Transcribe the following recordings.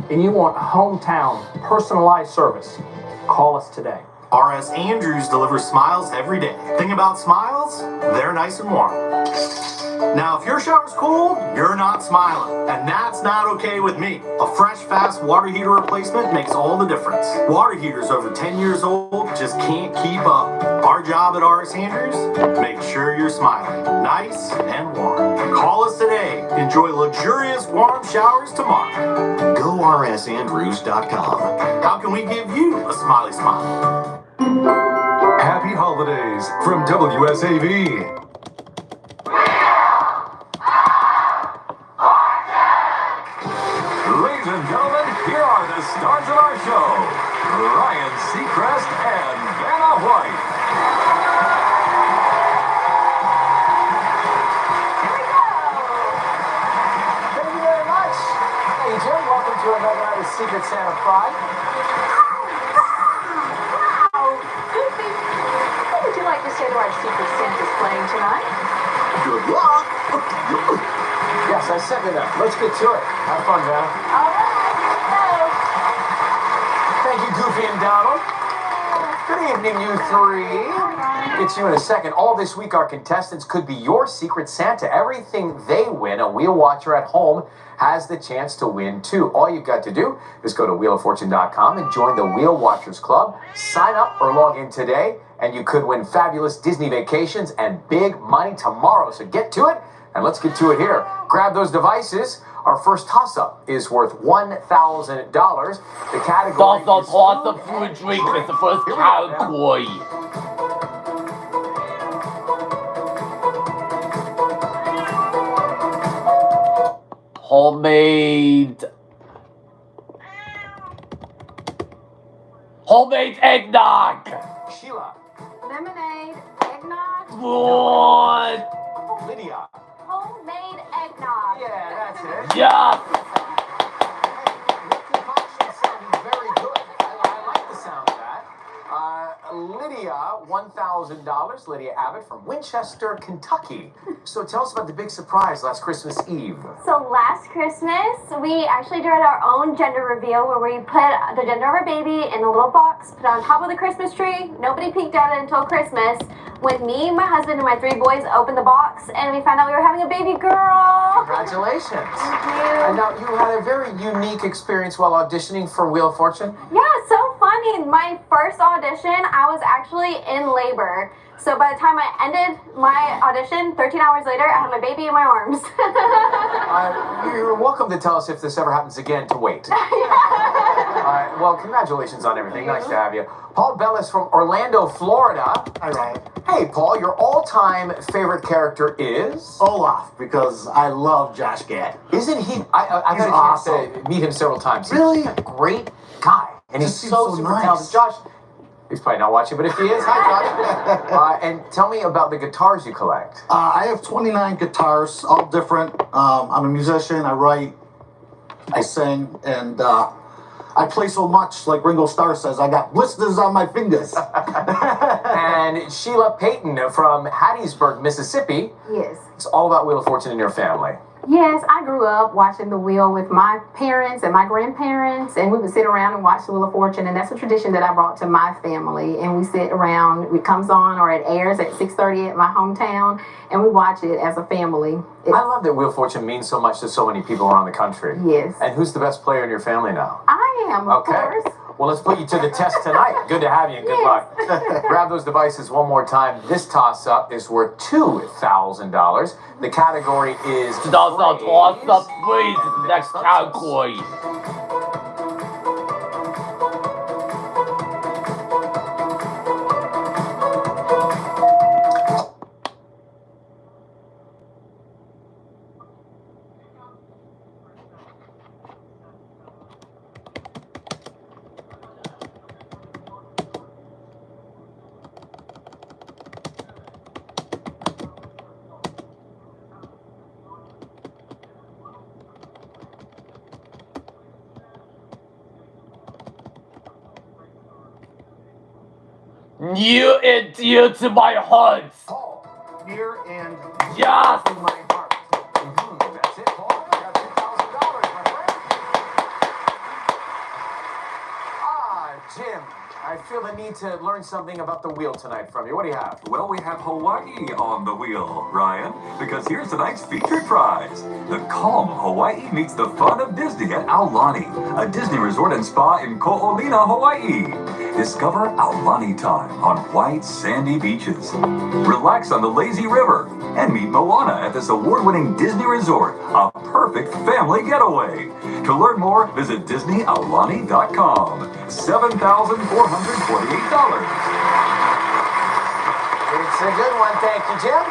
and you want hometown, personalized service, call us today. R.S. Andrews delivers smiles every day. Thing about smiles, they're nice and warm. Now, if your shower's cold, you're not smiling, and that's not okay with me. A fresh, fast water heater replacement makes all the difference. Water heaters over 10 years old just can't keep up. Our job at R.S. Andrews, make sure you're smiling, nice and warm. Call us today. Enjoy luxurious warm showers tomorrow. Go rsandrews.com. How can we give you a smiley smile? Happy holidays from WSAV. Ladies and gentlemen, here are the stars of our show, Ryan Seacrest and Vanna White. Here we go. Thank you very much. Hey, Jim, welcome to another night of Secret Santa Pride. Goofy. What would you like to say to our Secret Santas playing tonight? Good luck. Yes, I second that. Let's get to it. Have fun, Vanna. All right, let's go. Thank you, Goofy and Donald. Good evening, you three. Get you in a second. All this week, our contestants could be your Secret Santa. Everything they win, a wheel watcher at home has the chance to win, too. All you've got to do is go to wheeloffortune.com and join the Wheel Watchers Club. Sign up or log in today, and you could win fabulous Disney vacations and big money tomorrow. So get to it, and let's get to it here. Grab those devices. Our first toss-up is worth $1,000. The category Toss is up food and drink is the first Here we go, man. category. Homemade eggnog. Sheila, Lemonade, eggnog, What? Lydia. homemade eggnog. Yeah, that's it. Yes. Hey, your concoction sounded very good. I like the sound of that. Lydia, $1,000. Lydia Abbott from Winchester, Kentucky. So tell us about the big surprise last Christmas Eve. So last Christmas, we actually did our own gender reveal where we put the gender of our baby in a little box, put it on top of the Christmas tree. Nobody peeked at it until Christmas. When me, my husband, and my 3 boys opened the box, and we found out we were having a baby girl. Congratulations. Thank you. And now you had a very unique experience while auditioning for Wheel of Fortune. Yeah, so funny. My first audition, I was actually in labor. So by the time I ended my audition, 13 hours later, I had my baby in my arms. You're welcome to tell us if this ever happens again to wait. Well, congratulations on everything. Nice to have you. Paul Bellis from Orlando, Florida. Hi, Ryan. Hey, Paul, your all-time favorite character is? Olaf, because I love Josh Gad. Isn't he? I've He's had a chance awesome. to meet him several times. Really? He's a great guy. And he's Just seems so so super nice. talented. Josh, he's probably not watching, but if he is, hi, Josh. And tell me about the guitars you collect. I have 29 guitars, all different. I'm a musician. I write, I sing, and I play so much, like Ringo Starr says, I got blisters on my fingers. And Sheila Payton from Hattiesburg, Mississippi. Yes. It's all about Wheel of Fortune in your family. Yes, I grew up watching the wheel with my parents and my grandparents, and we would sit around and watch the Wheel of Fortune, and that's a tradition that I brought to my family. And we sit around, it comes on or it airs at 6:30 at my hometown, and we watch it as a family. I love that Wheel of Fortune means so much to so many people around the country. Yes. And who's the best player in your family now? I am, of course. Well, let's put you to the test tonight. Good to have you and good luck. Grab those devices one more time. This toss-up is worth $2,000. The category is Toss up, phrase. please. It's the next category. Near and dear to my heart. Paul, near and Yes. in my heart. That's it, Paul. You got $2,000, my friend. Jim, I feel the need to learn something about the wheel tonight from you. What do you have? Well, we have Hawaii on the wheel, Ryan, because here's tonight's featured prize. The calm of Hawaii meets the fun of Disney at Aulani, a Disney resort and spa in Ko'olina, Hawaii. Discover Aulani time on white, sandy beaches. Relax on the lazy river and meet Moana at this award-winning Disney resort, a perfect family getaway. To learn more, visit DisneyAulani.com. $7,448. It's a good one, thank you, Jim.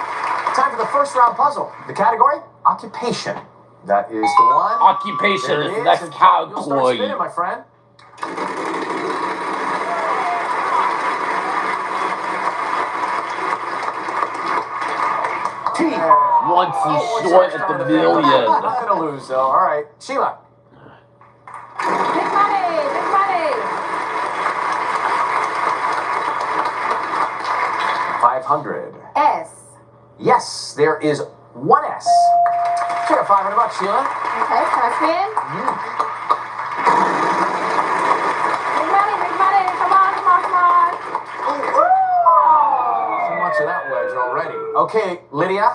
Time for the first round puzzle. The category, occupation. That is the one. Occupation There is it the next and you'll start category. spinning, my friend. T. One too short at the million. Nothing to lose, though. All right, Sheila. Big money, big money. 500. S. Yes, there is one S. Sure, $500, Sheila. Okay, can I spin? Big money, big money. Come on, come on, come on. So much of that wedge already. Okay, Lydia.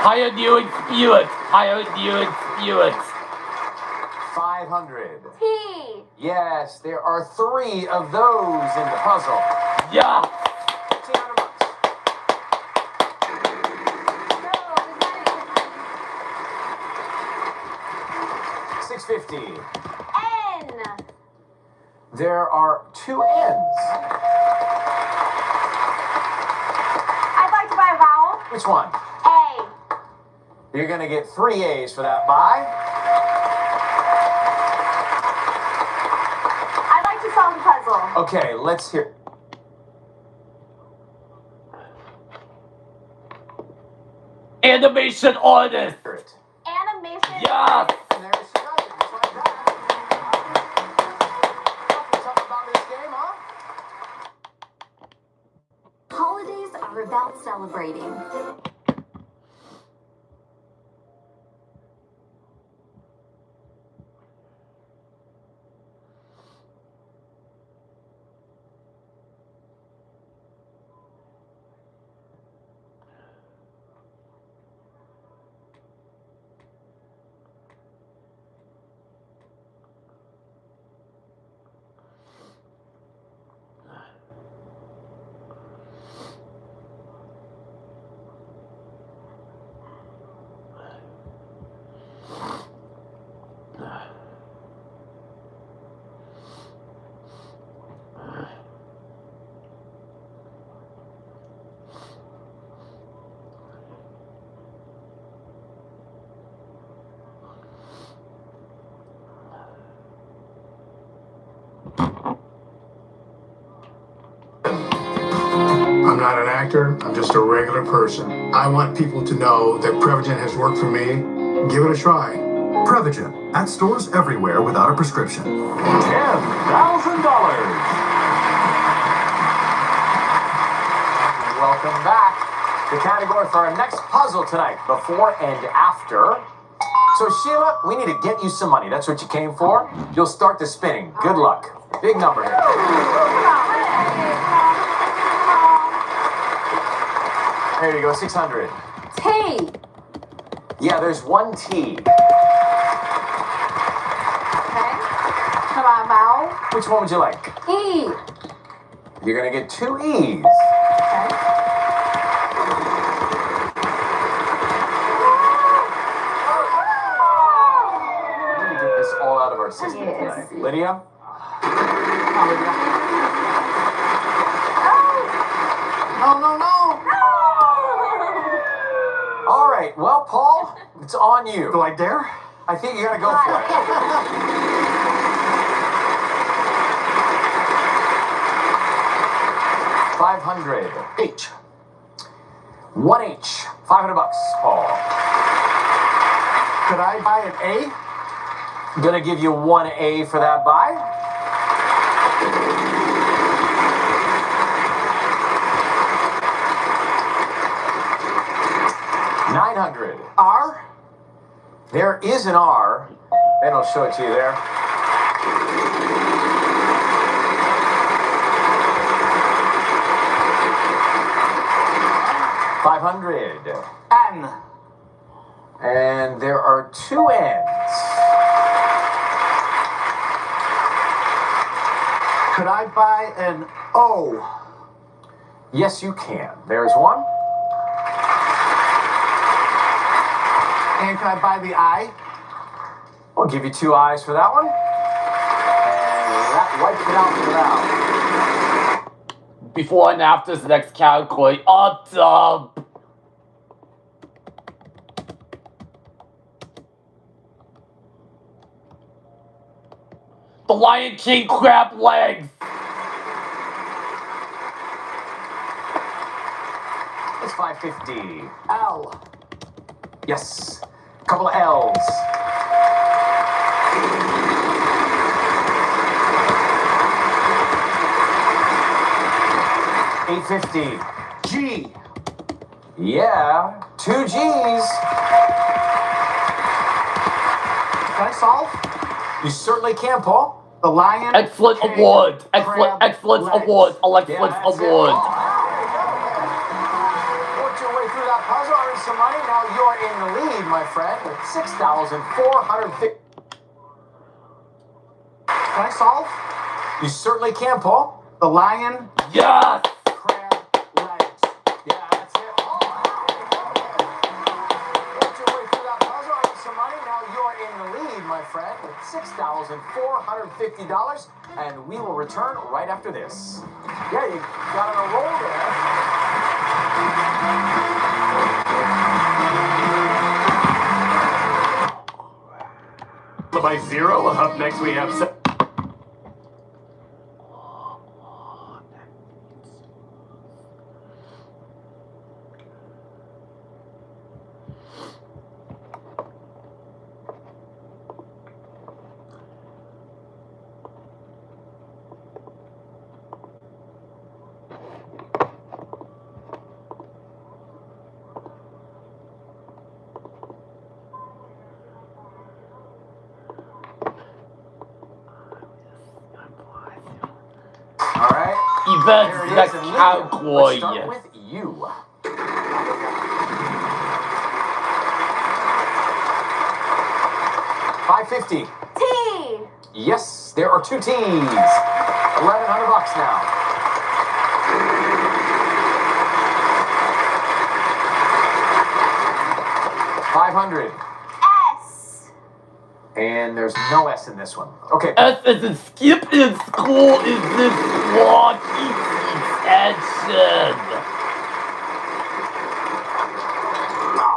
Higher new and spew it. Higher new and spew it. 500. T. Yes, there are 3 of those in the puzzle. Yeah. $1,500. Go, big money. 650. N. There are 2 N's. I'd like to buy a vowel. Which one? A. You're gonna get 3 A's for that buy. I'd like to solve the puzzle. Okay, let's hear. Animation artist. it. Animation. Yeah. And there she does it, just like that. Nothing tough about this game, huh? Holidays are about celebrating. I'm not an actor, I'm just a regular person. I want people to know that Prevagen has worked for me. Give it a try. Prevagen, at stores everywhere without a prescription. $10,000. Welcome back. The category for our next puzzle tonight, before and after. So Sheila, we need to get you some money. That's what you came for. You'll start the spinning. Good luck. Big number here. There you go, 600. T. Yeah, there's 1 T. Okay. Can I vowel? Which one would you like? E. You're gonna get 2 E's. Okay. Let me get this all out of our system Yes. tonight. Lydia? No, no, no. All right, well, Paul, it's on you. Do I dare? I think you gotta go for it. $500. H. 1 H. $500, Paul. Could I buy an A? Gonna give you 1 A for that buy. $900. R? There is an R. Then I'll show it to you there. $500. N. And there are 2 N's. Could I buy an O? Yes, you can. There's 1. And can I buy the I? We'll give you 2 I's for that one. And that wipes it out for now. Before and after the next category. Awesome. The Lion King crab legs. It's $550. L. Yes. Couple of L's. $850. G. Yeah. 2 G's. Can I solve? You certainly can, Paul. The lion. Excellent king, award. crab, Excellent legs. award. Excellent Yeah, that's it. award. Worked your way through that puzzle, earned some money. Now you're in the lead, my friend, with $6,450. Can I solve? You certainly can, Paul. The lion. Yes. Crab. Legs. Yeah, that's it. Worked your way through that puzzle, earned some money. Now you're in the lead, my friend, with $6,450. And we will return right after this. Yeah, you got on a roll there. By 0. Up next we have... All right. Events There it is. next And Lydia, let's category. start with you. $550. T. Yes, there are 2 T's. $1,100 now. $500. S. And there's no S in this one. Okay. S is in skip in school is this block extension.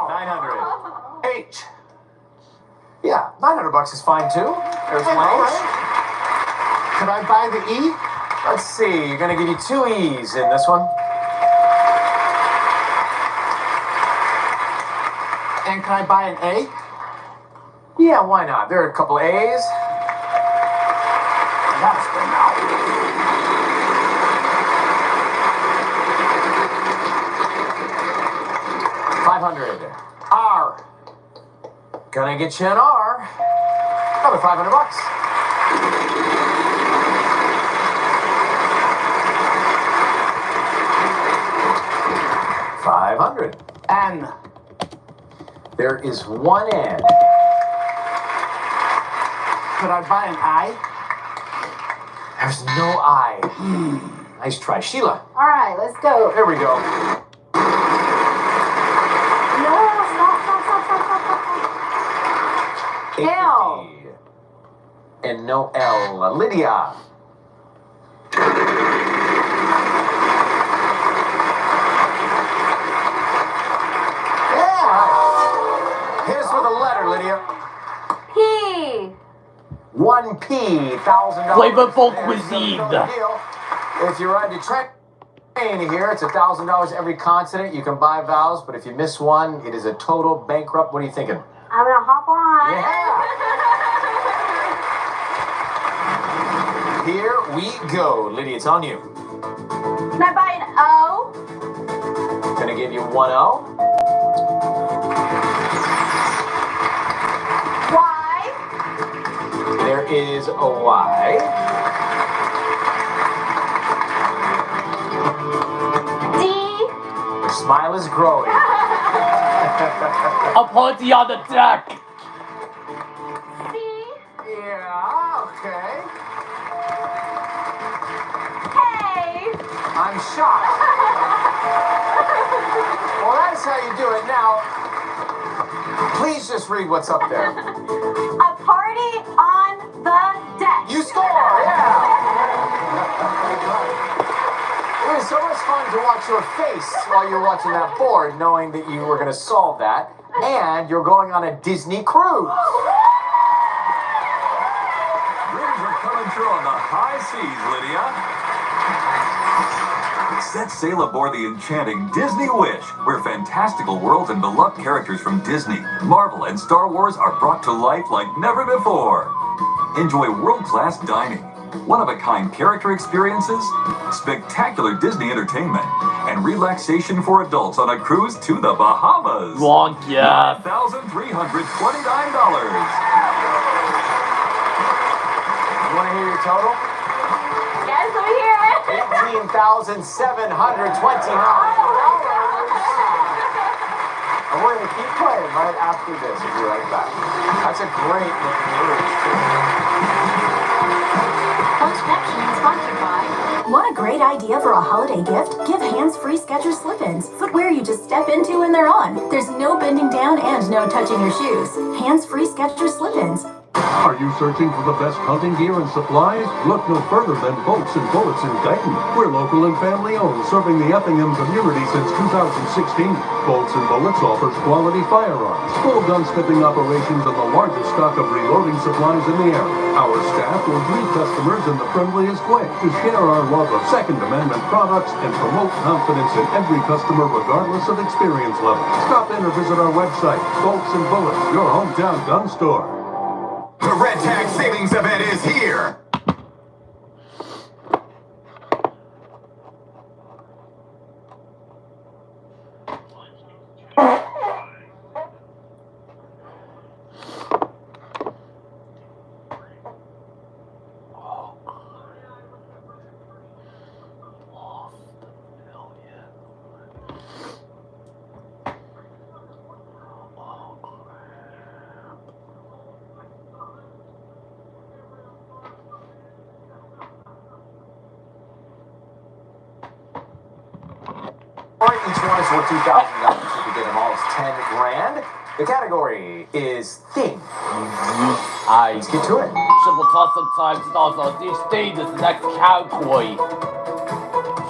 900. H. Yeah, $900 is fine too. There's 1 All H. right. Could I buy the E? Let's see. You're gonna give you 2 E's in this one. And can I buy an A? Yeah, why not? There are a couple A's. I gotta spend now. $500. R. Gonna get you an R. Another $500. $500. N. There is 1 N. Could I buy an I? There's no I. Nice try. Sheila, All right, let's go. there we go. No, stop. 850. And no L. Lydia. Yeah. Hit us with a letter, Lydia. P. 1P, $1,000. Flavorful There, cuisine. no deal. If you ride the train here, it's $1,000 every continent. You can buy vowels, but if you miss one, it is a total bankrupt. What are you thinking? I'm gonna hop on. Yeah. Here we go. Lydia, it's on you. Can I buy an O? Gonna give you 1 O. Y. There is a Y. D. Your smile is growing. A party on the deck. C. Yeah, okay. K. I'm shocked. Well, that's how you do it. Now, please just read what's up there. A party on the deck. You score, yeah. It was so much fun to watch your face while you were watching that board, knowing that you were going to solve that, and you're going on a Disney cruise. Dreams are coming true on the high seas, Lydia. Set sail aboard the enchanting Disney Wish, where fantastical worlds and beloved characters from Disney, Marvel, and Star Wars are brought to life like never before. Enjoy world-class dining, one-of-a-kind character experiences, spectacular Disney entertainment, and relaxation for adults on a cruise to the Bahamas. Wrong, yeah. $9,329. You want to hear your total? Yes, let me hear it. $18,729. And we're going to keep playing right after this. We'll be right back. That's a great looking cruise. Closed caption sponsored by. Want a great idea for a holiday gift? Give hands-free Skechers slip-ins. Footwear you just step into and they're on. There's no bending down and no touching your shoes. Hands-free Skechers slip-ins. Are you searching for the best hunting gear and supplies? Look no further than Bolts and Bullets in Dayton. We're local and family-owned, serving the Effingham community since 2016. Bolts and Bullets offers quality firearms, full gunsmithing operations, and the largest stock of reloading supplies in the area. Our staff will greet customers in the friendliest way to share our love of Second Amendment products and promote confidence in every customer regardless of experience level. Stop in or visit our website, Bolts and Bullets, your hometown gun store. The Red Tag Savings Event is here! Each one is worth $2,000. If you get them all, it's $10,000. The category is thing. Let's get to it. Triple custom times and also this day is the next category.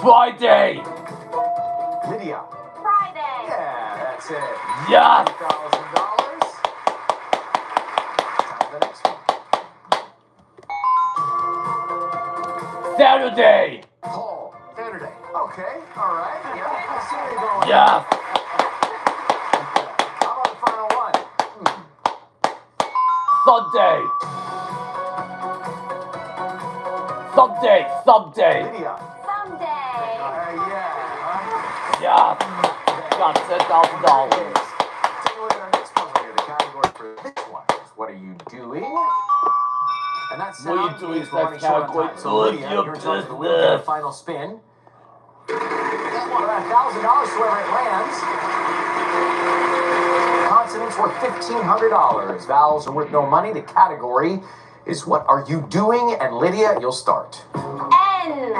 Friday. Lydia. Friday. Yeah, that's it. Yes. $2,000. Time for the next one. Saturday. Paul. Saturday. Okay. All right. Yeah. I see where you're going. Yes. How about the final one? Sunday. Someday. Lydia. Someday. Yeah. Yes. Got $10,000. Take a look at our next puzzle here. The category for this one is what are you doing? And that's What are you doing is we're running short on time. So Lydia, you're in charge of the wheel. Get a final spin. About $1,000 whoever it lands. Consonants worth $1,500. Vowels are worth no money. The category is what are you doing? And Lydia, you'll start. N.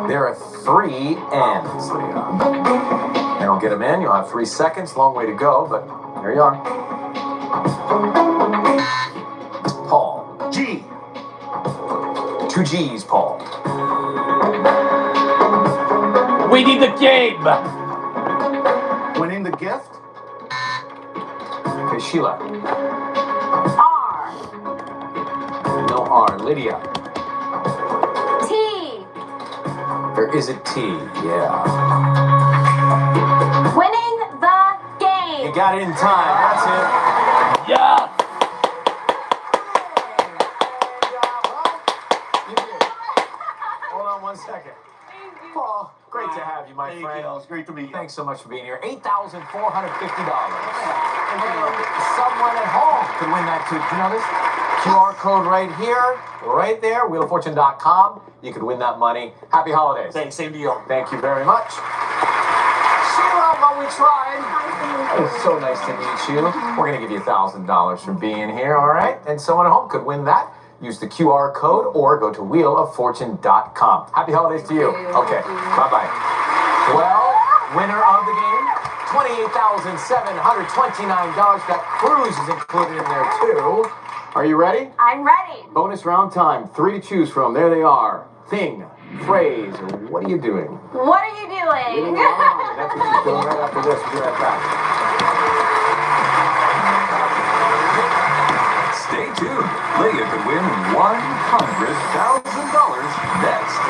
There are 3 N's, Lydia. And I'll get them in. You'll have 3 seconds. Long way to go, but there you are. Paul. G. 2 G's, Paul. Winning the game. Winning the gift? Okay, Sheila. R. No R. Lydia. T. There is a T, yeah. Winning the game. You got it in time. That's it. Yes. You did. Hold on 1 second. Paul, great to have you, my friend. It was great to meet you. Thanks so much for being here. $8,450. And someone at home could win that too. Do you know this? QR code right here, right there, wheeloffortune.com. You could win that money. Happy holidays. Thanks, same to you. Thank you very much. Sheila, well, we tried. It was so nice to meet you. We're going to give you $1,000 for being here, all right? And someone at home could win that. Use the QR code or go to wheeloffortune.com. Happy holidays to you. Okay, bye-bye. Well, winner of the game, $28,729. That cruise is included in there, too. Are you ready? I'm ready. Bonus round time. 3 to choose from. There they are. Thing, phrase, or what are you doing? What are you doing? That's what she's doing right after this. We'll be right back. Stay tuned. Lydia could win $100,000 next.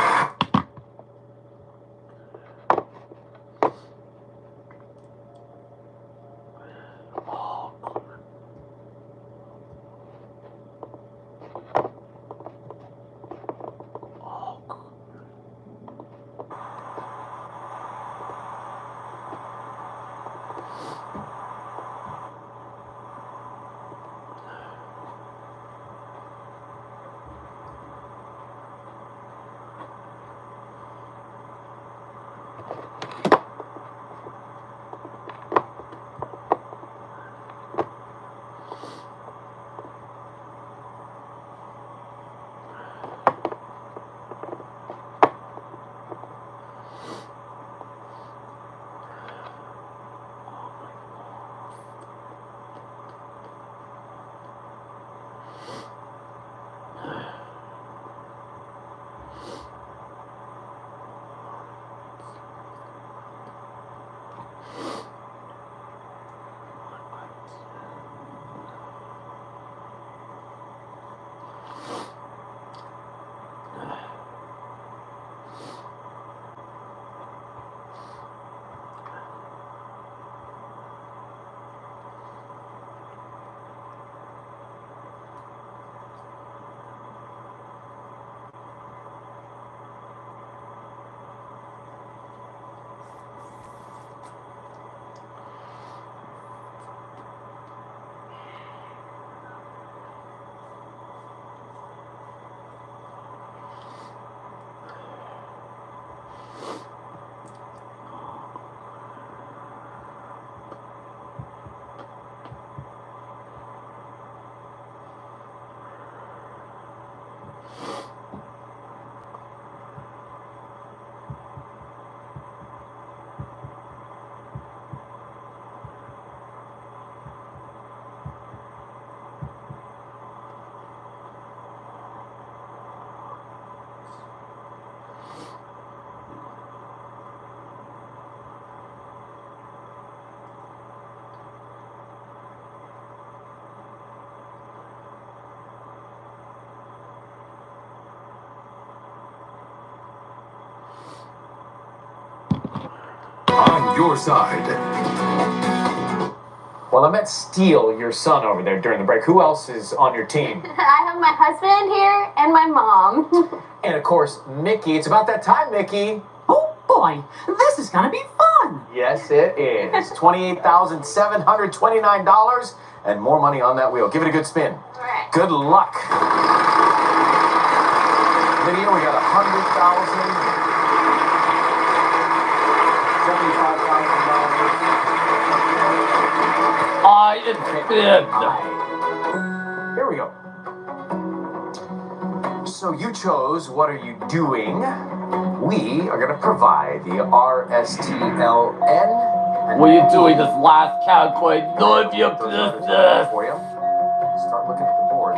On your side. Well, I met Steele, your son, over there during the break. Who else is on your team? I have my husband here and my mom. And, of course, Mickey. It's about that time, Mickey. Oh, boy. This is going to be fun. Yes, it is. $28,729 and more money on that wheel. Give it a good spin. All right. Good luck. Lydia, we got 100,000. I spin. Here we go. So you chose what are you doing? We are going to provide the RSTLN. What are you doing this last calculate? None of your business. For you. Start looking at the board.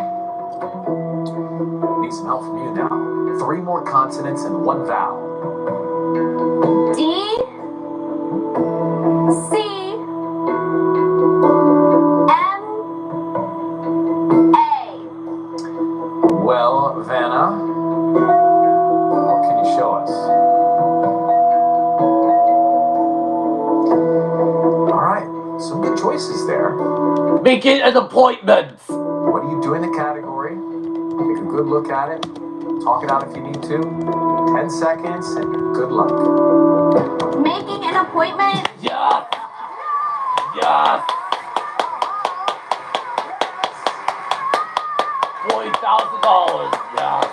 Need some help from you now. 3 more consonants and 1 vowel. D, C, M, A. Well, Vanna, what can you show us? All right, some good choices there. Make it an appointment. What do you do in the category? Take a good look at it. Talk it out if you need to. 10 seconds and good luck. Making an appointment. Yes. Yes. $20,000. Yeah.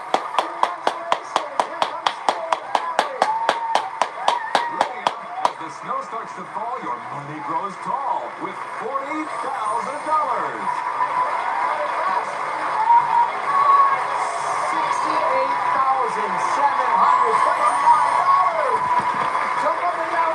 As the snow starts to fall, your money grows tall with $40,000. $68,779. Jump up and down.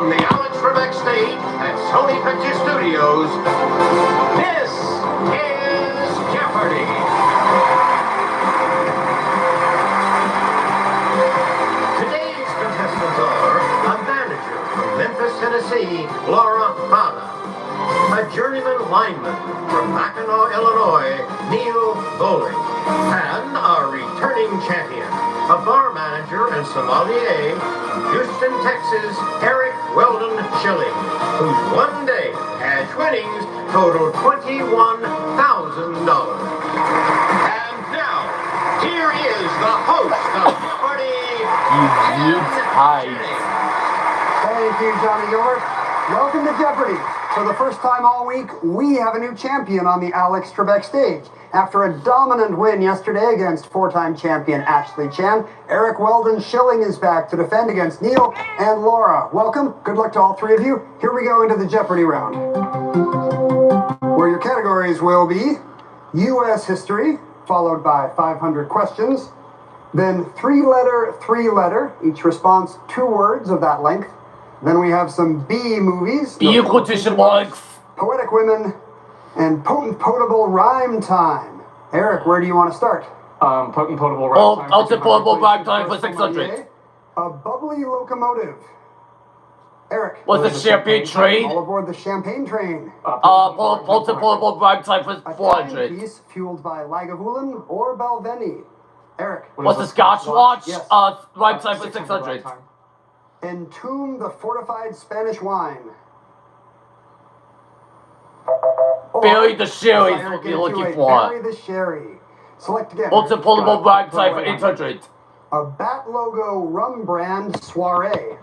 From the Alex Stage at Sony Picture Studios, this is Jeopardy! Today's contestants are a manager from Memphis, Tennessee, Laura Fana, a journeyman lineman from Mackinac, Illinois, Neil Bowling, and our returning champion, a bar manager and sommelier, Houston, Texas, Eric Weldon Schilling, whose one day cash winnings totaled $21,000. And now, here is the host of Jeopardy, Eugene Hyde. Thank you, Johnny York. Welcome to Jeopardy! For the first time all week, we have a new champion on the Alex Trebek stage. After a dominant win yesterday against four-time champion Ashley Chan, Eric Weldon Schilling is back to defend against Neil and Laura. Welcome. Good luck to all three of you. Here we go into the Jeopardy round, where your categories will be U.S. history, followed by 500 questions, then three-letter, each response 2 words of that length. Then we have some B movies, quotation marks, poetic women, and potent potable rhyme time. Eric, where do you want to start? Potent potable rhyme time. Potent potable rhyme time for 600. A bubbly locomotive. Eric. Was the champagne train? All aboard the champagne train. Potent potable rhyme time for 400. Piece fueled by Lagavulin or Balvenie. Eric. Was the Scotch watch? Yes. Rhyme time for 600. Entomb the fortified Spanish wine. Bury the sherry is what we're looking for. Bury the sherry. Select again. Potent potable rhyme time for 800. A bat logo rum brand soiree.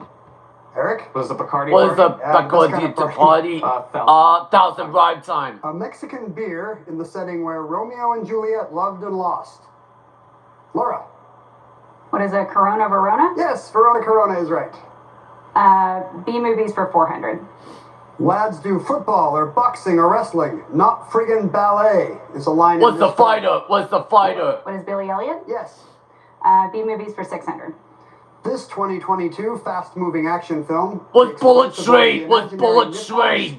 Eric? Was the Bacardi What is the party? Bacardi party? 1000 rhyme time. A Mexican beer in the setting where Romeo and Juliet loved and lost. Laura? What is it, Corona Verona? Yes, Verona Corona is right. B movies for 400. Lads do football or boxing or wrestling, not friggin' ballet is a line. What's the fighter? What's the fighter? What is Billy Elliot? Yes. B movies for 600. This 2022 fast-moving action film was Bullet Train. Was Bullet Train.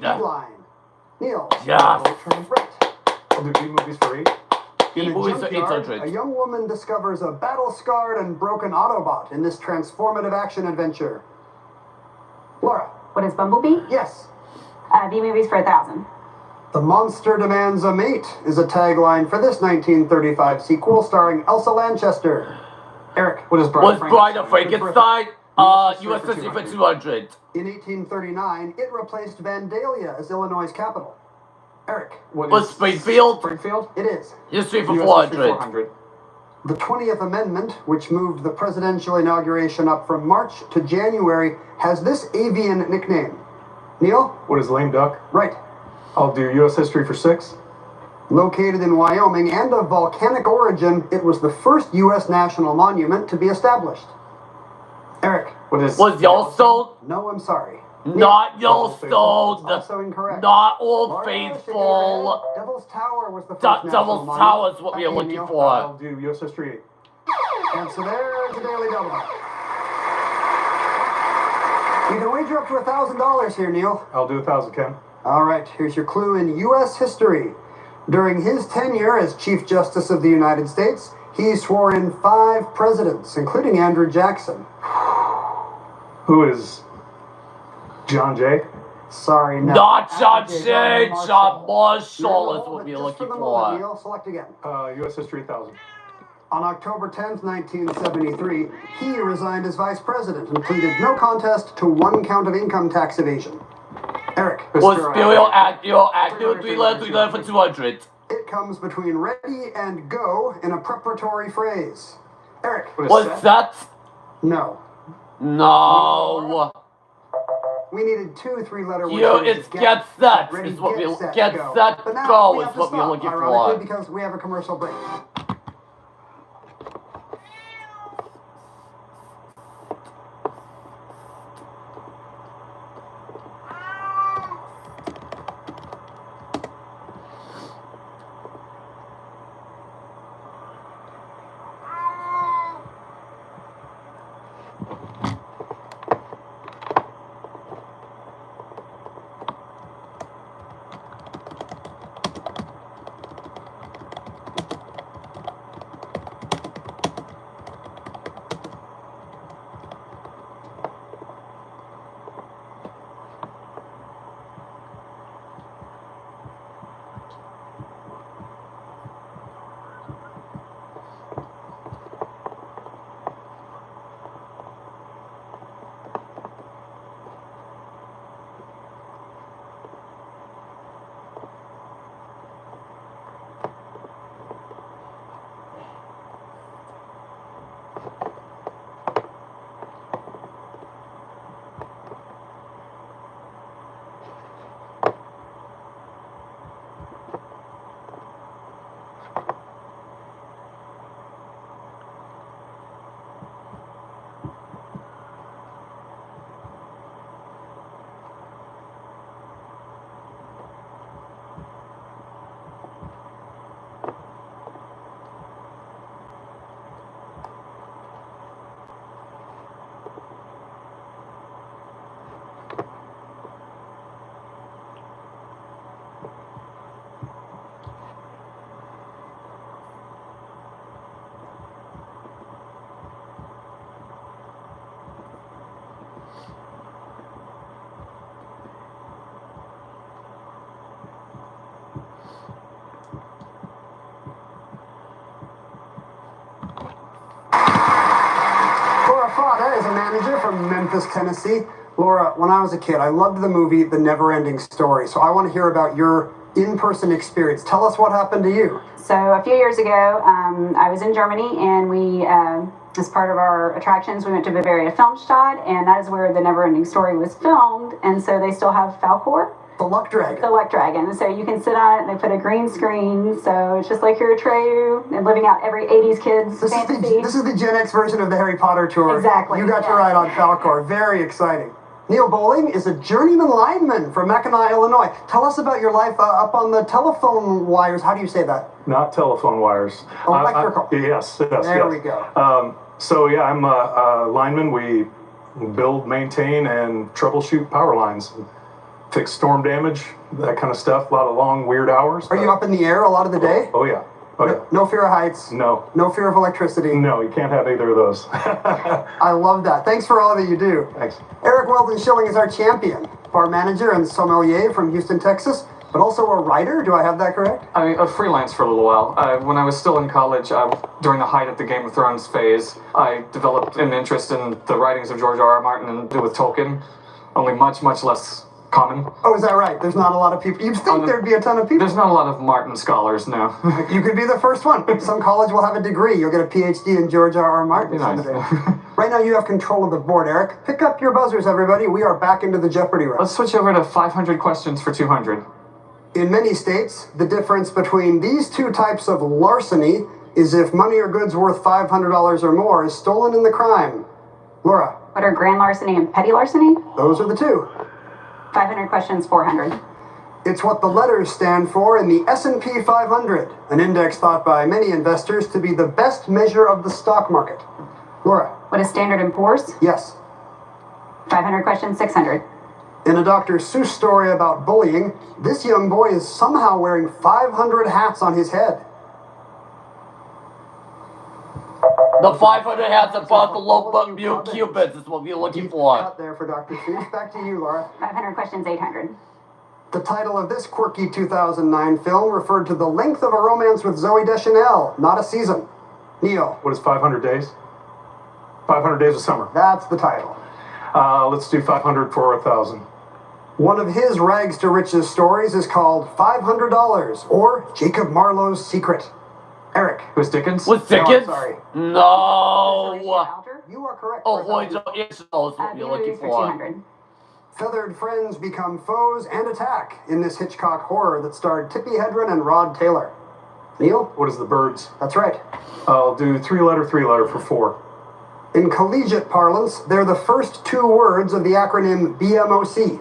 Neil. Yes. Right. I'll do B movies for 8. In a junkyard, a young woman discovers a battle-scarred and broken Autobot in this transformative action adventure. Laura. What is Bumblebee? Yes. B movies for 1,000. The monster demands a mate is a tagline for this 1935 sequel starring Elsa Lanchester. Eric. What is Bride of Frankenstein? U.S. history for 200. In 1839, it replaced Vandalia as Illinois' capital. Eric. Was Springfield? Springfield? It is. History for 400. The 20th Amendment, which moved the presidential inauguration up from March to January, has this avian nickname. Neil? What is lame duck? Right. I'll do U.S. history for 6. Located in Wyoming and of volcanic origin, it was the first U.S. national monument to be established. Eric. What is... Was Yellowstone? No, I'm sorry. Not Yellowstone. Also incorrect. Not Old Faithful. Devil's Tower was the first Devil's Tower is what we are looking for. I'll do U.S. history 8. And so there's a daily double. You can wager up to $1,000 here, Neil. I'll do 1,000, Ken. All right, here's your clue in U.S. history. During his tenure as Chief Justice of the United States, he swore in 5 presidents, including Andrew Jackson. Who is John Jay? Sorry, no. Not John Jay. John Marshall is what we're looking for. Neil, select again. U.S. history 1,000. On October 10th, 1973, he resigned as vice president and pleaded no contest to 1 count of income tax evasion. Eric. Was Imperial Active 3 for 200. It comes between ready and go in a preparatory phrase. Eric. Was that? No. No. We needed 2 3-letter words. Here it's get set ready, is what we set, get go. set But now go we is have to what we're stop, looking ironically, for. because we have a commercial break. is a manager from Memphis, Tennessee. Laura, when I was a kid, I loved the movie The Never-Ending Story, so I want to hear about your in-person experience. Tell us what happened to you. So a few years ago, I was in Germany, and we, as part of our attractions, we went to Bavaria Filmstadt, and that is where The Never-Ending Story was filmed, and so they still have Falkor. The Luck Dragon. The Luck Dragon. So you can sit on it, and they put a green screen, so it's just like you're Atreyu and living out every 80s kid's fantasy. This is the Gen X version of the Harry Potter tour. Exactly. You got to ride on Falkor. Very exciting. Neil Bowling is a journeyman lineman from Mackinac, Illinois. Tell us about your life up on the telephone wires. How do you say that? Not telephone wires. Electrical. Yes. There we go. So yeah, I'm a lineman. We build, maintain, and troubleshoot power lines. Fix storm damage, that kind of stuff. A lot of long, weird hours. Are you up in the air a lot of the day? Oh yeah. No fear of heights? No. No fear of electricity? No, you can't have either of those. I love that. Thanks for all that you do. Thanks. Eric Weldon Schilling is our champion, bar manager and sommelier from Houston, Texas, but also a writer. Do I have that correct? I mean, freelance for a little while. When I was still in college, during the height of the Game of Thrones phase, I developed an interest in the writings of George R.R. Martin and with Tolkien, only much, much less common. Oh, is that right? There's not a lot of people. You'd think there'd be a ton of people. There's not a lot of Martin scholars, no. You could be the first one. Some college will have a degree. You'll get a PhD in George R.R. Martin Nice. someday. Right now you have control of the board, Eric. Pick up your buzzers, everybody. We are back into the Jeopardy round. Let's switch over to 500 questions for 200. In many states, the difference between these two types of larceny is if money or goods worth $500 or more is stolen in the crime. Laura. What are grand larceny and petty larceny? Those are the two. 500 questions, 400. It's what the letters stand for in the S&P 500, an index thought by many investors to be the best measure of the stock market. Laura. What is Standard & Poor's? Yes. 500 questions, 600. In a Dr. Seuss story about bullying, this young boy is somehow wearing 500 hats on his head. The 500 hats above the low mute cupids is what we're looking for. Cut there for Dr. Seuss. Back to you, Laura. 500 questions, 800. The title of this quirky 2009 film referred to the length of a romance with Zooey Deschanel, not a season. Neil. What is 500 days? 500 days of summer. That's the title. Let's do 500 for 1,000. One of his rags to riches stories is called $500, or Jacob Marlowe's Secret. Eric. Who's Dickens? Was Dickens? No, sorry. No. You are correct. Oh, boy, it's what we're looking for. 200. Feathered friends become foes and attack in this Hitchcock horror that starred Tippi Hedren and Rod Taylor. Neil? What is the birds? That's right. I'll do three-letter for 4. In collegiate parlance, they're the first two words of the acronym BMOC.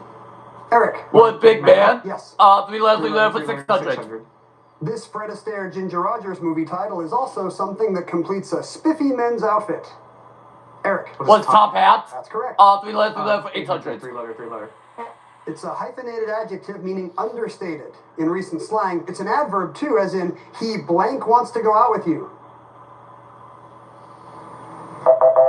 Eric. What, big man? Yes. 3 for 600. This Fred Astaire Ginger Rogers movie title is also something that completes a spiffy men's outfit. Eric. What's top hat? That's correct. 3 for 800. Three-letter. It's a hyphenated adjective meaning understated. In recent slang, it's an adverb too, as in, he blank wants to go out with you.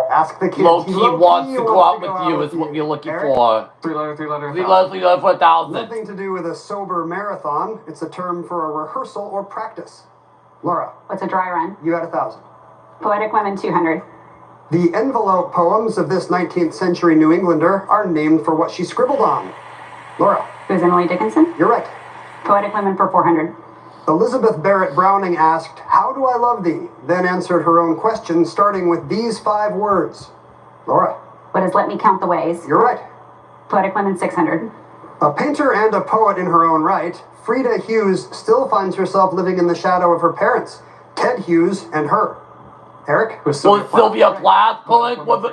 Ask the kid. Low-key wants to go out with you is what we're looking for. Three-letter. 3 for 1,000. Nothing to do with a sober marathon. It's a term for a rehearsal or practice. Laura. What's a dry run? You had 1,000. Poetic women, 200. The envelope poems of this 19th century New Englander are named for what she scribbled on. Laura. Who's Emily Dickinson? You're right. Poetic women for 400. Elizabeth Barrett Browning asked, "How do I love thee?" Then answered her own question, starting with these 5 words. Laura. What is Let Me Count the Ways? You're right. Poetic women, 600. A painter and a poet in her own right, Frida Hughes still finds herself living in the shadow of her parents, Ted Hughes and her. Eric? Sylvia Plath, poet women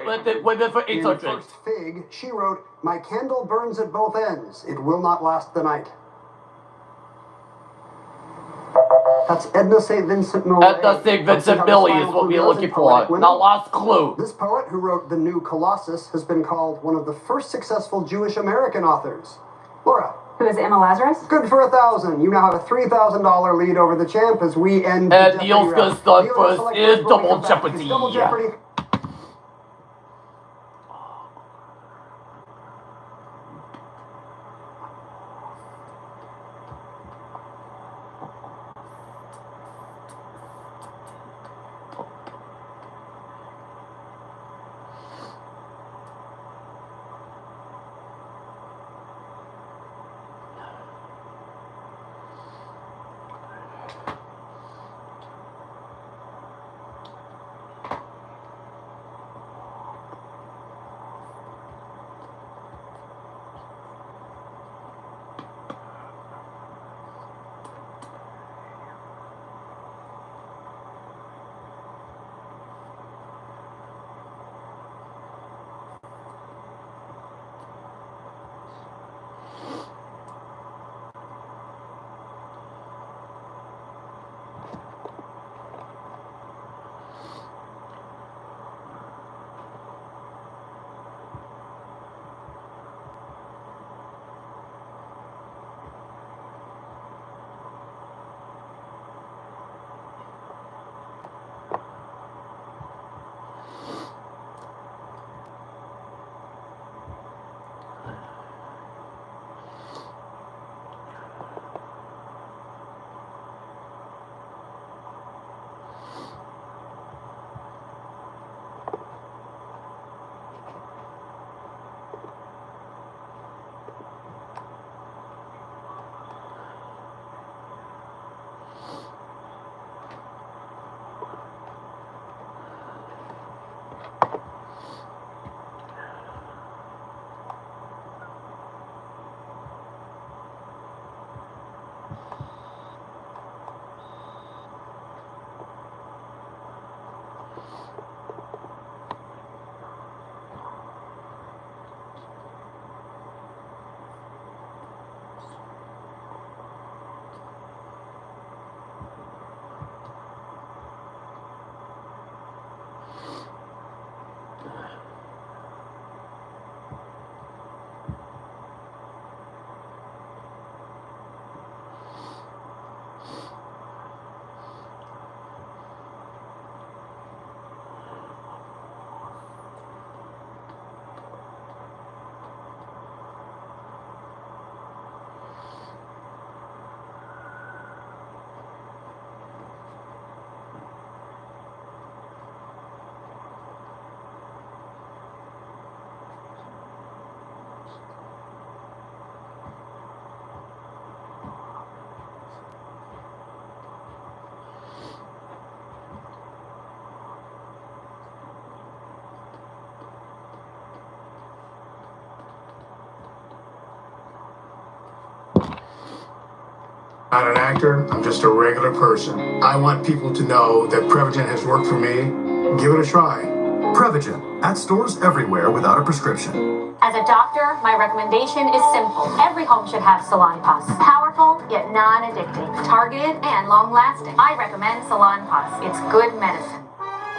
for In 800. First Fig, she wrote, "My candle burns at both ends. It will not last the night." That's Edna St. Vincent Millay. Edna St. Vincent Millay is what we're looking for. Now, last clue. This poet, who wrote The New Colossus, has been called one of the first successful Jewish American authors. Laura. Who is Emma Lazarus? Good for 1,000. You now have a $3,000 lead over the champ as we end the And Jeopardy Neil's gonna round. start Neil, first select is when we Double come back. Jeopardy. It's Double Jeopardy. Not an actor, I'm just a regular person. I want people to know that Prevagen has worked for me. Give it a try. Prevagen, at stores everywhere without a prescription. As a doctor, my recommendation is simple. Every home should have Salon Pus. Powerful, yet non-addicting. Targeted and long-lasting. I recommend Salon Pus. It's good medicine.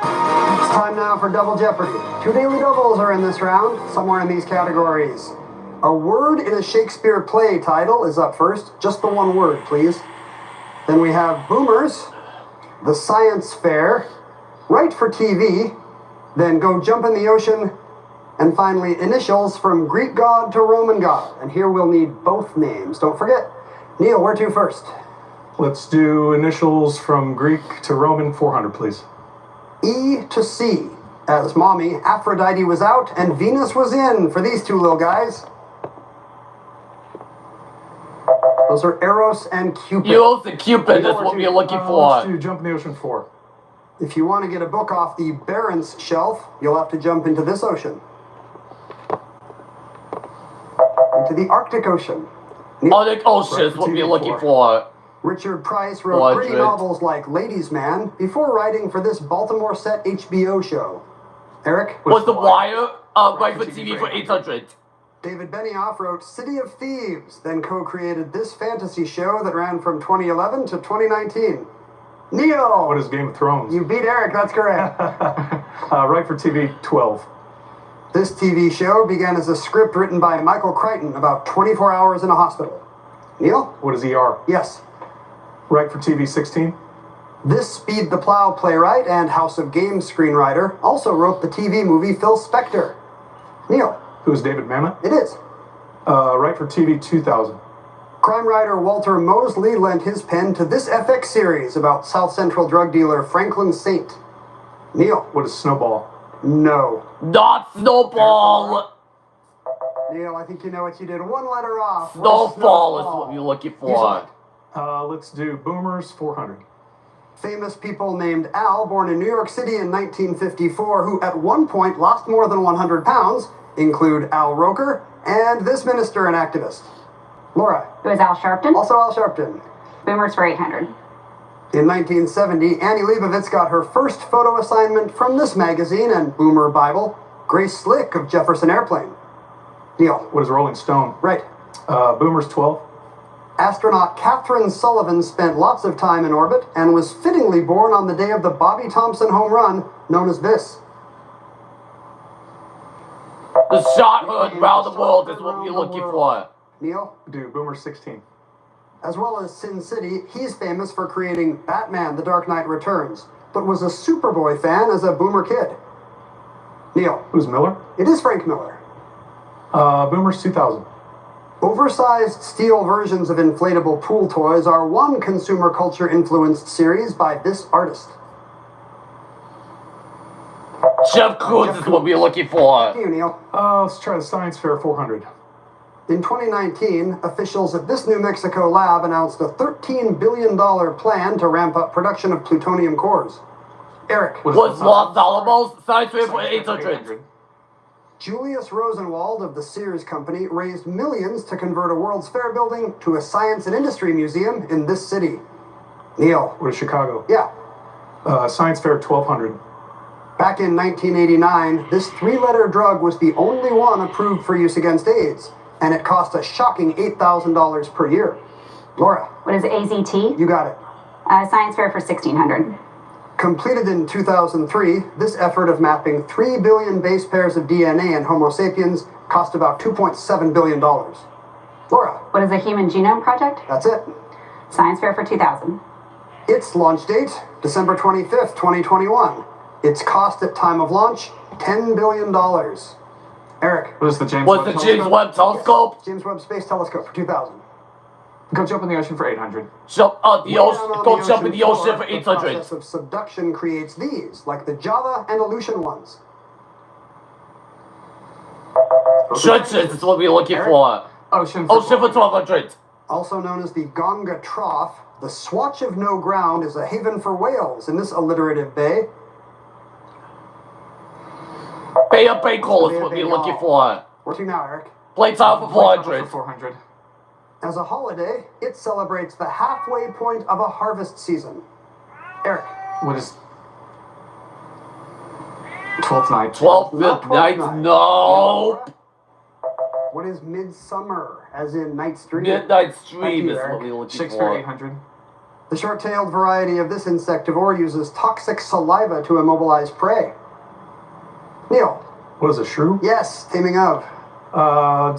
It's time now for Double Jeopardy. 2 daily doubles are in this round, somewhere in these categories. A word in a Shakespeare play title is up first. Just the one word, please. Then we have Boomers, The Science Fair, Right for TV, then Go Jump in the Ocean, and finally initials from Greek god to Roman god. And here we'll need both names. Don't forget. Neil, where to first? Let's do initials from Greek to Roman, 400, please. E to C. As Mommy, Aphrodite was out and Venus was in for these two little guys. Those are Eros and Cupid. Eros and Cupid is what we're looking for. Let's do Jump in the Ocean 4. If you want to get a book off the Barents shelf, you'll have to jump into this ocean. Into the Arctic Ocean. Arctic Ocean is what we're looking for. Richard Price wrote pretty novels like Ladies' Man before writing for this Baltimore set HBO show. Eric? Was The Wire right for TV for 800? David Benioff wrote City of Thieves, then co-created this fantasy show that ran from 2011 to 2019. Neil! What is Game of Thrones? You beat Eric, that's correct. Right for TV, 12. This TV show began as a script written by Michael Crichton about 24 hours in a hospital. Neil? What is ER? Yes. Right for TV, 16. This Speed the Plow playwright and House of Games screenwriter also wrote the TV movie Phil Spector. Neil? Who's David Mamet? It is. Right for TV, 2000. Crime writer Walter Mosley lent his pen to this FX series about South Central drug dealer Franklin Saint. Neil? What is Snowball? No. Not Snowball! Neil, I think you know what you did. One letter off. Snowball is what we're looking for. Let's do Boomers, 400. Famous people named Al, born in New York City in 1954, who at one point lost more than 100 pounds, include Al Roker and this minister and activist. Laura. Who is Al Sharpton? Also Al Sharpton. Boomers for 800. In 1970, Annie Leibovitz got her first photo assignment from this magazine and Boomer Bible, Grace Slick of Jefferson Airplane. Neil. What is Rolling Stone? Right. Boomers, 12. Astronaut Catherine Sullivan spent lots of time in orbit and was fittingly born on the day of the Bobby Thompson home run, known as this. The shot heard around the world is what we're looking for. Neil? Do Boomer 16. As well as Sin City, he's famous for creating Batman: The Dark Knight Returns, but was a Superboy fan as a Boomer kid. Neil? Who's Miller? It is Frank Miller. Boomers 2000. Oversized steel versions of inflatable pool toys are one consumer culture influenced series by this artist. Jeff Koons is what we're looking for. Thank you, Neil. Let's try the Science Fair 400. In 2019, officials at this New Mexico lab announced a $13 billion plan to ramp up production of plutonium cores. Eric. What's Los Alamos? Science Fair for 800. Julius Rosenwald of the Sears Company raised millions to convert a World's Fair building to a science and industry museum in this city. Neil. What is Chicago? Yeah. Science Fair 1200. Back in 1989, this three-letter drug was the only one approved for use against AIDS, and it cost a shocking $8,000 per year. Laura. What is AZT? You got it. Science Fair for 1600. Completed in 2003, this effort of mapping 3 billion base pairs of DNA in Homo sapiens cost about $2.7 billion. Laura. What is the Human Genome Project? That's it. Science Fair for 2000. Its launch date, December 25th, 2021. Its cost at time of launch, $10 billion. Eric. What is the James What's the James Webb Telescope? James Webb Space Telescope for 2000. Go jump in the ocean for 800. Jump the ocean. Go jump in the ocean for 800. The process of subduction creates these, like the Java and Aleutian ones. Churches is what we're looking for. Ocean for 1200. Also known as the Gonga Trough, the Swatch of No Ground is a haven for whales in this alliterative bay. Bay of Bengal is what we're looking for. What's you now, Eric? Play time for 400. 400. As a holiday, it celebrates the halfway point of a harvest season. Eric. What is Twelfth Night? 12th Not Midnight? Twelfth Night. No. What is midsummer, as in Night's Dream? Midnight's Thank Dream you, is Eric. what we're looking Shakespeare for. 800. The short-tailed variety of this insectivore uses toxic saliva to immobilize prey. Neil. What is a shrew? Yes, teaming of.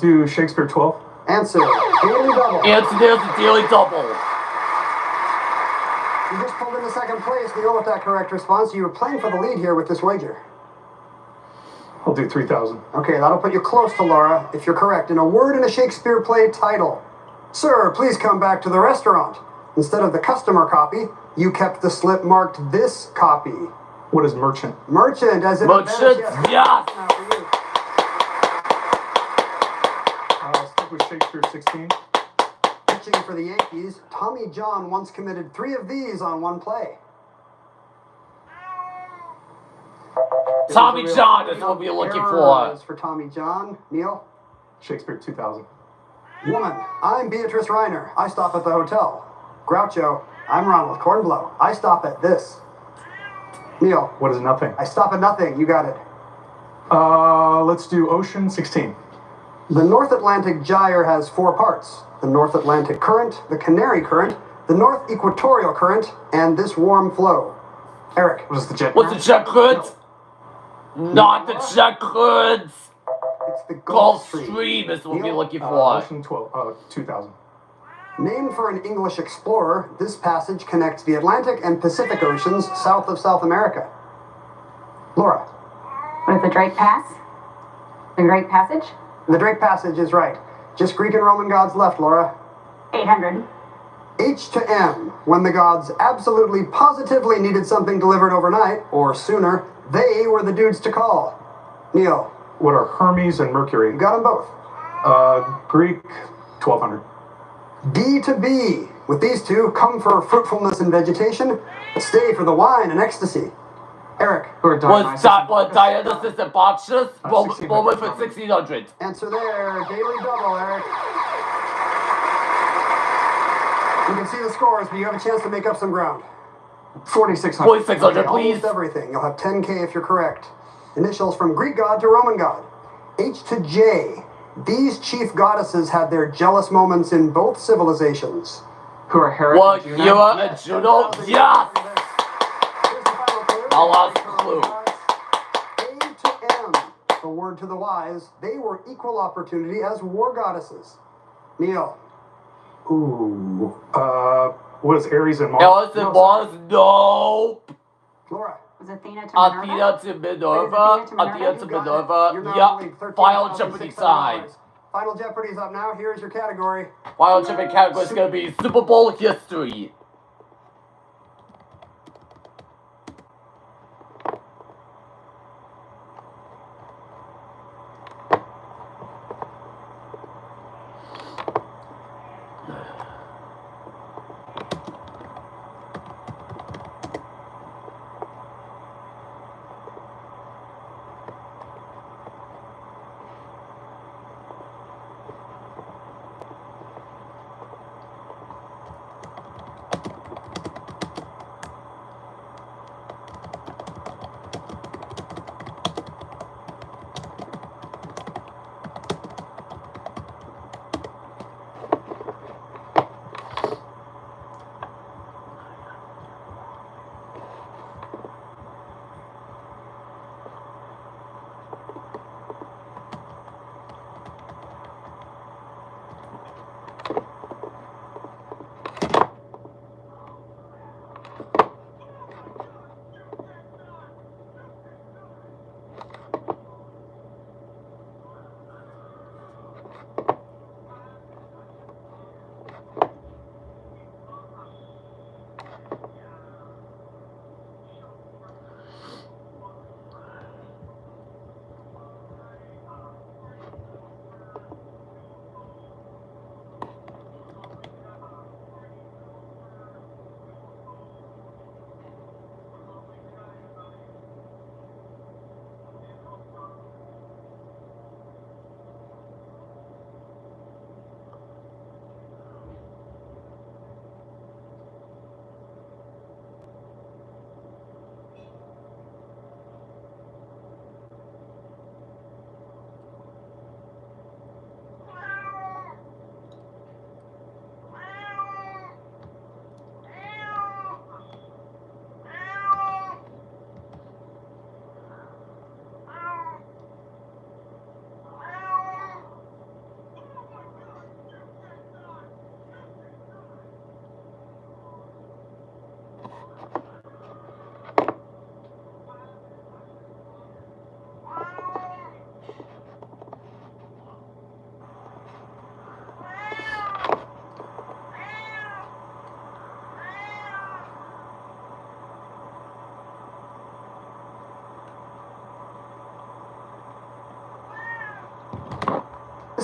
Do Shakespeare 12. Answer. Daily double. Answer there's a daily double. You just pulled into second place, Neil, with that correct response. You were playing for the lead here with this wager. I'll do 3,000. Okay, that'll put you close to Laura, if you're correct. In a word in a Shakespeare play title. Sir, please come back to the restaurant. Instead of the customer copy, you kept the slip marked this copy. What is merchant? Merchant, as in Merchant, yes. Now for you. I'll stick with Shakespeare 16. Pitching for the Yankees, Tommy John once committed 3 of these on one play. Tommy John is what we're looking for. For Tommy John. Neil? Shakespeare 2000. Woman, I'm Beatrice Reiner. I stop at the hotel. Groucho, I'm Ronald Cornblow. I stop at this. Neil? What is nothing? I stop at nothing. You got it. Let's do Ocean 16. The North Atlantic Gyre has 4 parts. The North Atlantic Current, the Canary Current, the North Equatorial Current, and this warm flow. Eric. What is the jet? What's the jet current? Not the jet current. It's the Gulf Stream is what we're looking for. Ocean 2000. Named for an English explorer, this passage connects the Atlantic and Pacific Oceans south of South America. Laura. What is the Drake Pass? The Drake Passage? The Drake Passage is right. Just Greek and Roman gods left, Laura. 800. H to M. When the gods absolutely positively needed something delivered overnight, or sooner, they were the dudes to call. Neil. What are Hermes and Mercury? You got them both. Greek 1200. D to B. With these two, come for fruitfulness and vegetation, but stay for the wine and ecstasy. Eric. Was Dionysus and Bacchus? Moment for 1600. Answer there. Daily double, Eric. You can see the scores, but you have a chance to make up some ground. 4,600. 4,600, Okay, please. almost everything. You'll have 10K if you're correct. Initials from Greek god to Roman god. H to J. These chief goddesses had their jealous moments in both civilizations. Who are Hera What, and Juno? Hera and Juno? Yes! I'll ask clue. A to M. A word to the wise. They were equal opportunity as war goddesses. Neil. Ooh. What is Aries and Mars? Alice and Mars? No. Laura. Was Athena to Minerva? Athena to Minerva. Athena to Minerva. Yeah. Final Jeopardy side. Final Jeopardy's up now. Here's your category. Final Jeopardy category is going to be Super Bowl history.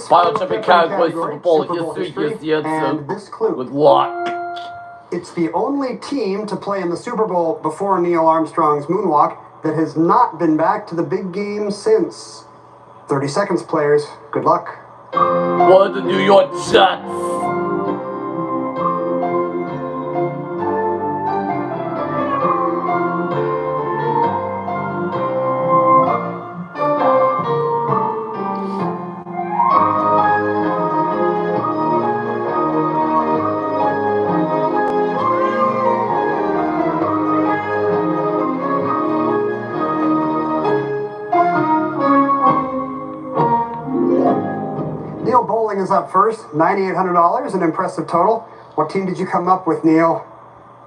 this Final final champion Jeopardy category, category, Super Bowl history, history, yes, and this clue. With what? It's the only team to play in the Super Bowl before Neil Armstrong's moonwalk that has not been back to the big game since. 30 seconds, players. Good luck. What are the New York Jets? Neil Bowling is up first, $9,800, an impressive total. What team did you come up with, Neil?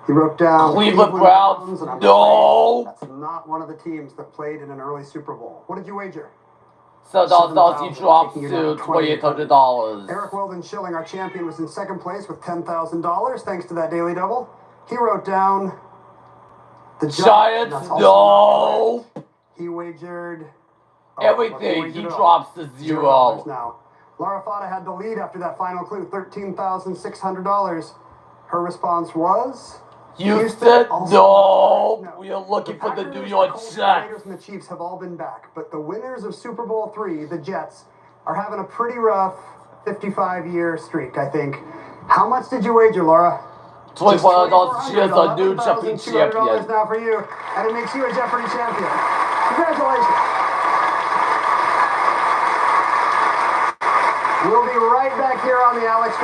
He wrote down Cleveland Browns. and I'm No. afraid that's not one of the teams that played in an early Super Bowl. What did you wager? So $7,000 he drops taking you down to to $2,800. Eric Weldon Schilling, our champion, was in second place with $10,000 thanks to that daily double. He wrote down the Giants. That's also No. not correct. He wagered Everything. He it all. drops to $0 zero. now. Laura Fata had the lead after that final clue, $13,600. Her response was Houston. also No. no. We are looking for the New Packers, York Colts, the Jets. Raiders, and the Chiefs have all been back, but the winners of Super Bowl III, the Jets, are having a pretty rough 55-year streak, I think. How much did you wager, Laura? $2,100. She is a new Jeopardy $11,200 champion. now for you, and it makes you a Jeopardy champion. Congratulations. We'll be right back here on the Alex.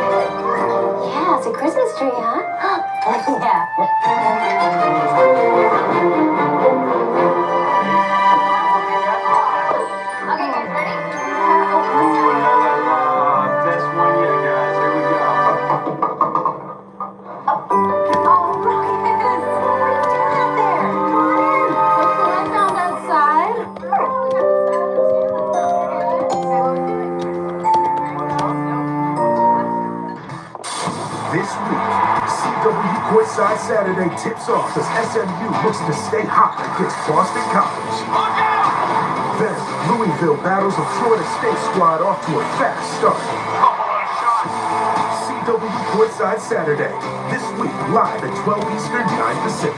Yeah, it's a Christmas tree, huh? Yeah. Okay, guys, ready? Best one yet, guys. Here we go. Oh, Ryan, what are you doing out there? Come on in. Look who I found outside. This week, CW Courtside Saturday tips off as SMU looks to stay hot against Boston College. Then, Louisville battles a Florida State squad off to a fast start. CW Courtside Saturday, this week live at 12 Eastern, 9 Pacific.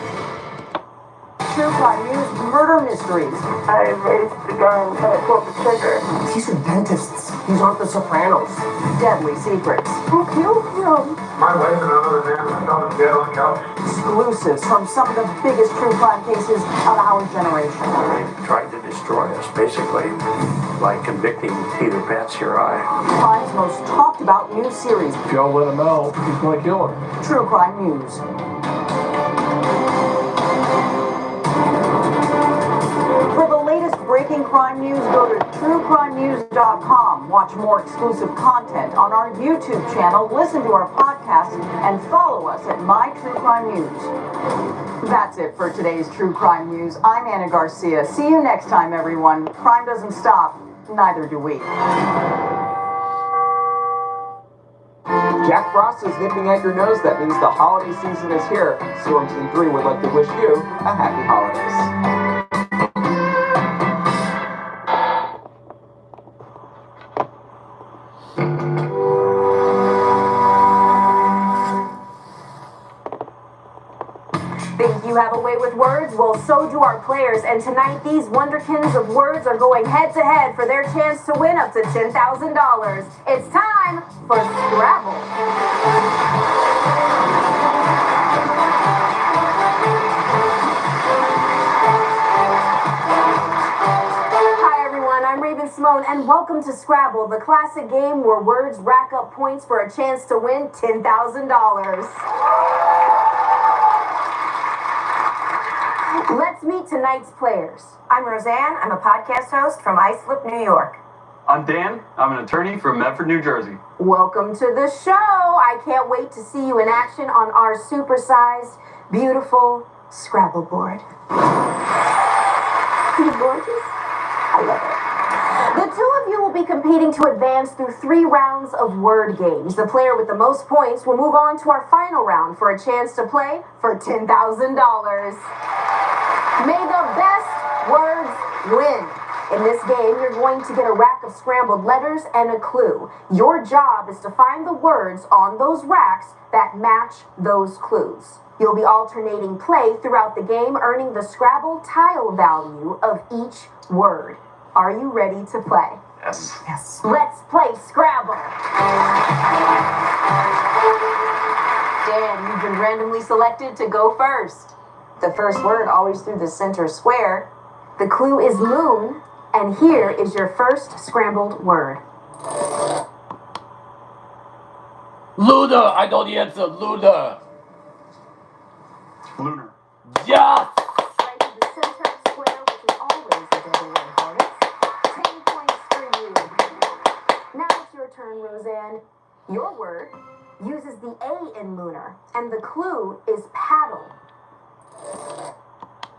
True crime news, murder mysteries. I raised the gun and I pulled the trigger. These are dentists. These aren't the Sopranos. Deadly secrets. Who killed him? My wife and another man were found in jail on couch. Exclusives from some of the biggest true crime cases of our generation. They tried to destroy us, basically, by convicting either Patsy or I. Crime's most talked about news series. If y'all let him know, he's gonna kill her. True Crime News. For the latest breaking crime news, go to truecrimenews.com. Watch more exclusive content on our YouTube channel, listen to our podcast, and follow us at My True Crime News. That's it for today's True Crime News. I'm Anna Garcia. See you next time, everyone. Crime doesn't stop, neither do we. Jack Frost is nipping at your nose. That means the holiday season is here. Serum Team 3 would like to wish you a happy holidays. Think you have a way with words? Well, so do our players. And tonight, these wonderkins of words are going head to head for their chance to win up to $10,000. It's time for Scrabble. Hi, everyone. I'm Raven Simone, and welcome to Scrabble, the classic game where words rack up points for a chance to win $10,000. Let's meet tonight's players. I'm Roseanne. I'm a podcast host from Islip, New York. I'm Dan. I'm an attorney from Medford, New Jersey. Welcome to the show. I can't wait to see you in action on our supersized, beautiful, Scrabble board. You gorgeous? I love it. The two of you will be competing to advance through 3 rounds of word games. The player with the most points will move on to our final round for a chance to play for $10,000. May the best words win. In this game, you're going to get a rack of scrambled letters and a clue. Your job is to find the words on those racks that match those clues. You'll be alternating play throughout the game, earning the Scrabble tile value of each word. Are you ready to play? Yes. Yes. Let's play Scrabble. Dan, you've been randomly selected to go first. The first word always through the center square. The clue is moon, and here is your first scrambled word. Lunar, I know the answer. Lunar. Lunar. Yes! Right to the center square, which is always a double word bonus. 10 points for you. Now it's your turn, Roseanne. Your word uses the A in lunar, and the clue is paddle.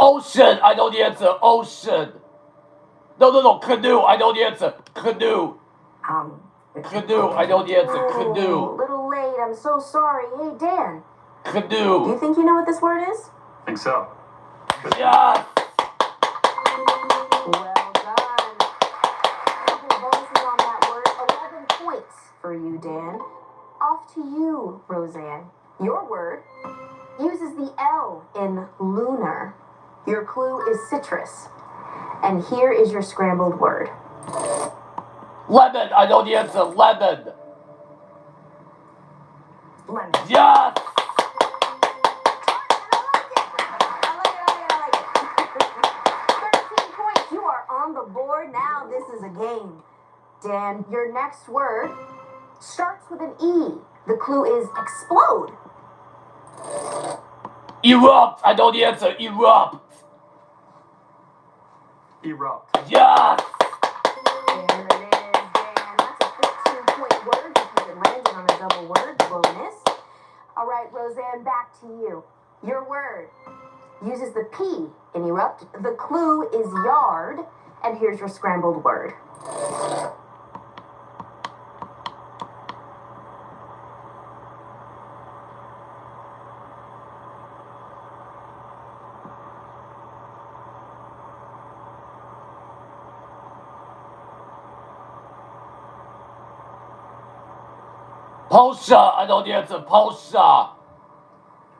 Ocean, I know the answer. Ocean. No, canoe, I know the answer. Canoe. Canoe, I know the answer. A Canoe. little late, I'm so sorry. Hey, Dan, do Canoe. you think you know what this word is? Think so. Yes! Well done. Couple of bonuses on that word. 11 points for you, Dan. Off to you, Roseanne. Your word uses the L in lunar. Your clue is citrus. And here is your scrambled word. Lemon, I know the answer. Lemon. Lemon. Yes! I like it. 13 points. You are on the board. Now this is a game. Dan, your next word starts with an E. The clue is explode. Erupt, I know the answer. Erupt. Erupt. Yes! There it is, Dan. That's a 15-point word because it landed on a double word bonus. All right, Roseanne, back to you. Your word uses the P in erupt. The clue is yard. And here's your scrambled word. Posha, I know the answer. Posha.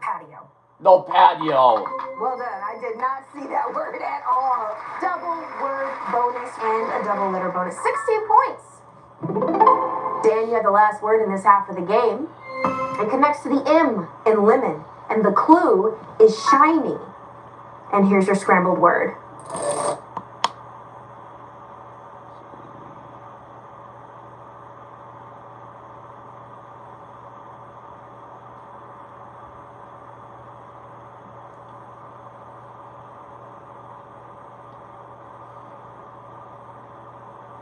Patio. No patio. Well done. I did not see that word at all. Double word bonus and a double letter bonus. 16 points. Dan, you have the last word in this half of the game. It connects to the M in lemon. And the clue is shiny. And here's your scrambled word.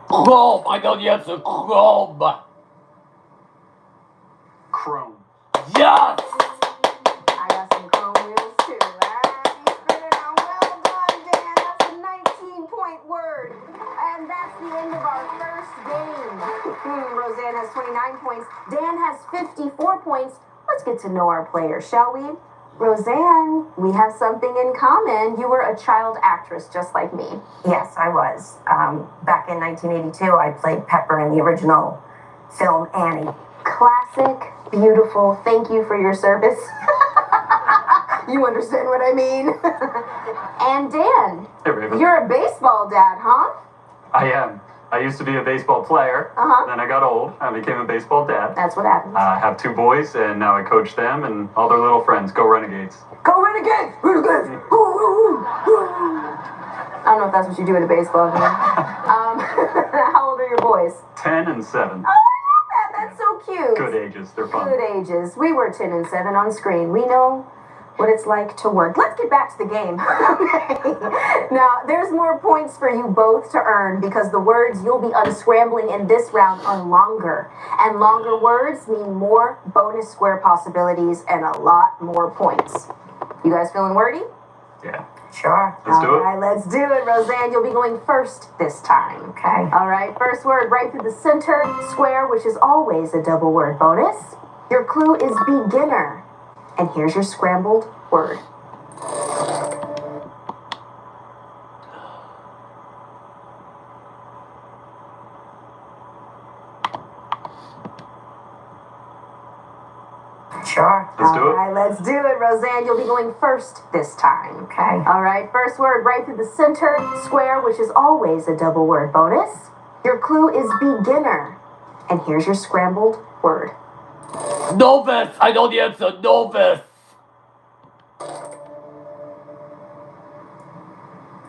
Chrome, I know the answer. Chrome. Chrome. Yes! I got some chrome wheels too. You spit it out. Well done, Dan. That's a 19-point word. And that's the end of our first game. Roseanne has 29 points. Dan has 54 points. Let's get to know our players, shall we? Roseanne, we have something in common. You were a child actress just like me. Yes, I was. Back in 1982, I played Pepper in the original film Annie. Classic, beautiful. Thank you for your service. You understand what I mean? And Dan, Hey, Raven. you're a baseball dad, huh? I am. I used to be a baseball player. Then I got old. I became a baseball dad. That's what happens. I have 2 boys, and now I coach them and all their little friends. Go Renegades. Go Renegades! Renegades! I don't know if that's what you do at a baseball game. How old are your boys? 10 and 7. Oh, I love that. That's so cute. Good ages. They're fun. Good ages. We were 10 and 7 on screen. We know what it's like to work. Let's get back to the game. Now, there's more points for you both to earn because the words you'll be unscrambling in this round are longer. And longer words mean more bonus square possibilities and a lot more points. You guys feeling wordy? Yeah. Sure. Let's do it. All right, let's do it, Roseanne. You'll be going first this time. Okay. All right, first word right through the center square, which is always a double word bonus. Your clue is beginner. And here's your scrambled word. Sure. Let's do it. All right, let's do it, Roseanne. You'll be going first this time. Okay. All right, first word right through the center square, which is always a double word bonus. Your clue is beginner. And here's your scrambled word. Novice. I know the answer. Novice.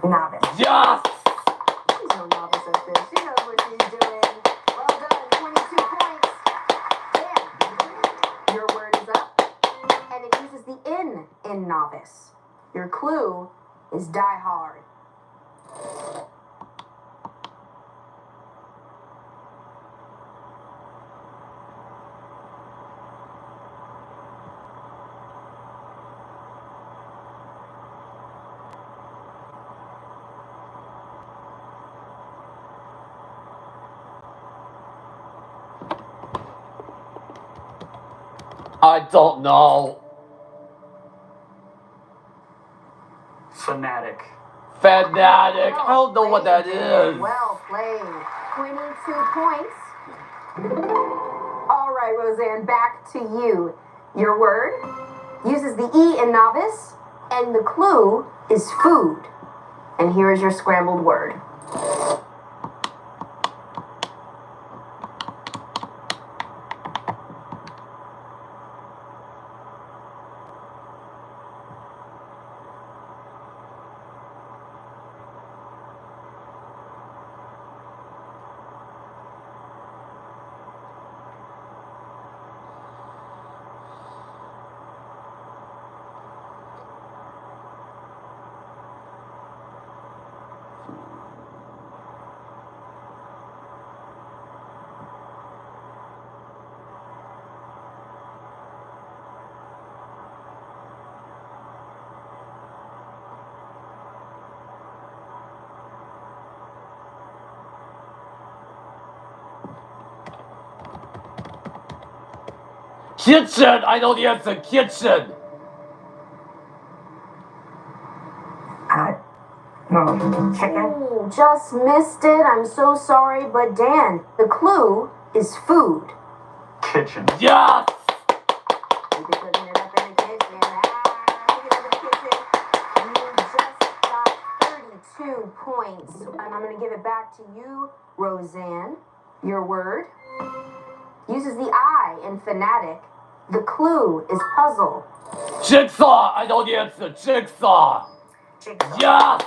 Novice. Yes. She's no novice at this. She knows what she's doing. Well done, 22 points. Dan, your word is up. And it uses the in novice. Your clue is die hard. I don't know. Fanatic. Fanatic. I don't know what that is. Well played. 22 points. All right, Roseanne, back to you. Your word uses the E in novice, and the clue is food. And here is your scrambled word. Kitchen. I know the answer. Kitchen. Chicken. Ooh, just missed it. I'm so sorry, but Dan, the clue is food. Kitchen. Yes. You've been cooking it up in the kitchen. Cook it up in the kitchen. You just got 32 points. And I'm going to give it back to you, Roseanne. Your word uses the I in fanatic. The clue is puzzle. Jigsaw. I know the answer. Jigsaw. Jigsaw. Yes.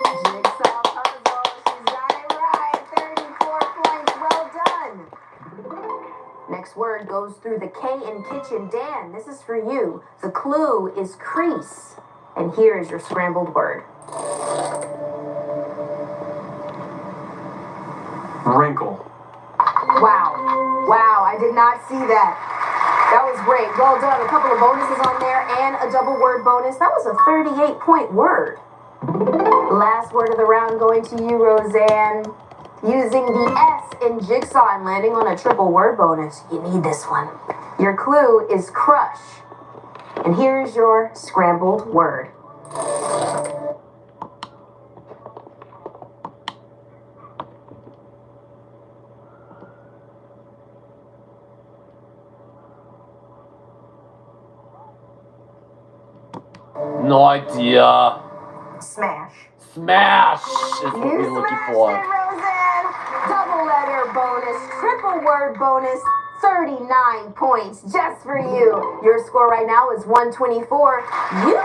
Jigsaw puzzle. She's got it right. 34 points. Well done. Next word goes through the K in kitchen. Dan, this is for you. The clue is crease. And here is your scrambled word. Wrinkle. Wow. Wow, I did not see that. That was great. Well done. A couple of bonuses on there and a double word bonus. That was a 38-point word. Last word of the round going to you, Roseanne. Using the S in jigsaw and landing on a triple word bonus. You need this one. Your clue is crush. And here's your scrambled word. No idea. Smash. Smash is what we're looking for. It, Roseanne. Double letter bonus, triple word bonus, 39 points just for you. Your score right now is 124. You,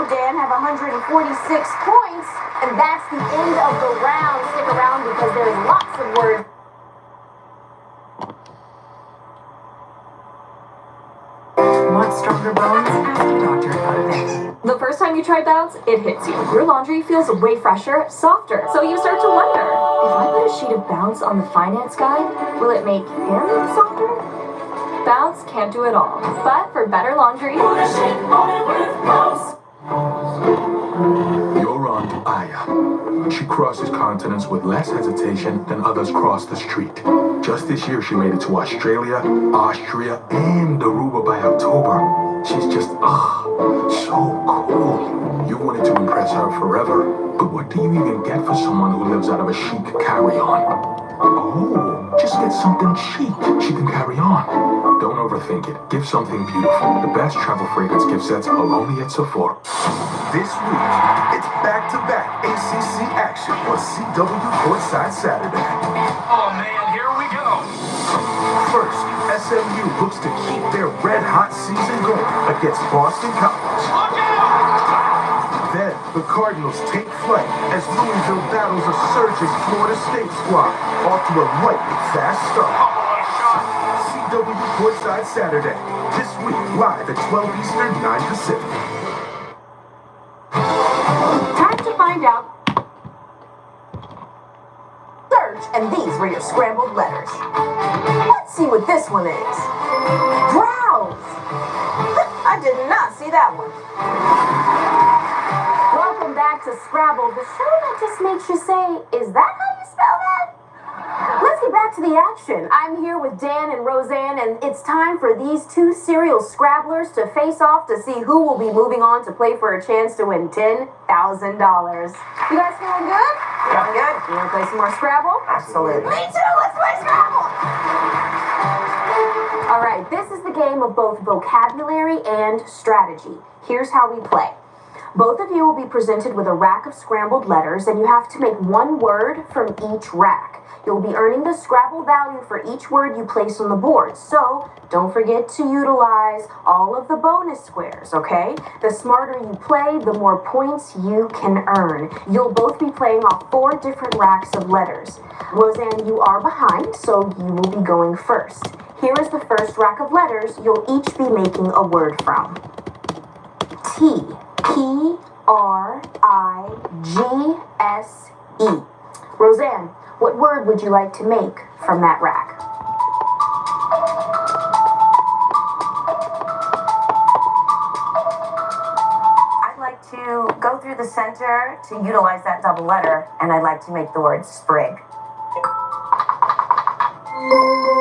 Dan, have 146 points, and that's the end of the round. Stick around because there's lots of words. Want stronger bones? Ask your doctor about it. The first time you try Bounce, it hits you. Your laundry feels way fresher, softer. So you start to wonder, if I put a sheet of Bounce on the finance guide, will it make him softer? Bounce can't do it all. But for better laundry, Aya. She crosses continents with less hesitation than others cross the street. Just this year, she made it to Australia, Austria, and Aruba by October. She's just, so cool. You wanted to impress her forever. But what do you even get for someone who lives out of a chic carry-on? Oh, just get something chic she can carry on. Don't overthink it. Give something beautiful. The best travel fragrance gift sets are only at Sephora. This week, it's back-to-back ACC action on CW Courtside Saturday. Oh man, here we go. First, SMU looks to keep their red-hot season going against Boston College. Then, the Cardinals take flight as Louisville battles a surging Florida State squad off to a lightning fast start. CW Courtside Saturday, this week live at 12 Eastern, 9 Pacific. Time to find out. Search, and these were your scrambled letters. Let's see what this one is. Browse. I did not see that one. Welcome back to Scrabble, the show that just makes you say, is that how you spell that? Let's get back to the action. I'm here with Dan and Roseanne, and it's time for these two serial Scrabblers to face off to see who will be moving on to play for a chance to win $10,000. You guys feeling good? Feeling good. You want to play some more Scrabble? Absolutely. Me too! Let's play Scrabble! All right, this is the game of both vocabulary and strategy. Here's how we play. Both of you will be presented with a rack of scrambled letters, and you have to make one word from each rack. You'll be earning the Scrabble value for each word you place on the board, so don't forget to utilize all of the bonus squares, okay? The smarter you play, the more points you can earn. You'll both be playing off 4 different racks of letters. Roseanne, you are behind, so you will be going first. Here is the first rack of letters you'll each be making a word from. T. P-R-I-G-S-E. Roseanne, what word would you like to make from that rack? I'd like to go through the center to utilize that double letter, and I'd like to make the word sprig.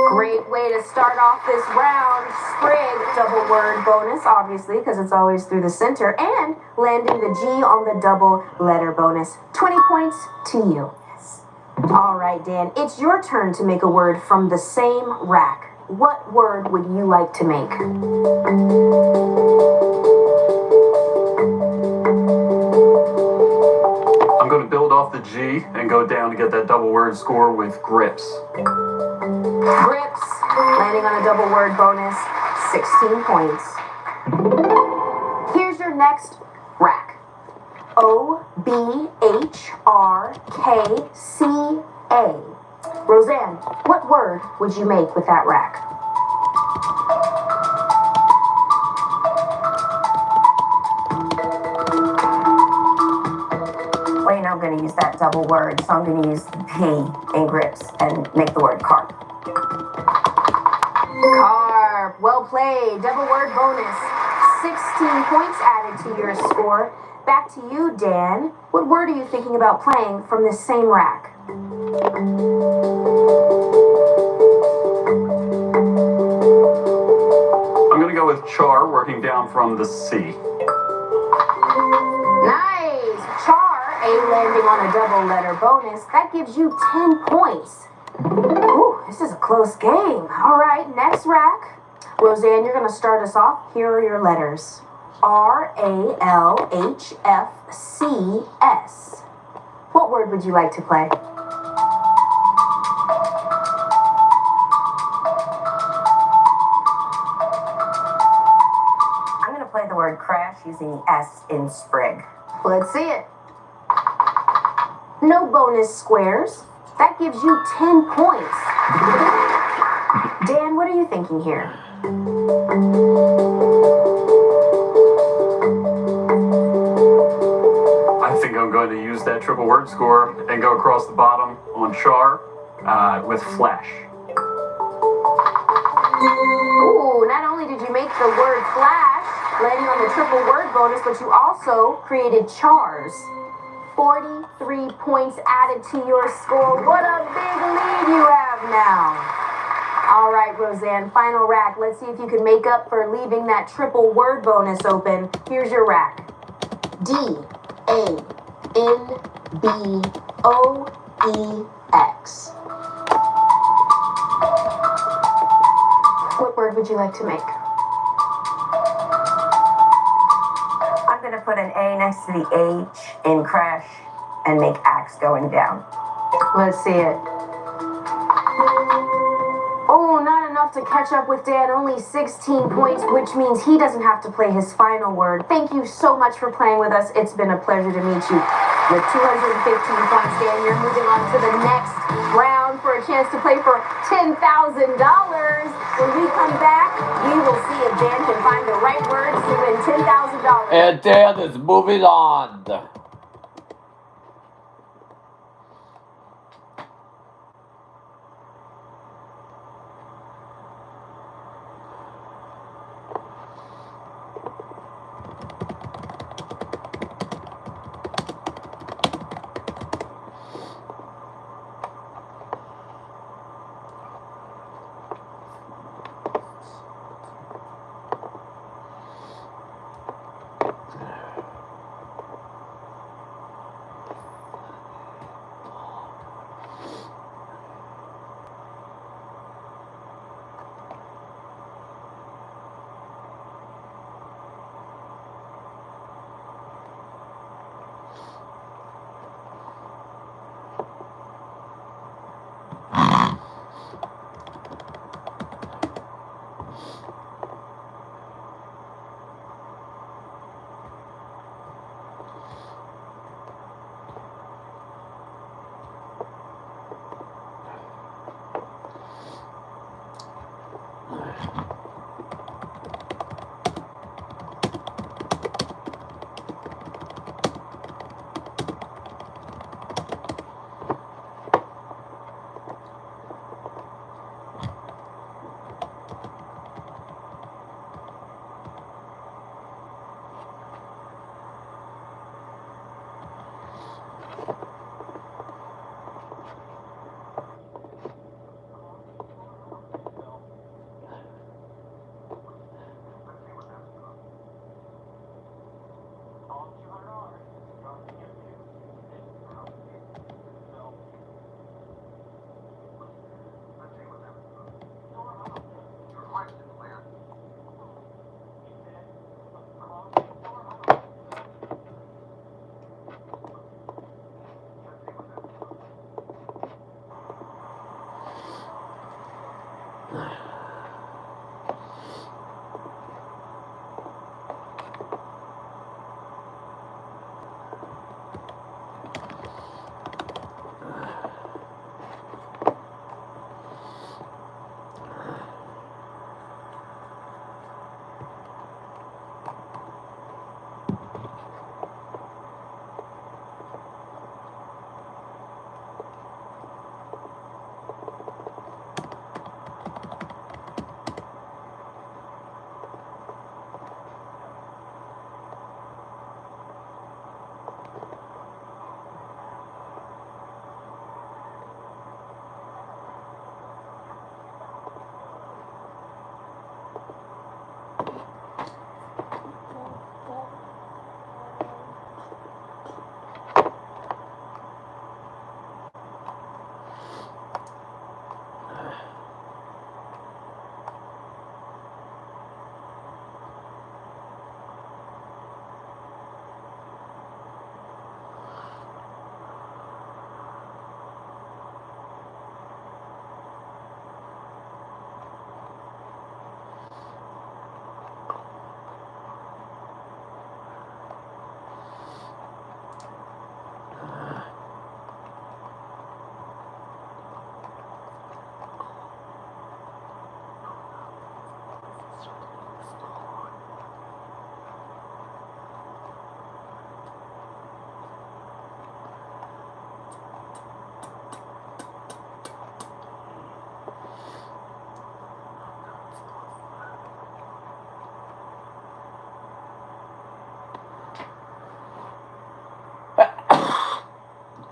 Great way to start off this round. Sprig, double word bonus, obviously, because it's always through the center, and landing the G on the double letter bonus. 20 points to you. Yes. All right, Dan, it's your turn to make a word from the same rack. What word would you like to make? I'm going to build off the G and go down to get that double word score with grips. Grips, landing on a double word bonus, 16 points. Here's your next rack. O-B-H-R-K-C-A. Roseanne, what word would you make with that rack? Well, you know I'm going to use that double word, so I'm going to use the P in grips and make the word carp. Carp, well played. Double word bonus. 16 points added to your score. Back to you, Dan. What word are you thinking about playing from this same rack? I'm going to go with char, working down from the C. Nice. Char, A landing on a double letter bonus. That gives you 10 points. Ooh, this is a close game. All right, next rack. Roseanne, you're going to start us off. Here are your letters. R-A-L-H-F-C-S. What word would you like to play? I'm going to play the word crash using the S in sprig. Let's see it. No bonus squares. That gives you 10 points. Dan, what are you thinking here? I think I'm going to use that triple word score and go across the bottom on char with flash. Ooh, not only did you make the word flash, landing on the triple word bonus, but you also created chars. 43 points added to your score. What a big lead you have now. All right, Roseanne, final rack. Let's see if you can make up for leaving that triple word bonus open. Here's your rack. D-A-N-B-O-E-X. What word would you like to make? I'm going to put an A next to the H in crash and make axe going down. Let's see it. Oh, not enough to catch up with Dan. Only 16 points, which means he doesn't have to play his final word. Thank you so much for playing with us. It's been a pleasure to meet you. With 215 points, Dan, you're moving on to the next round for a chance to play for $10,000. When we come back, we will see if Dan can find the right words to win $10,000. And Dan is moving on.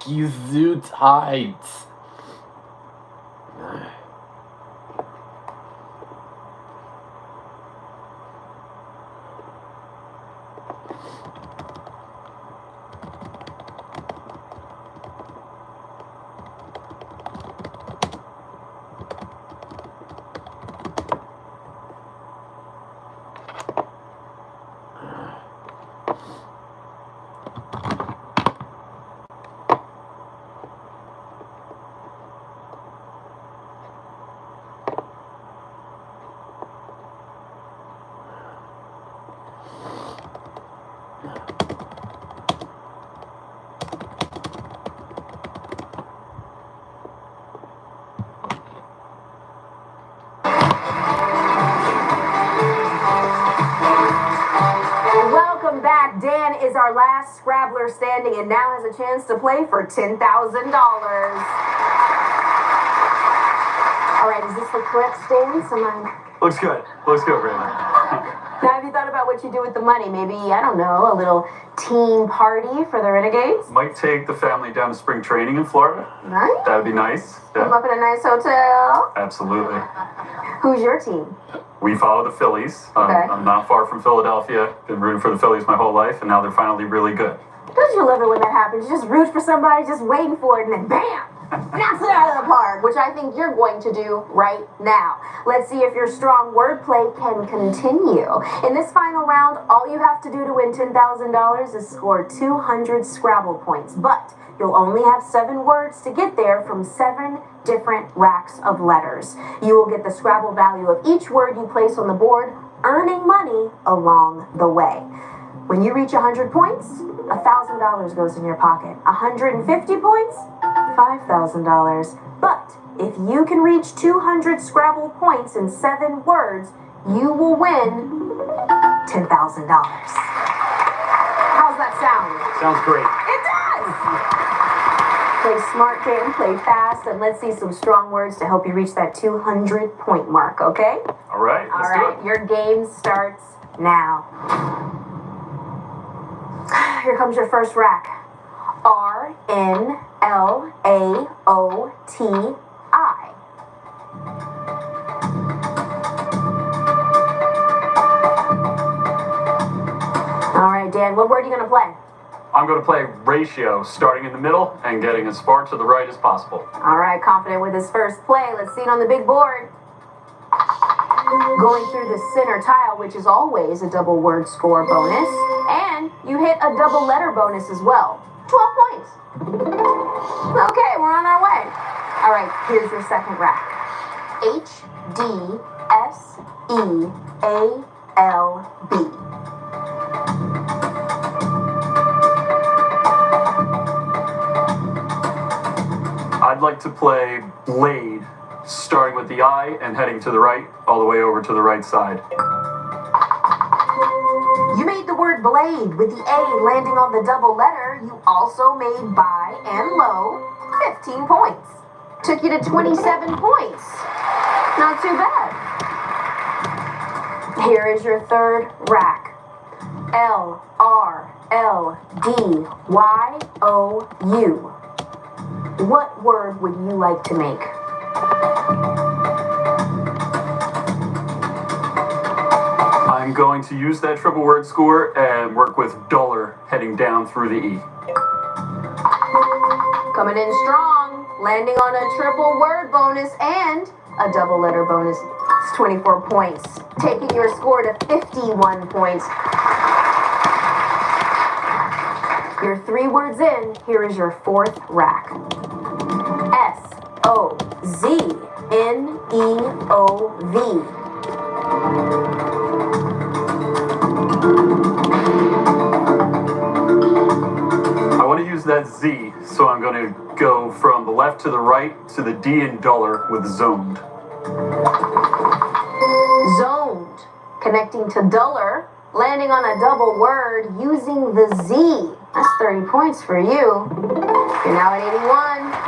Gesundheit. Welcome back. Dan is our last Scrabbler standing and now has a chance to play for $10,000. All right, is this the correct stance? Looks good. Looks good, Raymond. Now, have you thought about what you do with the money? Maybe, I don't know, a little team party for the Renegades? Might take the family down to spring training in Florida. Nice. That'd be nice. Come Yeah, up in a nice hotel. absolutely. Who's your team? We follow the Phillies. Okay. I'm not far from Philadelphia. Been rooting for the Phillies my whole life, and now they're finally really good. Don't you love it when that happens? You just root for somebody, just waiting for it, and then bam! Knocks it out of the park, which I think you're going to do right now. Let's see if your strong wordplay can continue. In this final round, all you have to do to win $10,000 is score 200 Scrabble points, but you'll only have 7 words to get there from 7 different racks of letters. You will get the Scrabble value of each word you place on the board, earning money along the way. When you reach 100 points, $1,000 goes in your pocket. 150 points, $5,000. But if you can reach 200 Scrabble points in 7 words, you will win $10,000. How's that sound? Sounds great. It does! Play smart, Dan, play fast, and let's see some strong words to help you reach that 200-point mark, okay? All right, let's do it. Your game starts now. Here comes your first rack. RNLAOTI. All right, Dan, what word are you going to play? I'm going to play ratio, starting in the middle and getting as far to the right as possible. All right, confident with his first play. Let's see it on the big board. Going through the center tile, which is always a double word score bonus, and you hit a double letter bonus as well. 12 points. Okay, we're on our way. All right, here's your second rack. HDSEALB. I'd like to play blade, starting with the I and heading to the right, all the way over to the right side. You made the word blade with the A landing on the double letter. You also made by and low 15 points. Took you to 27 points. Not too bad. Here is your third rack. LRLDYOU. What word would you like to make? I'm going to use that triple word score and work with duller, heading down through the E. Coming in strong, landing on a triple word bonus and a double letter bonus. It's 24 points, taking your score to 51 points. You're 3 words in. Here is your fourth rack. SOZNEOV. I want to use that Z, so I'm going to go from the left to the right to the D in duller with zoned. Zoned, connecting to duller, landing on a double word using the Z. That's 30 points for you. You're now at 81.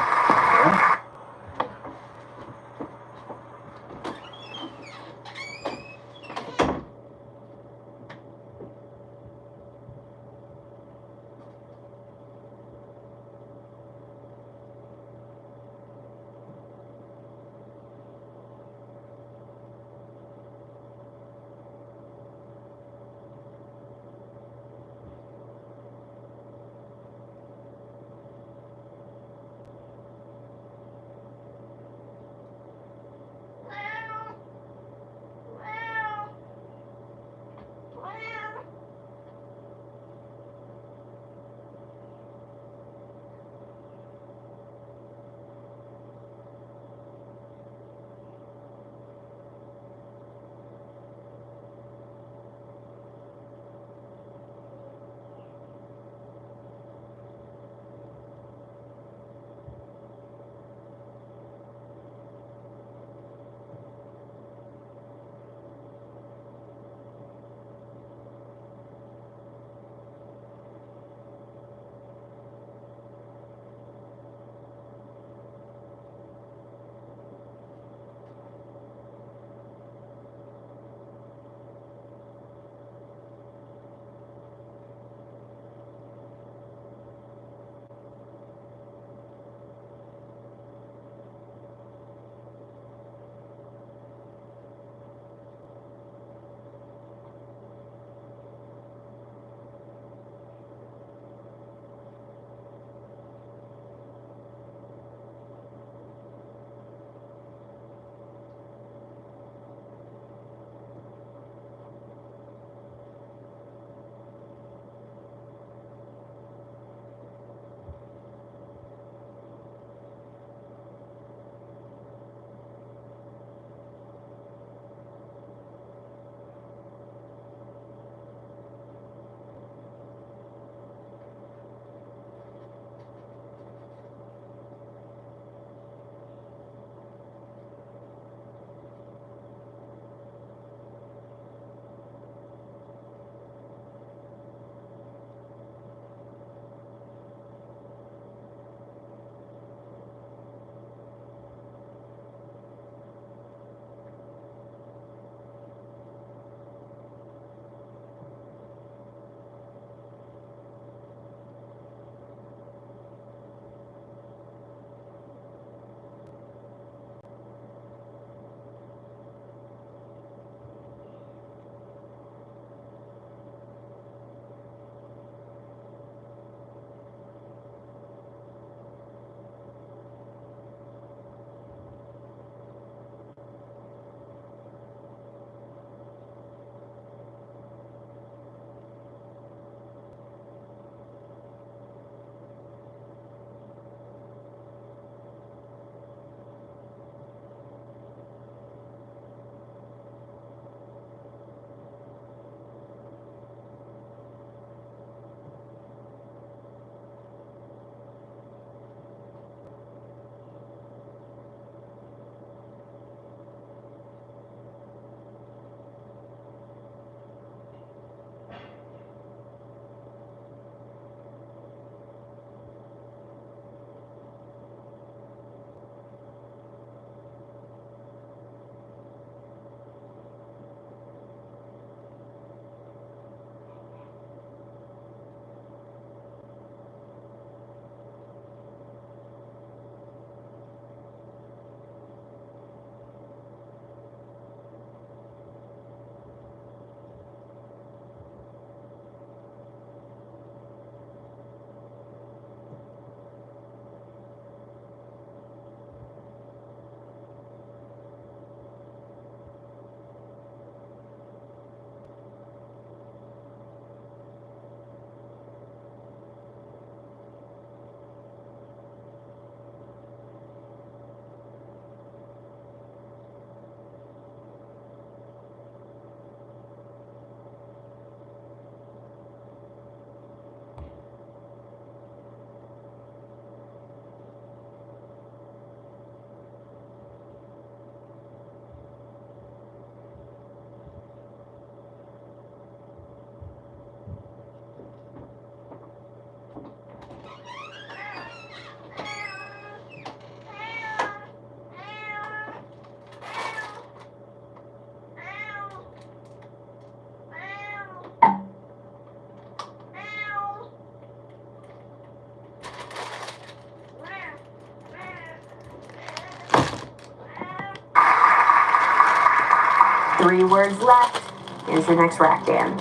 3 words left. Here's your next rack, Dan.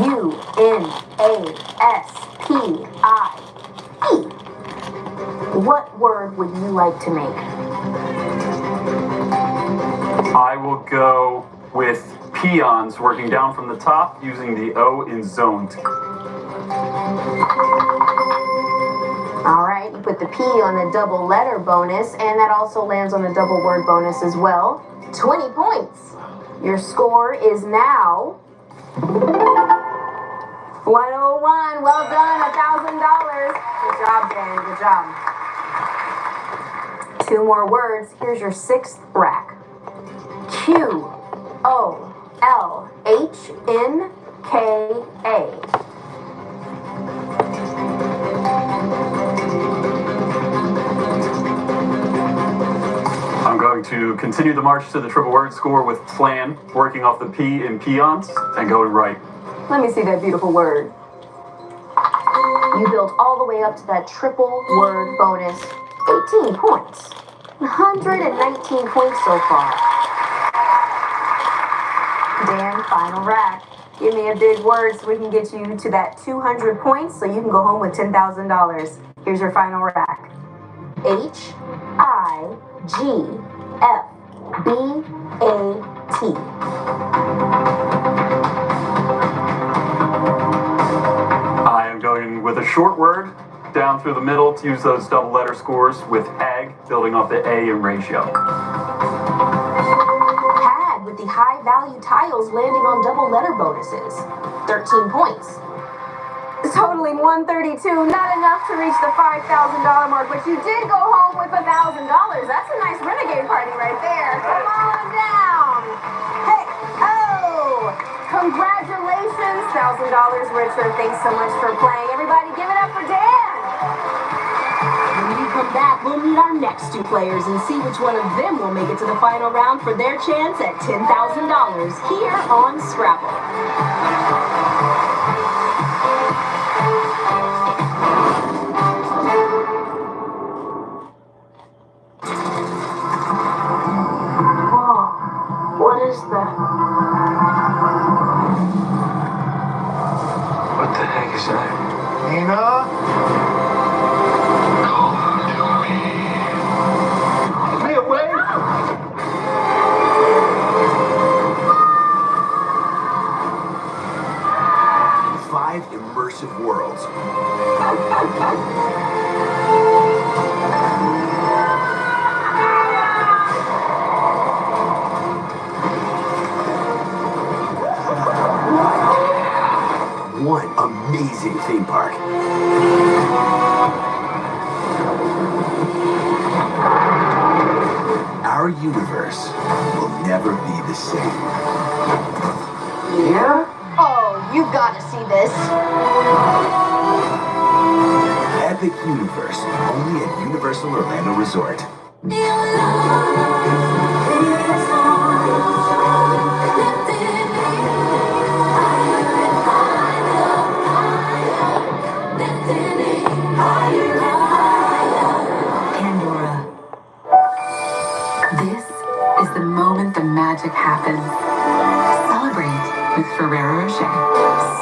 UNASPIE. What word would you like to make? I will go with peons, working down from the top using the O in zoned. All right, you put the P on the double letter bonus, and that also lands on the double word bonus as well. 20 points. Your score is now 101. Well done, $1,000. Good job, Dan. Good job. 2 more words. Here's your 6th rack. QOLHNKA. I'm going to continue the march to the triple word score with plan, working off the P in peons and going right. Let me see that beautiful word. You built all the way up to that triple word bonus. 18 points. 119 points so far. Dan, final rack. Give me a big word so we can get you to that 200 points so you can go home with $10,000. Here's your final rack. HIGFBAT. I am going with a short word down through the middle to use those double letter scores with ag, building off the A in ratio. Pad with the high value tiles landing on double letter bonuses. 13 points. Totaling 132, not enough to reach the $5,000 mark, but you did go home with $1,000. That's a nice renegade party right there. Come on down. Hey, oh, congratulations, $1,000, Richard. Thanks so much for playing. Everybody give it up for Dan. When we come back, we'll meet our next 2 players and see which one of them will make it to the final round for their chance at $10,000 here on Scrabble. What is that? What the heck is that? Nina? Give me away! 5 immersive worlds. One amazing theme park. Our universe will never be the same. Yeah? Oh, you gotta see this. Epic Universe, only at Universal Orlando Resort. Pandora. This is the moment the magic happens. Celebrate with Ferrero Rocher.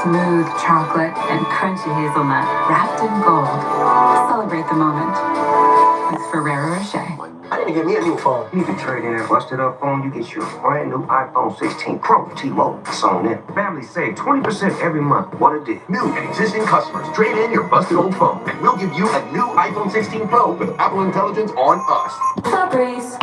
Smooth chocolate and crunchy hazelnut wrapped in gold. Celebrate the moment with Ferrero Rocher. I need to get me a new phone. You can trade in that busted up phone. You get your brand new iPhone 16 Pro T-Mobile. It's on it. Family save 20% every month. What a deal. New and existing customers, trade in your busted old phone, and we'll give you a new iPhone 16 Pro with Apple Intelligence on us. Fabrice.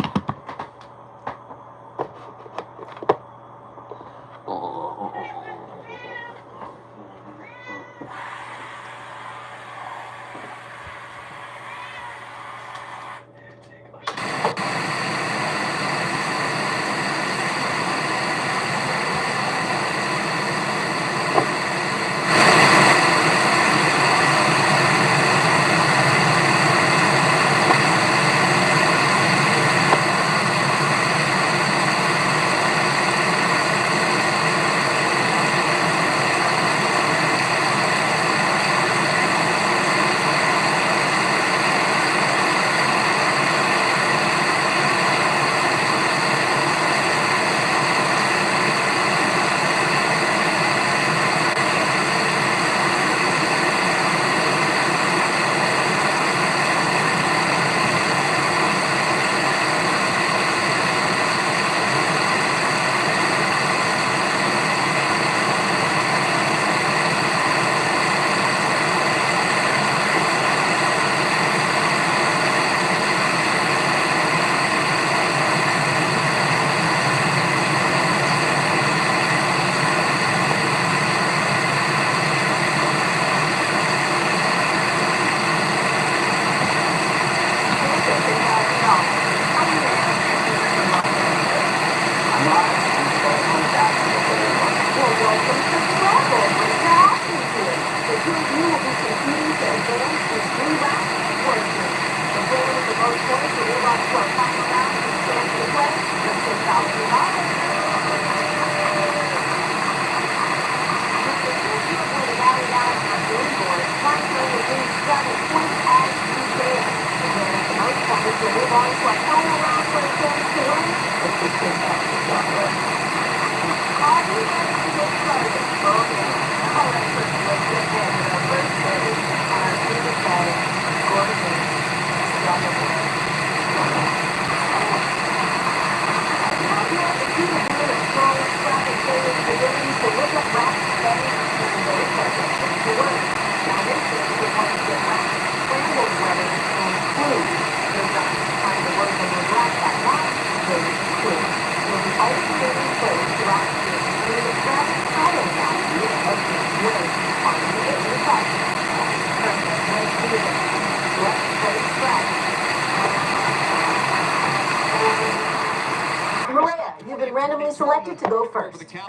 Maria, you've been randomly selected to go first. Okay.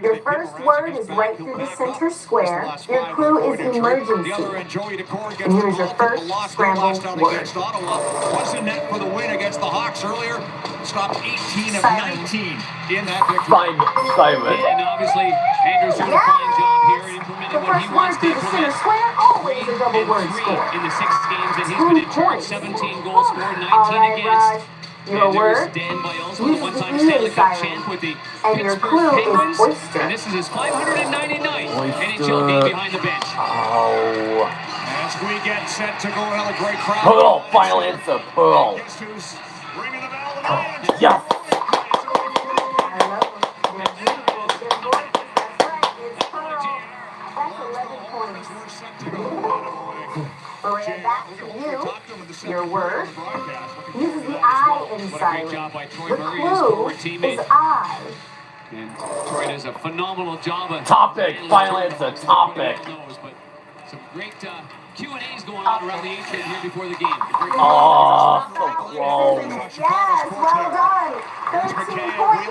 Your first word is right through the center square. Your clue is emergency. And here's your first scramble word. Was in net for the win against the Hawks earlier. Stopped 18 of 19 in that victory. And obviously, Andrew's doing a fine job here implementing what he wants to implement. Always a double word score. In the 6 games that he's been in charge, 17 goals scored, 19 against. Your word uses the E siren, and your clue is oyster. And this is his 599th NHL game behind the bench. Oh. As we get set to go, another great crowd. Pearl, final answer, Pearl. Yes. Maria, back to you. Your word uses the I in siren. The clue is I. And Troy does a phenomenal job of Topic, final answer, topic. Some great Q&As going on around the atrium here before the game. Oh, so close. Yes, well done. 13 points.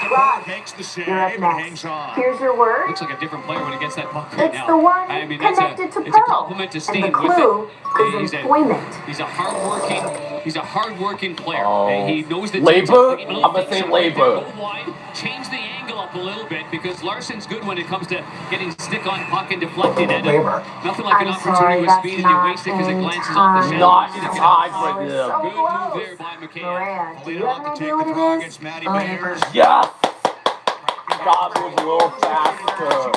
Rob, makes the save you're up and next. hangs on. Here's your word. Looks like a different player when he gets that puck right It's now. the one I mean, connected to it's a Pearl. compliment to And Steen the with clue it. is employment. He's a hardworking player. And he knows the Labor? I'm gonna say labor. Go wide, change the angle up a little bit because Larson's good when it comes to getting stick on puck and deflecting it. Labor. Nothing like an opportunity with speed and you waste it because it glances off the shadow. Not in time for Good them. move there by McKay. Maria, do you have an idea what it is? Labor. Yes. God was a little faster.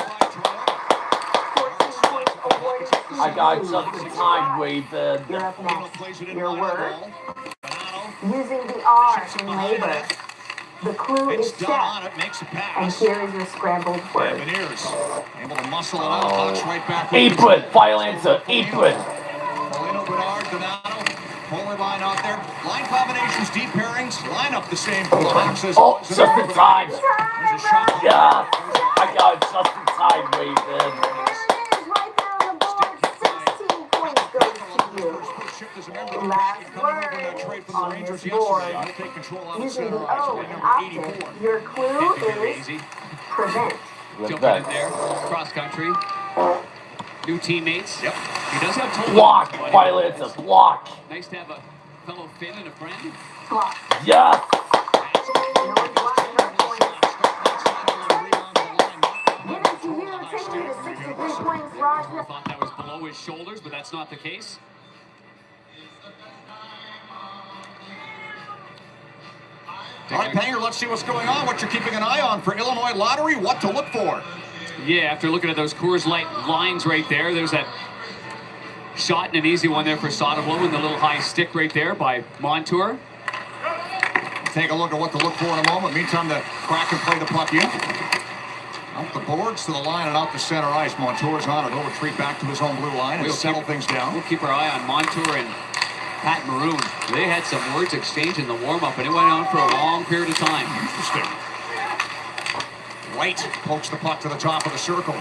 I got just in time, Raven. You're up next. Your word using the R in labor. The clue is chef. And here is your scrambled word. Able to muscle it out, Hawks right back. Apron, final answer, apron. Molino, Bedard, Donato, polar line out there. Line combinations, deep pairings, line up the same for the Hawks as Oh, just in time. There's a shot. Yes. I got it just in time, Raven. Last word on this board. Using the O in optic, your clue is prevent. Jumping in there, cross country. New teammates. Yep. He does have total. Block, final answer, block. Nice to have a fellow Finn and a friend. Block. Yes. Give it to you, taking you to 63 points, Raj. I thought that was below his shoulders, but that's not the case. All right, Panger, let's see what's going on, what you're keeping an eye on for Illinois Lottery, what to look for. Yeah, after looking at those Coors Light lines right there, there's that shot and an easy one there for Sotovlo and the little high stick right there by Montour. Take a look at what to look for in a moment. Meantime, the Kraken play the puck in. Up the boards to the line and out to center ice. Montour's on it. He'll retreat back to his own blue line and settle things down. We'll keep our eye on Montour and Pat Maroon. They had some words exchanged in the warm-up, and it went on for a long period of time. Interesting. White pokes the puck to the top of the circle.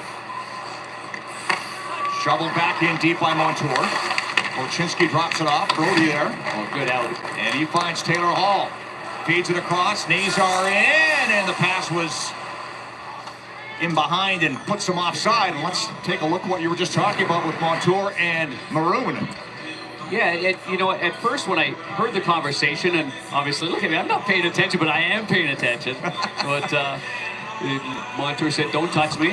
Shoveled back in deep by Montour. Korchinski drops it off. Brody there. Oh, good out. And he finds Taylor Hall. Feeds it across. Knees are in, and the pass was in behind and puts him offside. And let's take a look at what you were just talking about with Montour and Maroon. Yeah, you know, at first when I heard the conversation, and obviously, look at me, I'm not paying attention, but I am paying attention. But Montour said, "Don't touch me."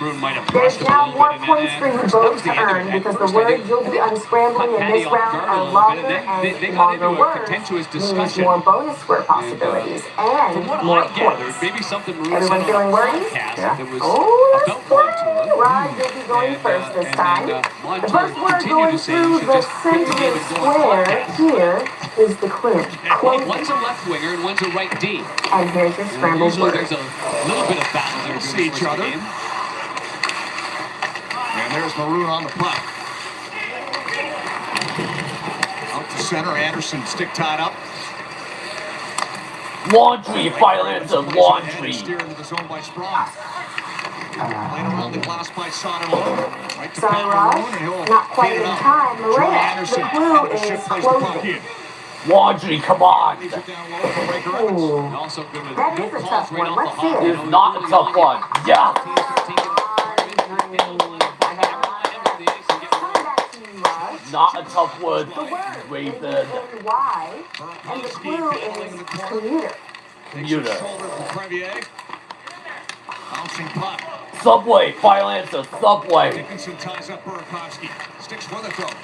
Maroon might have There's brushed him now a more little bit. points for you both to earn because the words you'll be unscrambling in this round are longer, and longer words means more bonus square possibilities and more points. Maybe something Everyone feeling worried? Yeah. Oh, let's play! Rod will be going first this time. The first word going through the center square here is the clue. One's a left winger and one's a right D. And here's your scrambled Usually word. there's a little bit of battle there. See each other. And there's Maroon on the puck. Out to center, Anderson stick tied up. Laundry, violence of laundry. Steer into the zone by Sprong. Played around the glass by Soderlund. Right to Sorry, Rod. Not quite in time. Maria, the clue is clothing. Laundry, come on. Ooh. That is a tough one. Let's see it. It's not a tough one. Yeah. Not a tough word. The word Raven. is Y, and the clue is commuter. Commuter. Bouncing puck. Subway, final answer, Subway. Dickinson ties up Burakovsky. Sticks with it though.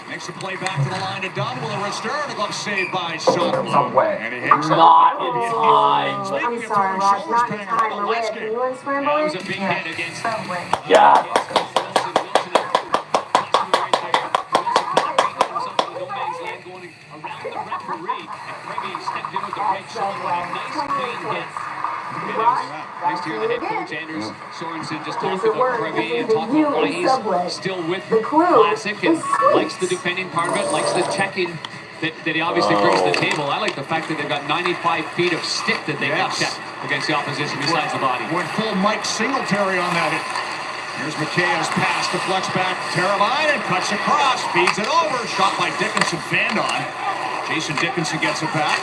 Makes the play back to the line to Dunn with a wrist and a glove saved by Soderlund. Subway. And he hits Not in time. I'm sorry, Rod. Not in time. Maria, can you unscramble That was a it? big hit against Subway. Yeah. Nice to hear the head coach Anders Sorensen just talk Here's a about word. Crevier and This is talk the U about why in he's Subway. still with The clue Classic and is sweet. likes the defending part of it, likes the checking that he obviously brings to the table. I like the fact that they've got 95 feet of stick that they can check against the opposition besides the body. Went full Mike Singletary on that hit. Here's McKay's pass, deflects back, Teravainen cuts across, feeds it over, shot by Dickinson, fanned on. Jason Dickinson gets it back.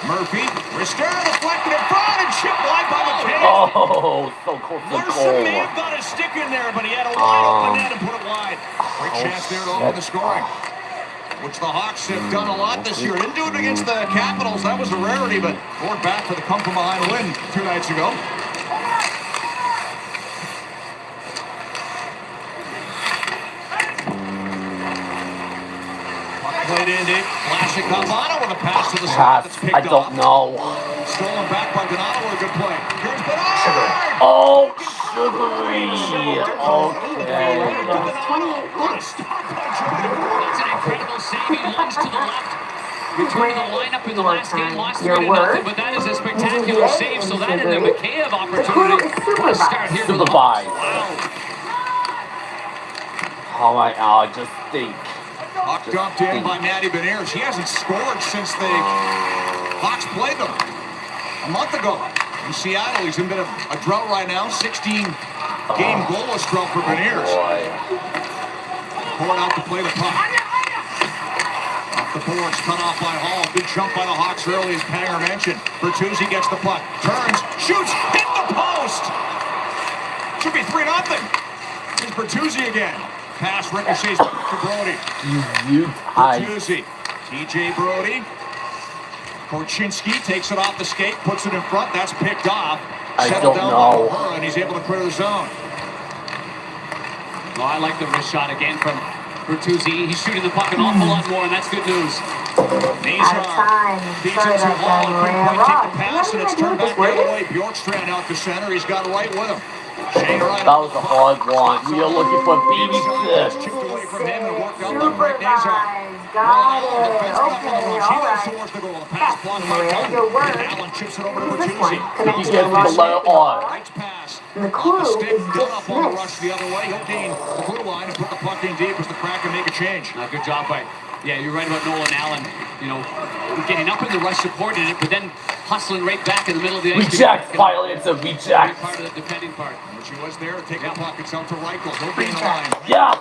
Murphy, Rister deflected in front and chipped wide by McKay. Oh, so close to Larson may goal. have got his stick in there, but he had a wide open net and put it wide. Great chance there to open the scoring, which the Hawks have done a lot this year. Didn't do it against the Capitals. That was a rarity, but scored back for the come-from-behind win 2 nights ago. Played into Classic Albano with a pass to the side that's picked I don't know. Stolen back by Donato with a good play. Here's Bernard! Oh, sugary. Okay. That's an incredible save. He lunged to the left. Returned to the lineup in the last game, lost 3-0, but that is a spectacular save. So that is a Mikheyev opportunity. What a start here for the Hawks. Wow. Oh my God, I just think. Hawk dumped in by Natty Beniers. He hasn't scored since the Hawks played them a month ago in Seattle. He's in a bit of a drought right now. 16-game goalless drought for Beniers. Poured out to play the puck. Off the boards, cut off by Hall. Good jump by the Hawks early, as Panger mentioned. Bertuzzi gets the puck, turns, shoots, hit the post. Should be 3-0. Here's Bertuzzi again. Pass ricochets to Brody. Bertuzzi. TJ Brody. Korchinski takes it off the skate, puts it in front. That's picked off. Settled down by O'Hara, and he's able to clear the zone. Well, I like the wrist shot again from Bertuzzi. He's shooting the puck an awful lot more, and that's good news. Nazar feeds it to Hall. Couldn't quite take the pass, and it's turned back the other way. Bjorkstrand out to center. He's got right with him. That was a hard one. We are looking for BB chipped away from him and worked out by Brett Nazar. Got it. Okay, all right. The pass blocked by Allen chips it over to Bertuzzi. He gets the letter on. And the clue is Done up on the rush dismissed. the other way. He'll gain the blue line and put the puck in deep as the Kraken make a change. Good job by, yeah, you're right about Nolan Allen. You know, getting up in the rush, supporting it, but then hustling right back in the middle of the ice. Reject, violence of reject. Part of the defending part. Which he was there to take the puck. It's out to Reichel. He'll gain the line. Yeah.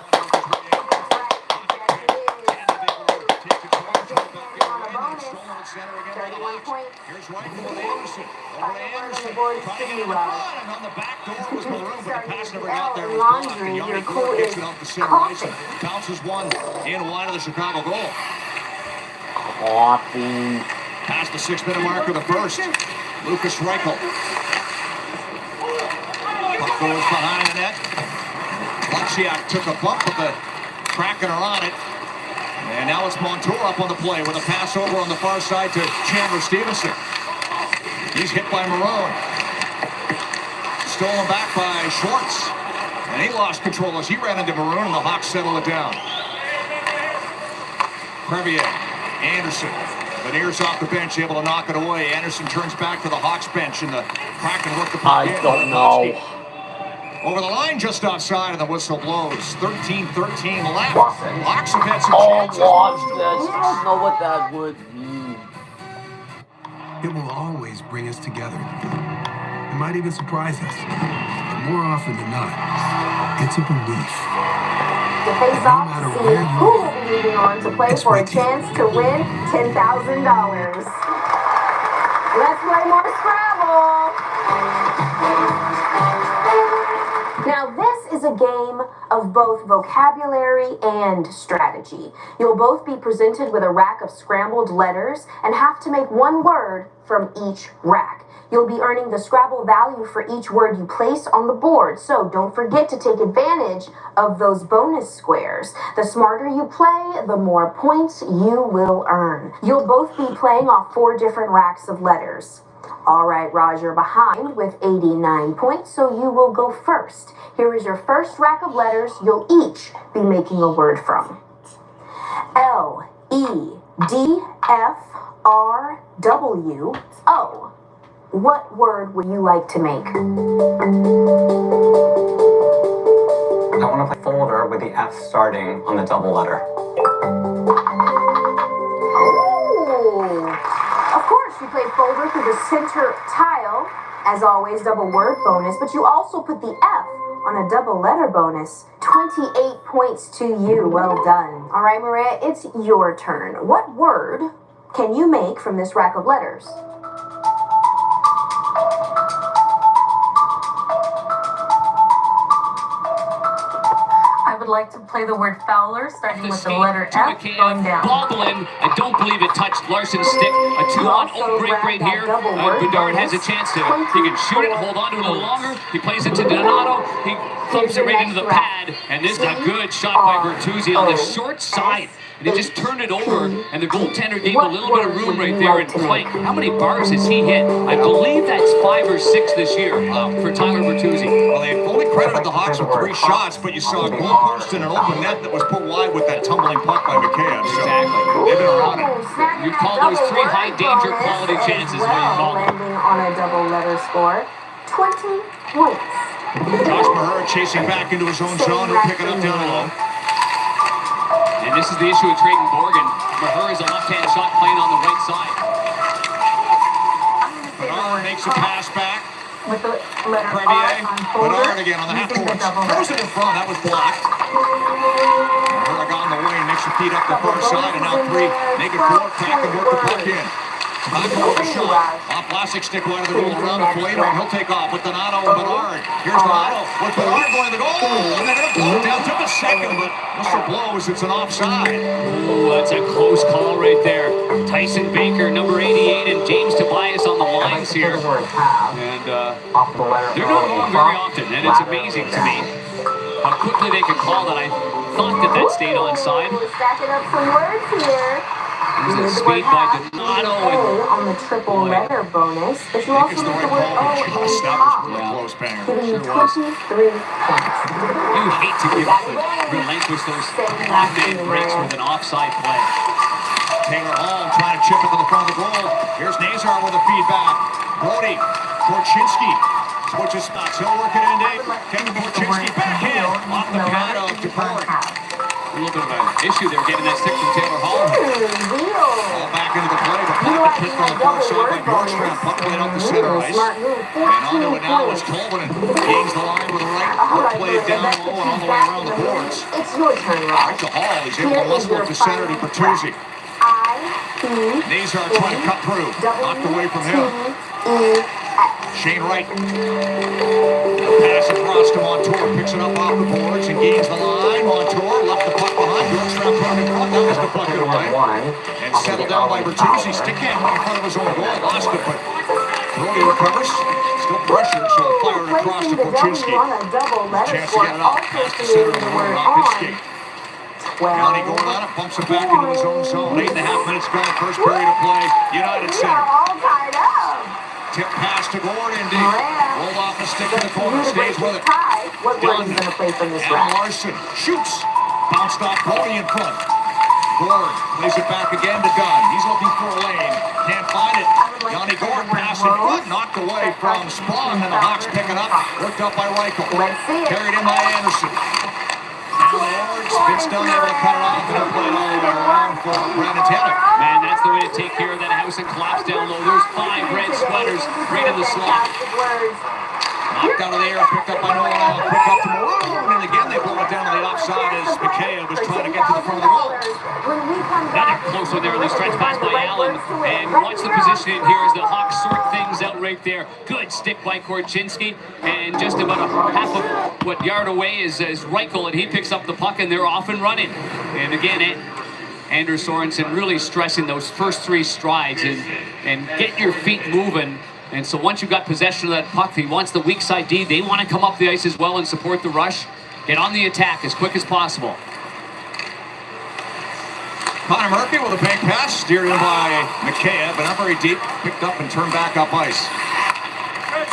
towards center again by the 31 Hawks. points. Here's Rifle with Anderson. Over to Anderson. the board is Trying to get in the front, and on the back door was Maroon, but the pass never got there. It was blocked, and Yanni Gore gets it off the center ice and bounces one in wide of the Chicago goal. Coffee. Past the 6-minute mark of the first. Lucas Reichel. Puck goes behind the net. Lexiak took a bump with the Kraken are on it. And now it's Montour up on the play with a pass over on the far side to Chandler Stevenson. He's hit by Maroon. Stolen back by Schwartz. And he lost control as he ran into Maroon, and the Hawks settle it down. Crevier. Anderson. Veneers off the bench, able to knock it away. Anderson turns back to the Hawks bench, and the Kraken work the puck in. I don't know. Over the line, just offside, and the whistle blows. 13-13 left. Hawks have had some chances. I don't know what that would mean. It will always bring us together. It might even surprise us. But more often than not, it's a belief. To face off, see who will be moving on to play for a chance to win $10,000. Let's play more Scrabble. Now, this is a game of both vocabulary and strategy. You'll both be presented with a rack of scrambled letters and have to make one word from each rack. You'll be earning the Scrabble value for each word you place on the board, so don't forget to take advantage of those bonus squares. The smarter you play, the more points you will earn. You'll both be playing off 4 different racks of letters. All right, Raj, you're behind with 89 points, so you will go first. Here is your first rack of letters you'll each be making a word from. L-E-D-F-R-W-O. What word would you like to make? I want to play folder with the F starting on the double letter. Ooh. Of course, you played folder through the center tile. As always, double word bonus, but you also put the F on a double letter bonus. 28 points to you. Well done. All right, Maria, it's your turn. What word can you make from this rack of letters? I would like to play the word Fowler, starting with the letter F, going down. Bobble in. I don't believe it touched Larson's stick. A 2-on. Oh, great here. Bedard has a chance to. He can shoot it, hold on to it a little longer. He plays it to Donato. He thumps it right into the pad. And this is a good shot by Bertuzzi on the short side. And he just turned it over, and the goaltender gave a little bit of room right there in flank. How many bars has he hit? I believe that's 5 or 6 this year for Tyler Bertuzzi. Well, they fully credited the Hawks with 3 shots, but you saw a goal post and an open net that was put wide with that tumbling puck by McKayev. So exactly. They've been around it. You call those 3 high-danger quality chances, what you call them. Landing on a double letter score. 20 points. Josh Maher chasing back into his own zone. He'll pick it up down low. And this is the issue with Trayton Borgen. Maher is a left-hand shot playing on the right side. Bernard makes a pass back. With the letter Crevier. R on folder. Bernard again on the half boards. Throws it in front. That was blocked. Maher got in the way and makes a feed up the far side. And now 3. Make it 4. Kraken work the puck in. Back over the shot. Off Vlasic stick wide of the goal around the Polino. He'll take off with Donato and Bernard. Here's Donato with Bernard going to the goal. And they're going to blow it down. Took a second, but whistle blows. It's an offside. Oh, that's a close call right there. Tyson Baker, number 88, and James Tobias on the lines here. And they're not wrong very often, and it's amazing to me how quickly they can call that. I thought that stayed onside. We're stacking up some words here. There's a speed by Donato. On the triple letter bonus, but you also get the word O and top, giving you 23 points. You hate to give up and relinquish those off-man breaks with an offside play. Taylor Hall trying to chip it to the front of the goal. Here's Nazar with a feedback. Brody, Korchinski switches spots. He'll work it in, Dave. Kevin Korchinski backhand off the pad of DePort. A little bit of an issue there getting that stick from Taylor Hall. Ball back into the play. The pocket pick on the far side by Bjorkstrand. Puck played off the center ice. And onto it now is Tolvanen. Gains the line with the right. Work played down low and all the way around the boards. It's your turn, Raj. Back to Hall. He's able to muscle up the center to Bertuzzi. I These are trying to cut through. Knocked away from him. Shane Wright. Pass across to Montour. Picks it up off the boards and gains the line. Montour left the puck behind. Bjorkstrand put him in front. That was deflected away. And settled down by Bertuzzi. Stick handle in front of his own goal. Lost it, but Brody recovers. Still pressure, so fire it across to Korchinski. Chance to get it out. Past the center of the ring. Off his skate. Yanni going on it. Bumps it back into his own zone. 8.5 minutes gone. First period of play. United center. Tip pass to Gordon deep. Rolled off the stick in the corner. Stays with it. Dunn. Adam Larson shoots. Bounced off Brody in front. Gord plays it back again to Dunn. He's looking for a lane. Can't find it. Yanni Gord passing good. Knocked away from Sprong. And the Hawks pick it up. Worked up by Reichel. Carried in by Anderson. Now Lords. Vince Dunn able to cut it off. And he'll play it all the way around for Brandon Taylor. Man, that's the way to take care of that house and collapse down low. There's 5 red sweaters right in the slot. Knocked out of the air, picked up by Nolan. Quick up to Maroon. And again, they blow it down to the offside as McKay was trying to get to the front of the goal. Another close one there in the stretch pass by Allen. And watch the positioning here as the Hawks sort things out right there. Good stick by Korchinski. And just about a half of what yard away is Reichel, and he picks up the puck, and they're off and running. And again, Anders Sorensen really stressing those first 3 strides and get your feet moving. And so once you've got possession of that puck, he wants the weak side D. They want to come up the ice as well and support the rush. Get on the attack as quick as possible. Connor Murphy with a bank pass, steered in by McKay, but not very deep. Picked up and turned back up ice.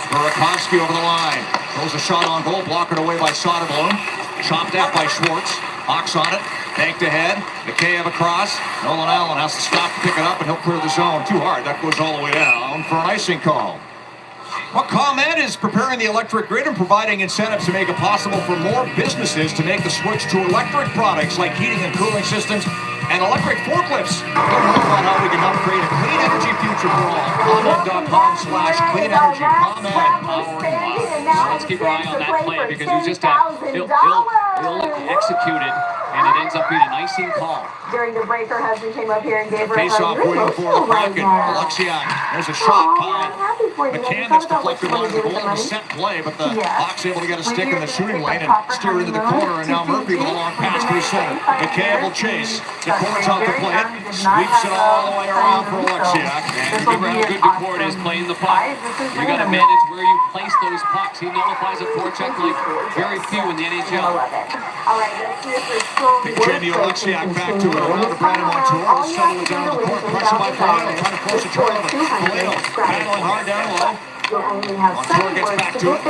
Burakovsky over the line. Throws a shot on goal, blocked away by Soderblom. Chopped out by Schwartz. Hawks on it. Banked ahead. McKay across. Nolan Allen has to stop to pick it up, and he'll clear the zone. Too hard. That goes all the way down for an icing call. Well, ComEd is preparing the electric grid and providing incentives to make it possible for more businesses to make the switch to electric products like heating and cooling systems and electric forklifts. Learn more about how we can help create a clean energy future for all. ComEd.com/clean energy. ComEd powering lives. So let's keep our eye on that play because he'll execute it, and it ends up being an icing call. During the break, her husband came up here and gave her a face-off waiting for Bracken. Alexiak. There's a shot by McCann that's deflected on the goal in a set play, but the Hawks able to get a stick in the shooting lane and steer into the corner, and now Murphy with a long pass to his center. McCann will chase. DeCourt's out to play it. Sweeps it all the way around for Alexiak. And remember how good DeCourt is playing the puck. You got to manage where you place those pucks. He nullifies a forecheck like very few in the NHL. All right, let's see if there's strong Big Jamie Alexiak back to it. Around to Brandon Montour. Settle it down to the court. Pressure by Polino. Trying to force a turnover. Polino battling hard down low. Montour gets back to it.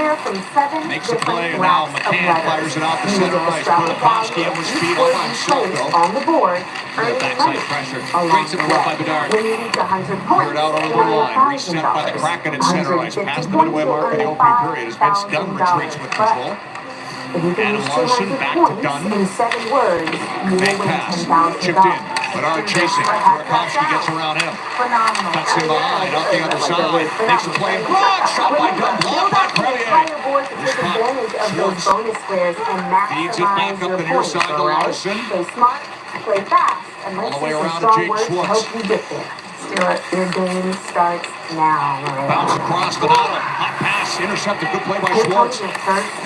Makes a play, and now McCann fires it out the center ice. Burakovsky in with speed up on Soldo. On the board. Backside pressure. Great support by Bedard. Cleared out over the line. Reset by the Kraken at center ice. Past the midway mark in the opening period as Vince Dunn retreats with control. Adam Larson back to Dunn. Big pass. Chipped in. Bedard chasing. Burakovsky gets around him. Cuts him behind. Out the other side. Makes a play. Blocked. Shot by Dunn. Blocked by Crevier. Here's Schwartz. Feeds it back up the near side to Larson. All the way around to Jake Schwartz. Stuart, your game starts now. Bounce across the bottom. Hot pass. Intercepted. Good play by Schwartz.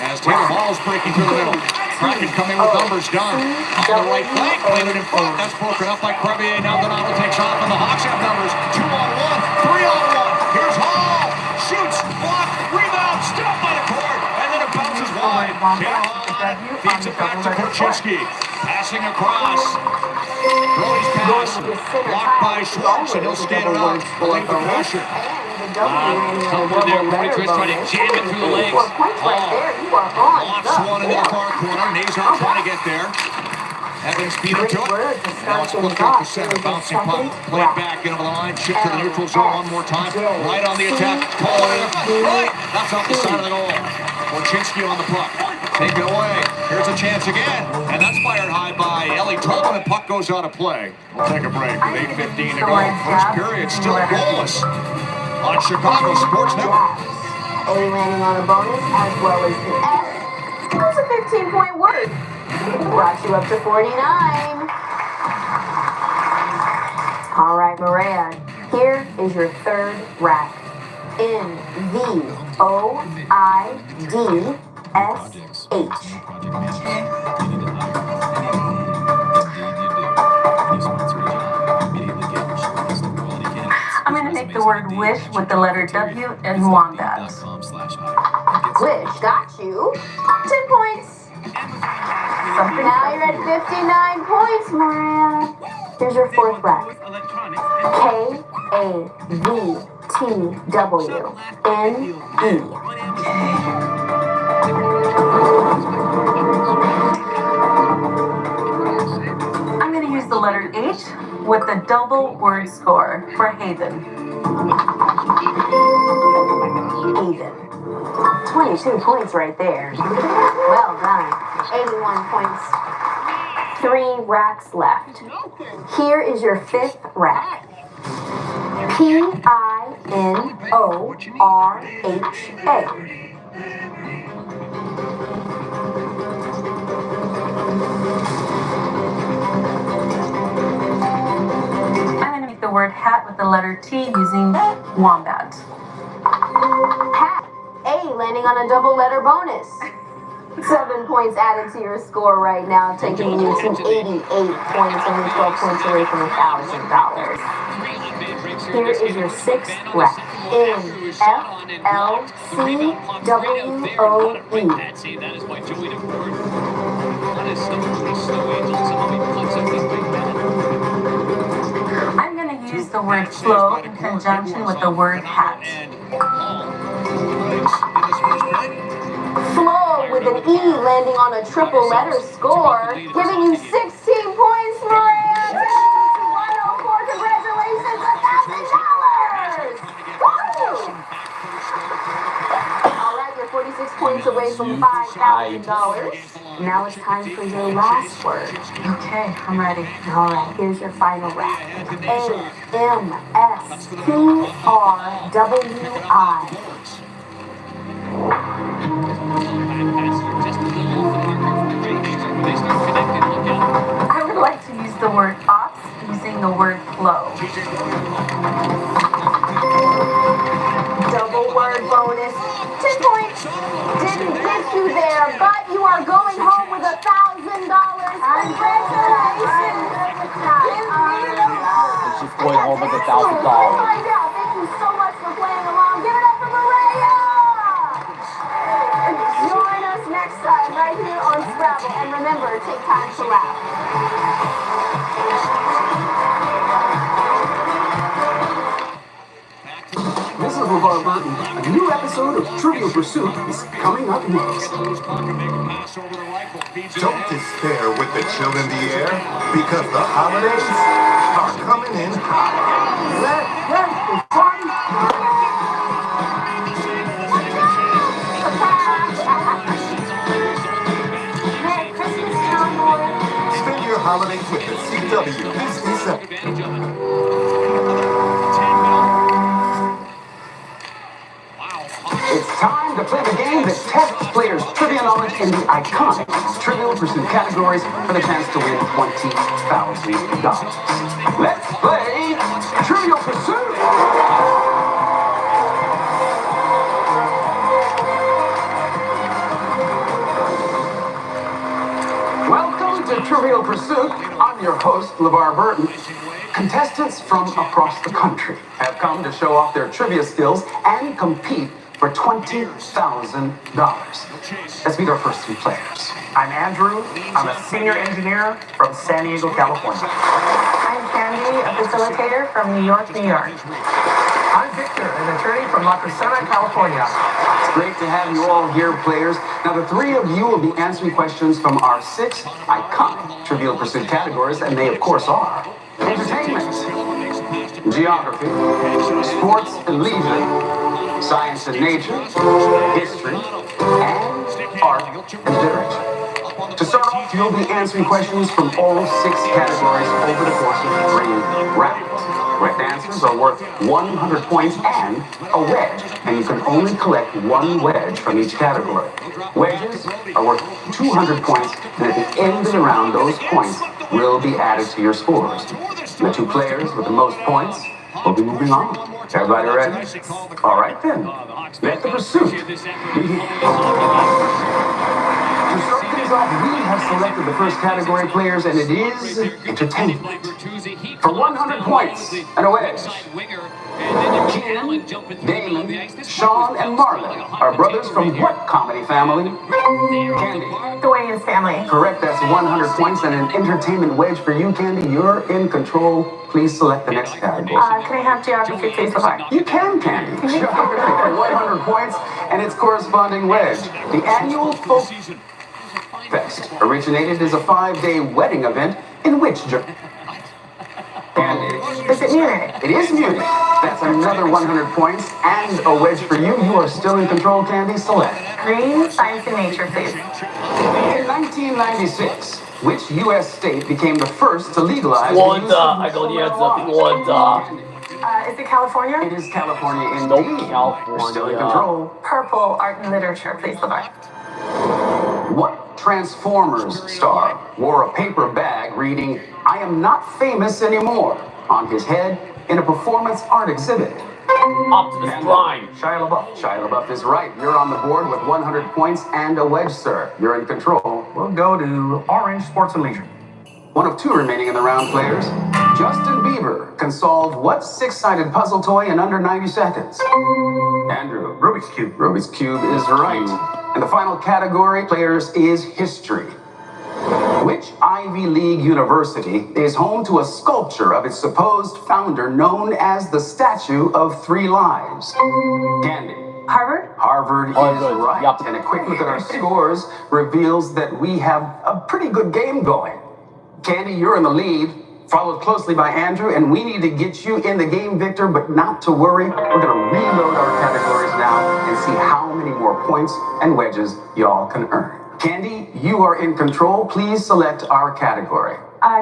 As Taylor Hall is breaking through the middle. Kraken coming with numbers. Done. On the right flank. Played it in front. That's broken up by Crevier. Now Donato takes off, and the Hawks have numbers. 2-on-1. 3-on-1. Here's Hall. Shoots. Blocked. Rebound. Stopped by the court. And then it bounces wide. Taylor Hall feeds it back to Korchinski. Passing across. Brody's pass. Blocked by Schwartz, and he'll skate it out. Relieve the pressure. Somewhere there, Brody Chris trying to jam it through the legs. Lofts one into the far corner. Nazar trying to get there. Evans beat it to it. Now it's flipped off the center. Bouncing puck. Played back into the line. Shift to the neutral zone one more time. Right on the attack. Call it in. Right. That's off the side of the goal. Korchinski on the puck. Take it away. Here's a chance again. And that's fired high by Ellie Tolman. And puck goes out of play. We'll take a break with 8:15 to go. First period still goalless on Chicago Sports Network. A landing on a bonus as well as the F. That's a 15-point word. Brought you up to 49. Maria, here is your third rack. NVOIDSH. I'm going to make the word wish with the letter W and wombat. Wish got you 10 points. Now you're at 59 points, Maria. Here's your fourth rack. I'm going to use the letter H with the double word score for Haven. Haven. 22 points right there. Well done. 81 points. 3 racks left. Here is your fifth rack. PINORHA. I'm going to make the word hat with the letter T using wombat. Hat. A landing on a double letter bonus. 7 points added to your score right now, taking you to 88 points, only 12 points away from $1,000. Here is your sixth rack. NFLCWOE. That is by Joey DeFord. That is some pretty snow angels. How many punts have we made? I'm going to use the word flow in conjunction with the word hat. Flow with an E landing on a triple letter score, giving you 16 points, Maria. 104. Congratulations, $1,000. All right, you're 46 points away from $5,000. Now it's time for your last word. Okay, I'm ready. All right, here's your final rack. I would like to use the word ops using the word flow. Double word bonus. 10 points. Didn't get you there, but you are going home with $1,000. Congratulations. She's going home with $1,000. Thank you so much for playing along. Give it up for Maria. Join us next time right here on Scrabble. And remember, take time to laugh. This is LeVar Burton. A new episode of Trivial Pursuit is coming up next. Don't despair with the chill in the air, because the holidays are coming in hot. It's party. Merry Christmas, Cowboy. Spend your holidays with the CW this December. It's time to play the game that tests players' trivia knowledge in the iconic Trivial Pursuit categories for the chance to win $20,000. Let's play Trivial Pursuit! Welcome to Trivial Pursuit. I'm your host, LeVar Burton. Contestants from across the country have come to show off their trivia skills and compete for $20,000. Let's meet our first 3 players. I'm Andrew. I'm a senior engineer from San Diego, California. I'm Candy, a facilitator from New York, New York. I'm Victor, an attorney from La Crescenta, California. It's great to have you all here, players. Now, the 3 of you will be answering questions from our 6 iconic Trivial Pursuit categories, and they, of course, are entertainment, geography, sports and leisure, science and nature, history, and art and literature. To start off, you'll be answering questions from all 6 categories over the course of 3 rounds. correct answers are worth 100 points and a wedge, and you can only collect one wedge from each category. Wedges are worth 200 points, and at the end of the round, those points will be added to your scores. The two players with the most points will be moving on. Everybody ready? All right then. Let the pursuit begin. To start things off, we have selected the first category, players, and it is entertainment. For 100 points and a wedge, Ken, Damon, Sean, and Marlon are brothers from what comedy family? Candy. The Wayans family. Correct, that's 100 points and an entertainment wedge for you, Candy. You're in control. Please select the next category. Can I have geography, please, before? You can, Candy. Geography for 100 points and its corresponding wedge. The annual Folk Fest originated as a 5-day wedding event in which Candy. Is it Munich? It is Munich. That's another 100 points and a wedge for you. You are still in control, Candy. Select. Green, science, and nature, please. In 1996, which U.S. state became the first to legalize Florida. I don't yet. Florida. Is it California? It is California indeed. California. Still in control. Purple, art and literature, please, LeVar. What Transformers star wore a paper bag reading, "I am not famous anymore," on his head in a performance art exhibit? Optimus Prime. Shia LaBeouf. Shia LaBeouf is right. You're on the board with 100 points and a wedge, sir. You're in control. We'll go to Orange Sports and Leisure. One of two remaining in the round, players. Justin Bieber can solve what six-sided puzzle toy in under 90 seconds? Andrew. Rubik's Cube. Rubik's Cube is right. And the final category, players, is history. Which Ivy League university is home to a sculpture of its supposed founder known as the Statue of Three Lives? Candy. Harvard? Harvard is right. Yep. And a quick look at our scores reveals that we have a pretty good game going. Candy, you're in the lead, followed closely by Andrew, and we need to get you in the game, Victor, but not to worry. We're going to reload our categories now and see how many more points and wedges y'all can earn. Candy, you are in control. Please select our category.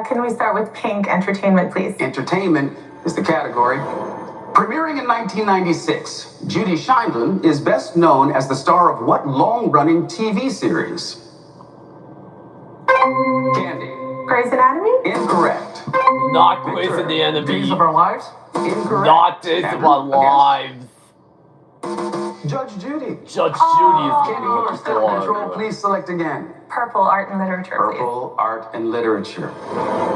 Can we start with pink, entertainment, please? Entertainment is the category. Premiering in 1996, Judy Scheindlin is best known as the star of what long-running TV series? Candy. Grey's Anatomy? Incorrect. Not Grey's Anatomy. Days of Our Lives? Incorrect. Not Days of Our Lives. Judge Judy. Judge Judy is Candy, you are still in control. Please select again. Purple, art and literature, Purple, art and literature.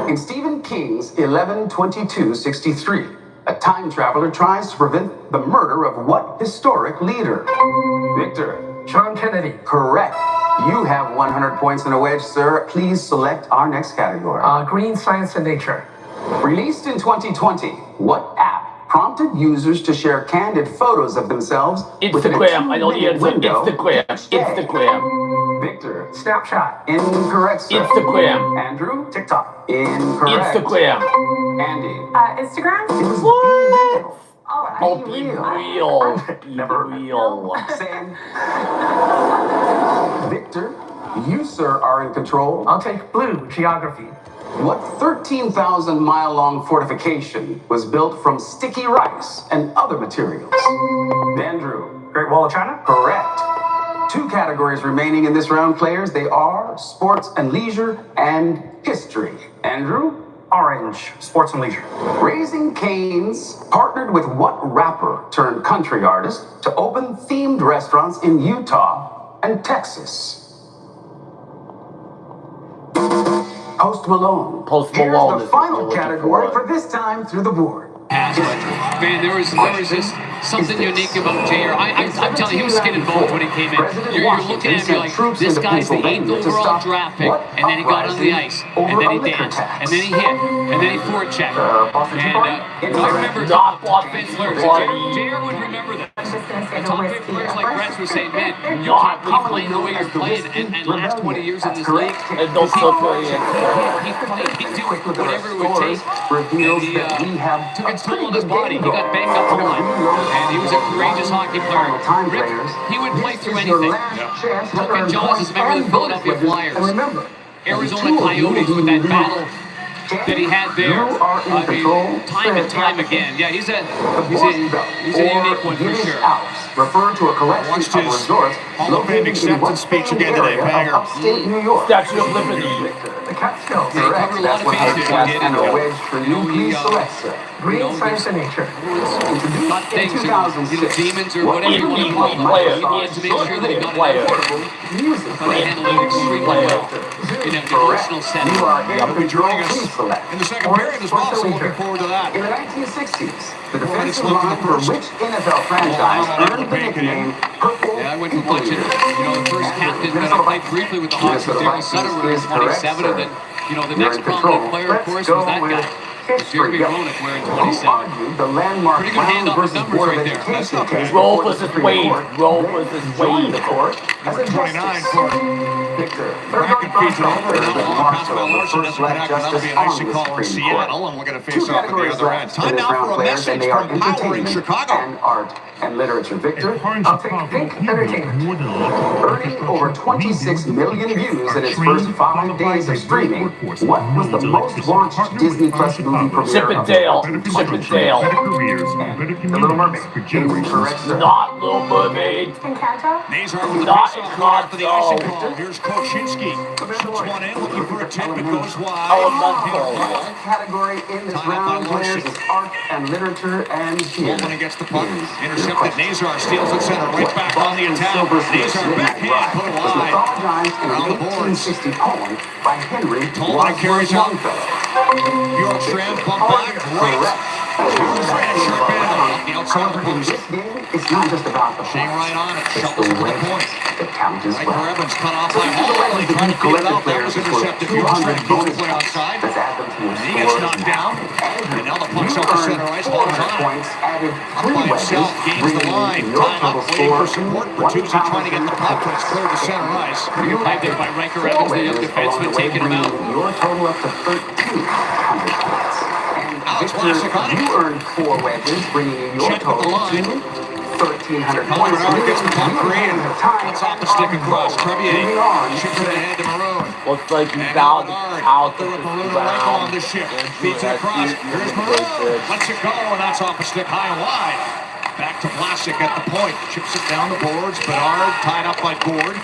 In Stephen King's 11/22/63, a time traveler tries to prevent the murder of what historic leader? Victor. John Kennedy. Correct. You have 100 points and a wedge, sir. Please select our next category. Green, science, and nature. Released in 2020, what app prompted users to share candid photos of themselves within a Instagram. I know the 2-minute answer. window? Instagram. Victor. Snapchat. Incorrect, sir. Instagram. Andrew. TikTok. Incorrect. Instagram. Andy. Instagram? It was What? Oh, Be real. Never real. Sam. Victor, you, sir, are in control. I'll take blue, geography. What 13,000-mile-long fortification was built from sticky rice and other materials? Andrew. Great Wall of China? Correct. Two categories remaining in this round, players. They are sports and leisure and history. Andrew? Orange, sports and leisure. Raising Cane's partnered with what rapper turned country artist to open themed restaurants in Utah and Texas? Post Malone. Post Malone. Here's the final category for this time through the board. Man, there was just something unique about JR. I'm telling you, he was skinning both when he came in. You're looking at him, you're like, this guy's the 8th overall draft pick, and then he got on the ice, and then he danced, and then he hit, and then he forechecked. And I remember top offense players. JR would remember that. Top players like Brett were saying, man, you can't believe playing the way you're playing, and last 20 years in this league, And don't still play it. he'd do whatever it would take, Reveals and that we have took its toll on his body. He got banged up a lot, and he was a courageous hockey player. Rick, he would play through anything. Look at Johns' member of the Philadelphia Flyers. And remember, Arizona Coyotes with that battle that he had there. Time and time again. Yeah, he's a unique one for sure. Refer to a collection of resorts Hall of Fame acceptance speech again today, Banger. Upstate New York. Statue of Liberty. The Catskills They covered a lot of bases. and a wedge for you. Please select, sir. Green Science and Nature. Got things in 2006. demons or whatever you want to call them. He wanted to make sure that he got it out. Music. But he handled it extremely well in a devotional setting. You are in He'll be joining us Please select. in the second period as well, so looking forward to that. In the 1960s, the Well, it's defensive looked at line the for first. which NFL franchise earned the nickname Purple? Yeah, I went with bunch of, the first captain that I played briefly with the Hawks was Daryl Sutter in 27, and then, the next prominent player, of course, was that guy. Jeremy Roenick wearing 27. The landmark Pretty good hand on the numbers right there. That's not bad. Roll versus Wade. Roll versus Wade. The court Number 29 for Victor. Bracken feeds it over, and now the long pass by Larson doesn't connect, and that'll be an icy call in Seattle, and we're going to face off at the other end. Time now for a message from Power in Chicago. And art and literature. Victor, I'll take Pink Entertainment. Earning over 26 million views in its first 5 days of streaming, what was the most watched Disney Plus movie premiere? Chip and Dale. Chip and Dale. The Little Mermaid. Correct, sir. Not Little Mermaid. Encanto? Nazar with the Not face-off card for the icing Encanto. call. Here's Koczynski. Shoots one in, looking for a tip. It goes wide. Elemental. Category in this Time out round, by players, Larson. is art and literature and theater. Golden against the puck. Intercepted. Nazar steals it center. Right back on the attack. Nazar backhand. Put it Was wide. mythologized in Around an the boards. 1860 poem by Henry Tolman carries out. Longfellow. Bjorkstrand bump back. Right. Bjorkstrand sharp end off the outside of the post. This game is not just about the Shane right on it. It's Shovels the it to the way point. that counts as Riker well. Evans cut off by Hall. He tried to get it out. That was intercepted. Bjorkstrand keeps the play outside. Let's add them to your And he gets scores knocked now. down. And now the puck's up the center ice. Hall's 400 on. points, added Up 3 by wedges, himself, gains the bringing line. your Time total up, waiting for score support. to Bertuzzi trying to get the puck, but it's cleared to center ice. Pretty good play there by Riker Evans, the young defenseman, taking him out. Your total up to 1,300 points. And Alex Victor, Vlasic on it. you earned 4 wedges, bringing in your Check with the total line. to 1,300 Colin points. Bernard gets the puck free and Time cuts off the stick across. Moving Crevier on. chips it ahead to Maroon. Looks like he's And out. Bernard Out. there with Maroon and Riker on the ship. Feeds it across. Here's Maroon. Lets it go, and that's off a stick high and wide. Back to Vlasic at the point. Chips it down the boards. Bernard tied up by Gord.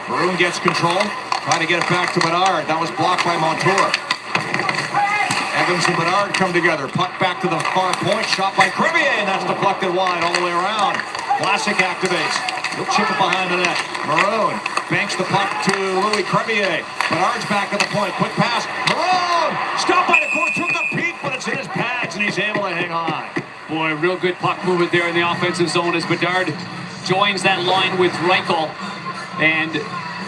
Maroon gets control. Trying to get it back to Bernard. That was blocked by Montour. Evans and Bernard come together. Puck back to the far point. Shot by Crevier, and that's deflected wide all the way around. Vlasic activates. He'll chip it behind the net. Maroon banks the puck to Louis Crevier. Bernard's back at the point. Quick pass. Maroon! Stopped by the court. Took the peak, but it's in his pads, and he's able to hang on. Boy, real good puck movement there in the offensive zone as Bedard joins that line with Reichel. And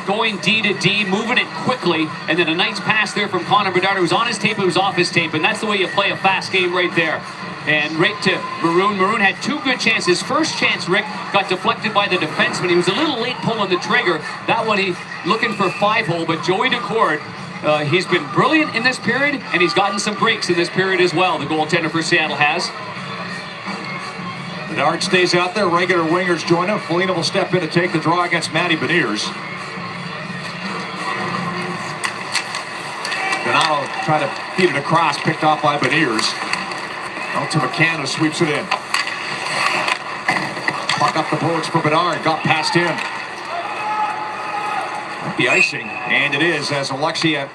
going D to D, moving it quickly, and then a nice pass there from Connor Bedard, who was on his tape, it was off his tape, and that's the way you play a fast game right there. And right to Maroon. Maroon had 2 good chances. First chance, Rick, got deflected by the defenseman. He was a little late pulling the trigger. That one, he looking for 5-hole, but Joey Decord, he's been brilliant in this period, and he's gotten some breaks in this period as well, the goaltender for Seattle has. Bedard stays out there. Regular wingers join him. Foligno will step in to take the draw against Matty Beniers. Donato trying to feed it across, picked off by Beniers. Out to McCann, who sweeps it in. Puck up the boards for Bedard, got past him. Might be icing, and it is as Alexiak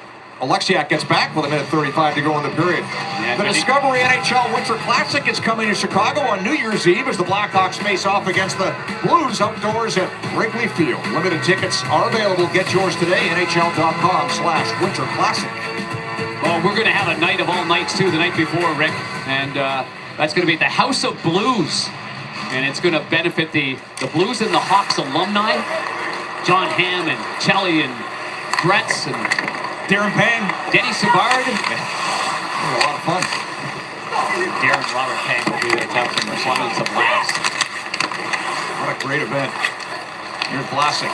gets back with 1:35 to go in the period. Yeah, the Discovery NHL Winter Classic is coming to Chicago on New Year's Eve as the Blackhawks face off against the Blues outdoors at Wrigley Field. Limited tickets are available. Get yours today, NHL.com/Winter Classic. Well, we're going to have a night of all nights, too, the night before, Rick. And that's going to be at the House of Blues. And it's going to benefit the Blues and the Hawks alumni. John Hamm and Chelly and Gretz and Darren Pang, Denny Savard. A lot of fun. Darren Robert Pang will be there to have some fun and some laughs. What a great event. Here's Vlasic.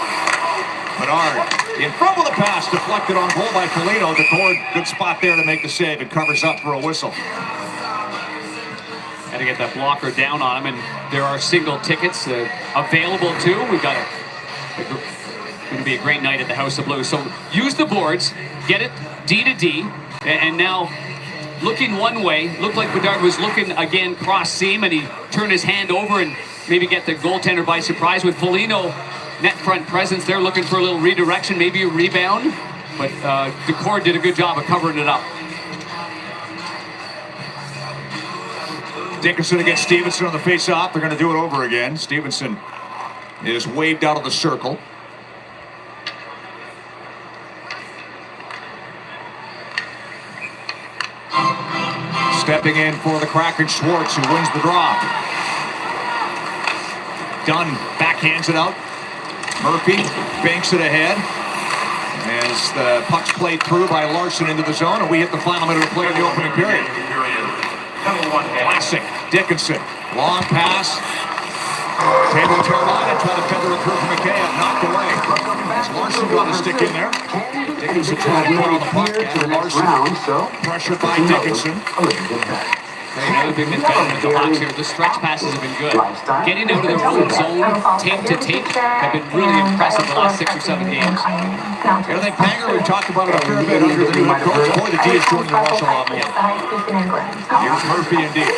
Bedard in front with a pass, deflected on goal by Foligno. Decord, good spot there to make the save. It covers up for a whistle. Got to get that blocker down on him, and there are single tickets available too. We've got going to be a great night at the House of Blues. So use the boards, get it D to D. And now looking one way, looked like Bedard was looking again cross seam, and he turned his hand over and maybe get the goaltender by surprise. With Foligno net front presence, they're looking for a little redirection, maybe a rebound, but Decor did a good job of covering it up. Dickinson against Stevenson on the face-off. They're going to do it over again. Stevenson is waved out of the circle. Stepping in for the Kraken, Schwartz, who wins the draw. Dunn backhands it out. Murphy banks it ahead as the puck's played through by Larson into the zone, and we hit the final minute of play in the opening period. Classic. Dickinson. Long pass. Table Carolina try to feather it through from McKay. Knocked away. As Larson got a stick in there. Dickinson trying to put on the puck. And Larson pressured by Dickinson. Another big misguidance with the Hawks here. The stretch passes have been good. Getting out of their own zone, tape to tape, have been really impressive the last 6 or 7 games. I think Panger, we've talked about it a fair bit under the new head coach. Boy, the D is joining the rush a lot more. Here's Murphy and D.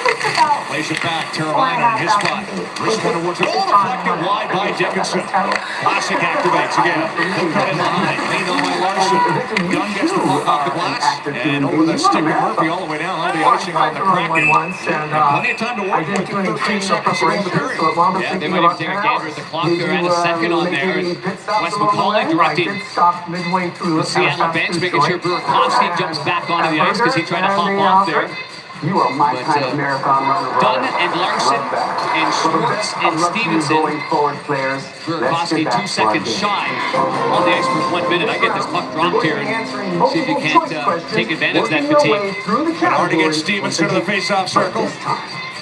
Plays it back. Carolina in his spot. Wrist one towards it. Oh, deflected wide by Dickinson. Classic activates again. He'll cut in behind. Leaned on by Larson. Dunn gets the puck off the glass. And over the stick of Murphy all the way down. All the icing on the Kraken. Plenty of time to work with 13 seconds to go in the period. Yeah, they might even take a gander at the clock. They're at a second on there. And Wes McCauley directing the Seattle bench, making sure Burakovsky jumps back onto the ice because he tried to hop off there. You are my kind of marathon runner. Dunn and Larson and Schwartz and Stevenson. Burakovsky 2 seconds shy on the ice for 1 minute. I get this puck dropped here and see if you can't take advantage of that fatigue. Hard to get Stevenson to the face-off circle.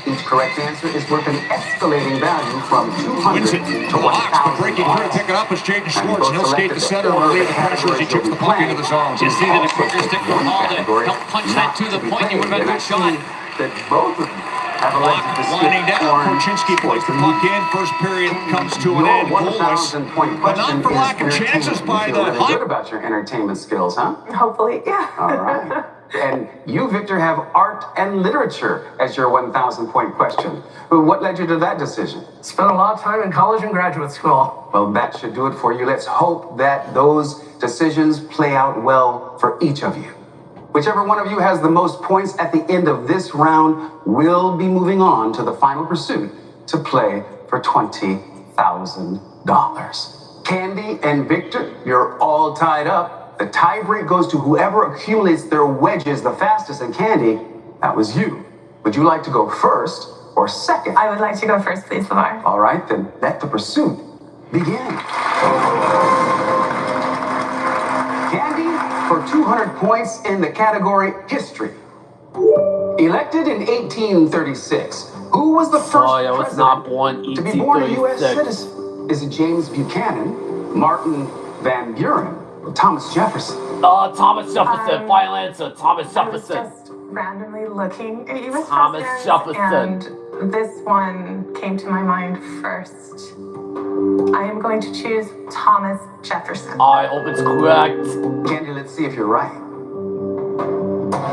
Each correct answer is worth an escalating value from 200 Wins it to the Hawks, but breaking through to pick it up is Jaden Schwartz. And he'll skate the center and relieve the pressure as he chips the puck into the zone. Just needed a quicker stick from Hall to help punch that to the point. You would have had a good shot. That both of them have Block winding down. Korchinski plays the puck in. First period comes to an end goalless. But not for lack of chances by the Hawks. Good about your entertainment skills, huh? Hopefully, yeah. All right. And you, Victor, have art and literature as your 1,000-point question. What led you to that decision? Spent a lot of time in college and graduate school. Well, that should do it for you. Let's hope that those decisions play out well for each of you. Whichever one of you has the most points at the end of this round will be moving on to the final pursuit to play for $20,000. Candy and Victor, you're all tied up. The tiebreak goes to whoever accumulates their wedges the fastest. And Candy, that was you. Would you like to go first or second? I would like to go first, please, LeVar. All right, then let the pursuit begin. Candy, for 200 points in the category History. Elected in 1836, who was the first president to be born a U.S. citizen? Is it James Buchanan, Martin Van Buren, or Thomas Jefferson? Thomas Jefferson. Final answer. Thomas Jefferson. I was just randomly looking at U.S. Thomas presidents, and this one came to my mind first. I am going to choose Thomas Jefferson. I hope it's correct. Candy, let's see if you're right.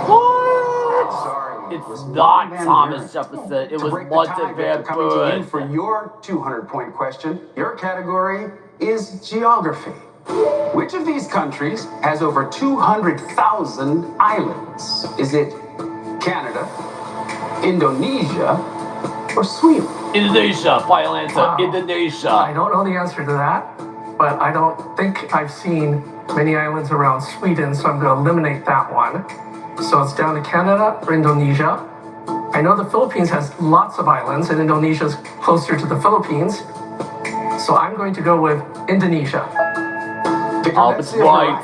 What? Sorry. It's not Thomas Jefferson. It was Martin Van Buren. For your 200-point question, your category is geography. Which of these countries has over 200,000 islands? Is it Canada, Indonesia, or Sweden? Indonesia. Final answer. Wow. Indonesia. I don't know the answer to that, but I don't think I've seen many islands around Sweden, so I'm going to eliminate that one. So it's down to Canada or Indonesia. I know the Philippines has lots of islands, and Indonesia is closer to the Philippines. So I'm going to go with Indonesia. It's right.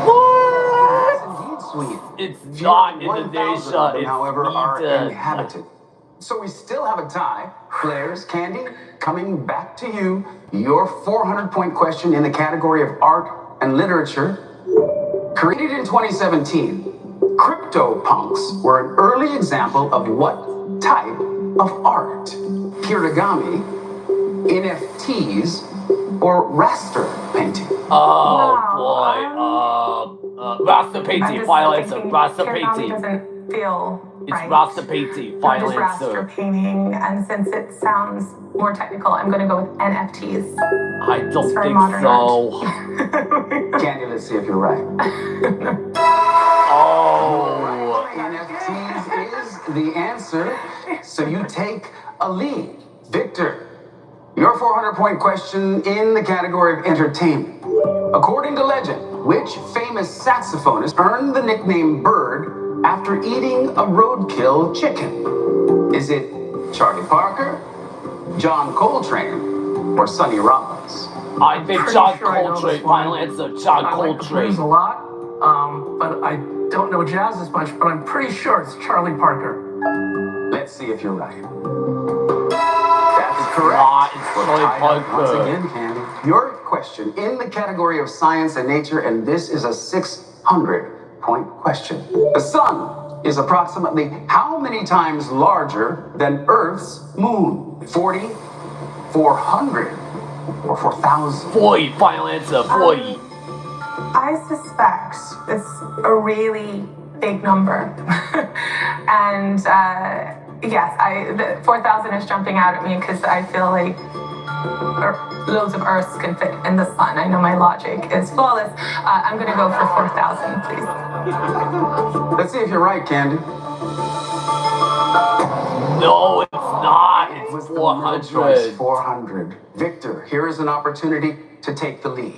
What? It's not Indonesia. It's however, are Sweden. inhabited. So we still have a tie. Players, Candy, coming back to you. Your 400-point question in the category of art and literature. Created in 2017, CryptoPunks were an early example of what type of art? Kirigami, NFTs, or raster painting? Oh boy. Rastapati, final answer. Kirigami Rastapati. doesn't feel It's right. Rastapati, Not final just raster answer. painting, and since it sounds more technical, I'm going to go with NFTs. I don't It's very think modern so. Candy, let's see if you're right. Oh. NFTs is the answer, so you take a lead. Victor, your 400-point question in the category of entertainment. According to legend, which famous saxophonist earned the nickname Bird after eating a roadkill chicken? Is it Charlie Parker, John Coltrane, or Sonny Rollins? I think John Coltrane, final answer. John I like the blues Coltrane. a lot, but I don't know jazz as much, but I'm pretty sure it's Charlie Parker. Let's see if you're right. That's correct. It's Charlie Parker. Once again, Candy. Your question in the category of science and nature, and this is a 600-point question. The sun is approximately how many times larger than Earth's moon? 40, 400, or 4,000? 40, final answer. 40. I suspect it's a really big number. And yes, 4,000 is jumping out at me because I feel like loads of Earths can fit in the sun. I know my logic is flawless. I'm going to go for 4,000, please. Let's see if you're right, Candy. No, it's not. It's 400. 400. Victor, here is an opportunity to take the lead.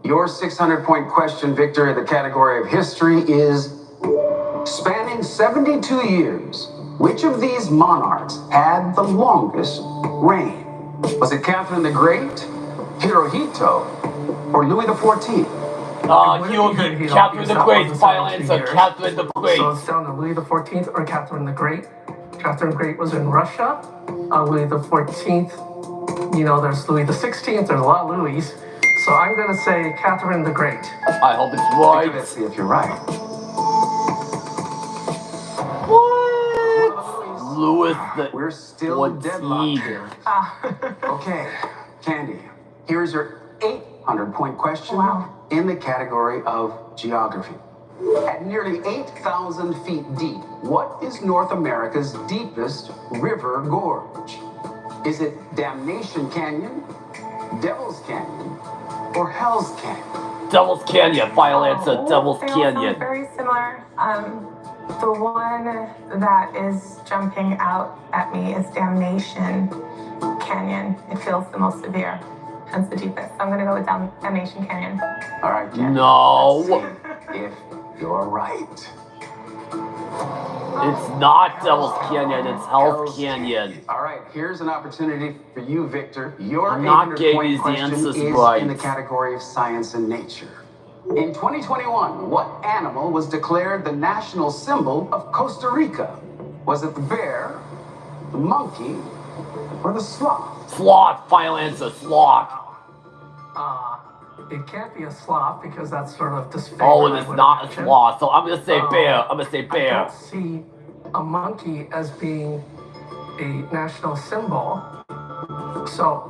Your 600-point question, Victor, in the category of history is spanning 72 years. Which of these monarchs had the longest reign? Was it Catherine the Great, Hirohito, or Louis XIV? Catherine the Great, final answer. Catherine the Great. So it's down to Louis XIV or Catherine the Great. Catherine the Great was in Russia. Louis XIV, you know, there's Louis XVI, there's a lot of Louis. So I'm going to say Catherine the Great. I hope it's right. Let's see if you're right. Louis the We're still deadlocked here. Okay, Candy, here's your 800-point question in the category of geography. At nearly 8,000 feet deep, what is North America's deepest river gorge? Is it Damnation Canyon, Devil's Canyon, or Hell's Canyon? Devil's Canyon, final answer. Devil's They all Canyon. sound very similar. The one that is jumping out at me is Damnation Canyon. It feels the most severe, hence the deepest. So I'm going to go with Damnation Canyon. All right, Candy. No. Let's see if you're right. It's not Devil's Canyon, it's Hell's Canyon. All right, here's an opportunity for you, Victor. Your I'm not 800-point getting these question answers is right. in the category of science and nature. In 2021, what animal was declared the national symbol of Costa Rica? Was it the bear, the monkey, or the sloth? Sloth, final answer. Sloth. It can't be a sloth because that's sort of disfavored. Oh, it is not a sloth, so I'm gonna say bear. I'm gonna say bear. I don't see a monkey as being a national symbol. So,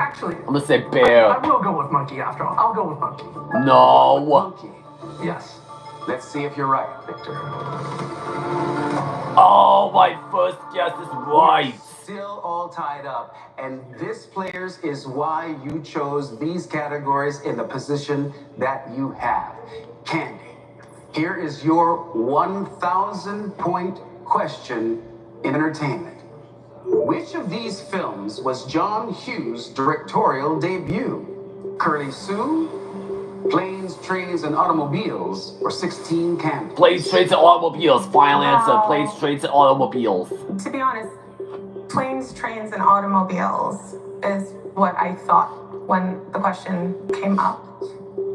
actually, I'm gonna say bear. I will go with monkey after all. I'll go with monkey. No. Monkey. Yes. Let's see if you're right, Victor. Oh, my first guess is right. Still all tied up, and this, players, is why you chose these categories in the position that you have. Candy, here is your 1,000-point question in entertainment. Which of these films was John Hughes' directorial debut? Curly Sue, Planes, Trains, and Automobiles, or 16 Candles? Planes, Trains, and Automobiles. Final answer. Planes, Trains, and Automobiles. To be honest, Planes, Trains, and Automobiles is what I thought when the question came up.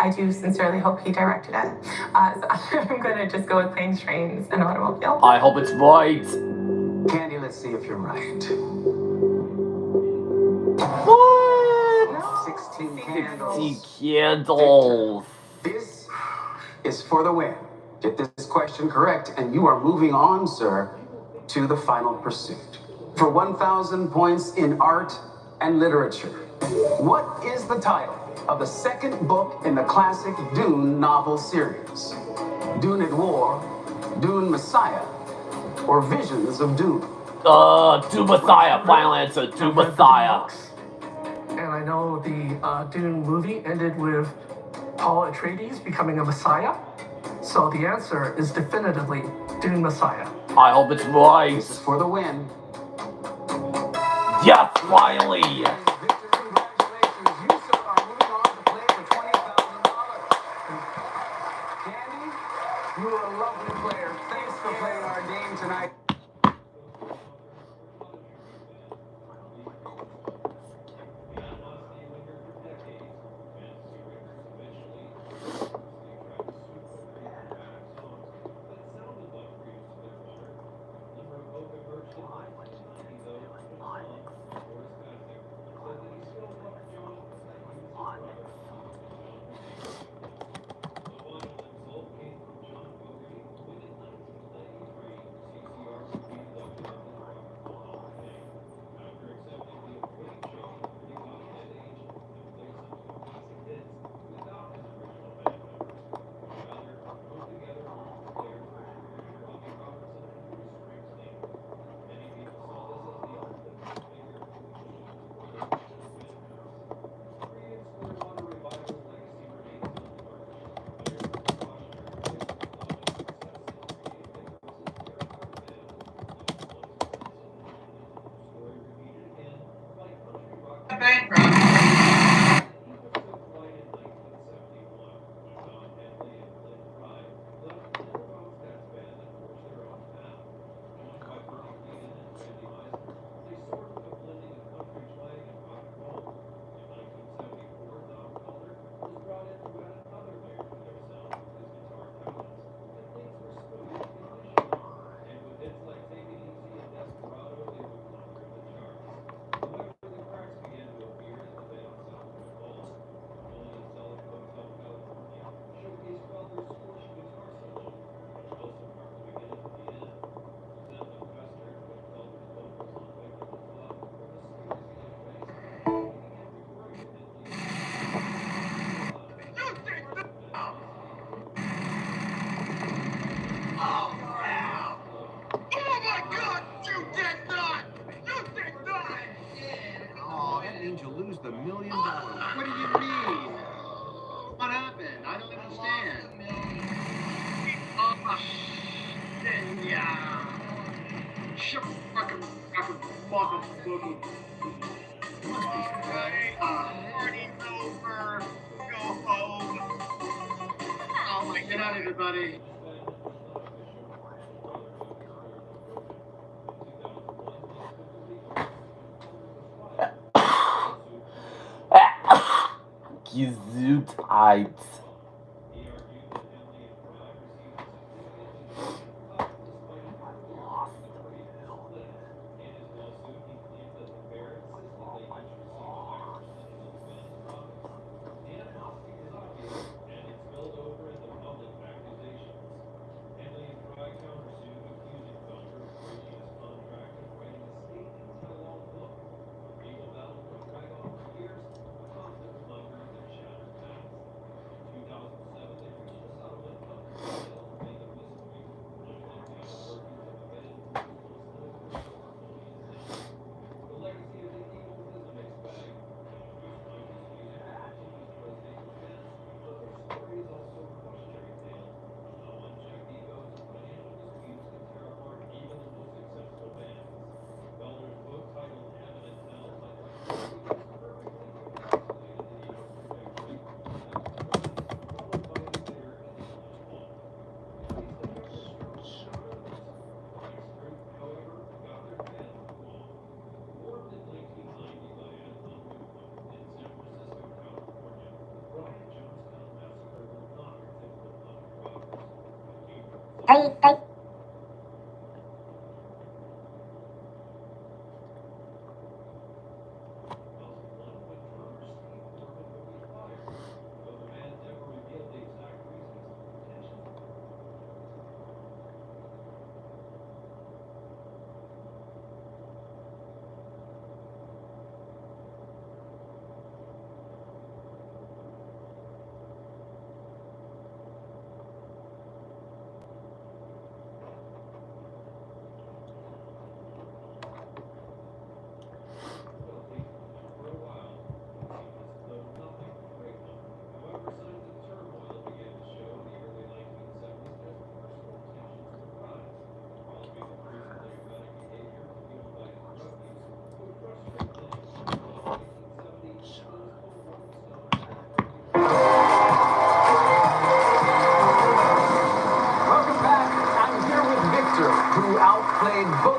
I do sincerely hope he directed it. So I'm going to just go with Planes, Trains, and Automobiles. I hope it's right. Candy, let's see if you're right. What? 16 candles. 16 candles. This is for the win. Get this question correct, and you are moving on, sir, to the final pursuit. For 1,000 points in art and literature, what is the title of the second book in the classic Dune novel series? Dune at War, Dune Messiah, or Visions of Dune? Dune Messiah. Final answer. Dune Messiah. And I know the Dune movie ended with Paul Atreides becoming a Messiah. So the answer is definitively Dune Messiah. I hope it's right. This is for the win. Yes, finally. Victor, congratulations. You, sir, are moving on to play for $20,000. Candy, you are a lovely player. Thanks for playing our game tonight. Oh, that means you lose the $1 million. What do you mean? What happened? I don't understand. Yeah. Shut fucking motherfucker. Party's over. Go home. Oh my God, everybody. Gesundheit.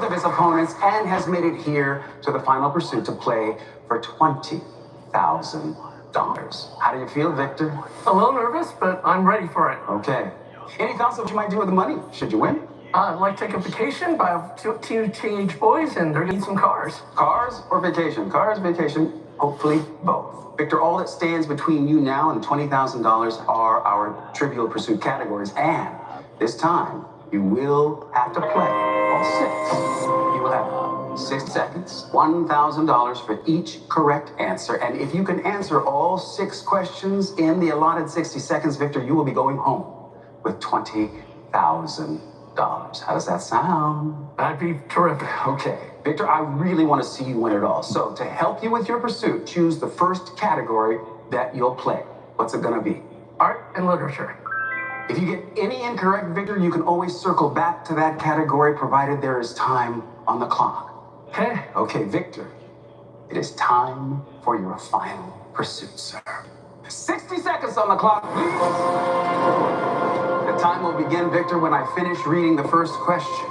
of his opponents and has made it here to the final pursuit to play for $20,000. How do you feel, Victor? A little nervous, but I'm ready for it. Okay. Any thoughts on what you might do with the money, should you win? I'd like to take a vacation, buy two teenage boys, and they're gonna need some cars. Cars or vacation? Cars, vacation, hopefully both. Victor, all that stands between you now and $20,000 are our Trivial Pursuit categories, and this time, you will have to play all 6. You will have 6 seconds, $1,000 for each correct answer, and if you can answer all 6 questions in the allotted 60 seconds, Victor, you will be going home with $20,000. How does that sound? That'd be terrific. Okay. Victor, I really want to see you win it all. So, to help you with your pursuit, choose the first category that you'll play. What's it going to be? Art and literature. If you get any incorrect, Victor, you can always circle back to that category, provided there is time on the clock. Okay. Okay, Victor, it is time for your final pursuit, sir. 60 seconds on the clock, please. The time will begin, Victor, when I finish reading the first question.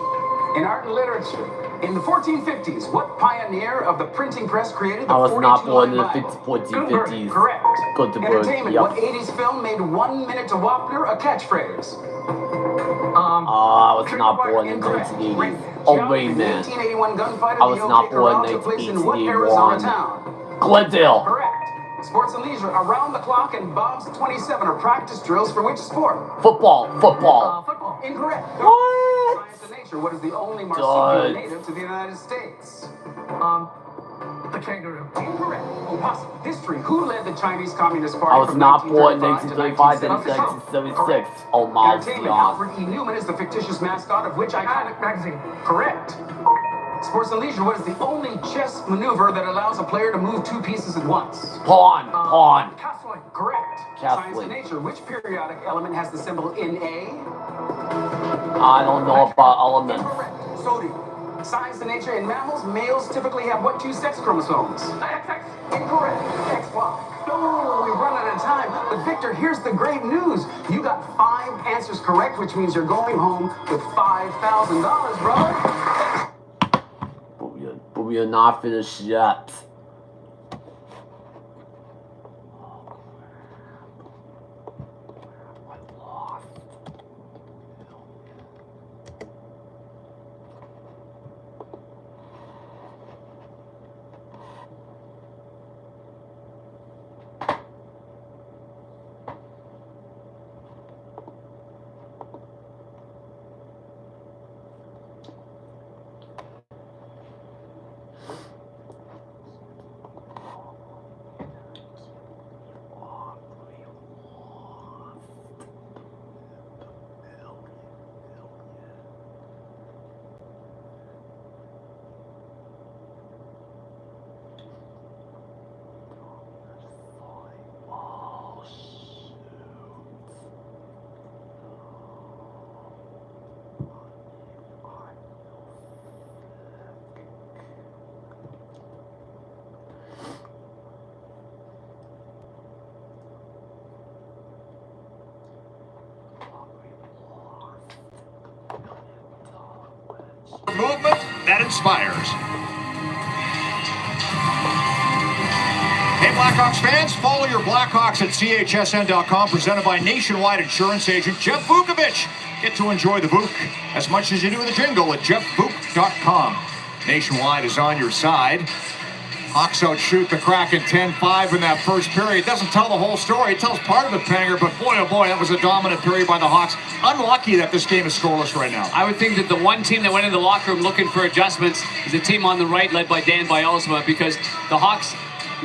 In art and literature, in the 1450s, what pioneer of the printing press created the I was not born in the 1450s? 1450s. Correct. Gutenberg, Entertainment, yep. what 80s film made 1 minute to Wapner a catchphrase? I was not born in 1980. Oh, wait, man. 1881 gunfight I was not born in 1981. Glendale. Correct. Sports and leisure, around the clock and Bob's 27 are practice drills for which sport? Football. Football. Incorrect. What? Science and nature, what is the only marsupial native to the United States? The kangaroo. Incorrect. Opossum. History, who led the Chinese Communist Party I was from not born in 1935 to 1976. Oh, my Entertainment, God. Alfred E. Newman is the fictitious mascot of which iconic magazine? Correct. Sports and leisure, what is the only chess maneuver that allows a player to move 2 pieces at once? Pawn. Castling. Correct. Science and nature, which periodic element has the symbol Na? I don't know about elements. Incorrect. Sodium. Science and nature, in mammals, males typically have what 2 sex chromosomes? XX. Incorrect. XY. Oh, we've run out of time. But Victor, here's the great news. You got 5 answers correct, which means you're going home with $5,000, brother. But we are not finished yet. Movement that inspires. Hey, Blackhawks fans, follow your Blackhawks at chsn.com, presented by Nationwide Insurance Agent Jeff Vukovich. Get to enjoy the Vuk as much as you do the jingle at jeffvuk.com. Nationwide is on your side. Hawks outshoot the Kraken 10-5 in that first period. It doesn't tell the whole story. It tells part of it, Panger, but boy, oh boy, that was a dominant period by the Hawks. Unlucky that this game is scoreless right now. I would think that the one team that went into the locker room looking for adjustments is the team on the right, led by Dan Bialsma, because the Hawks,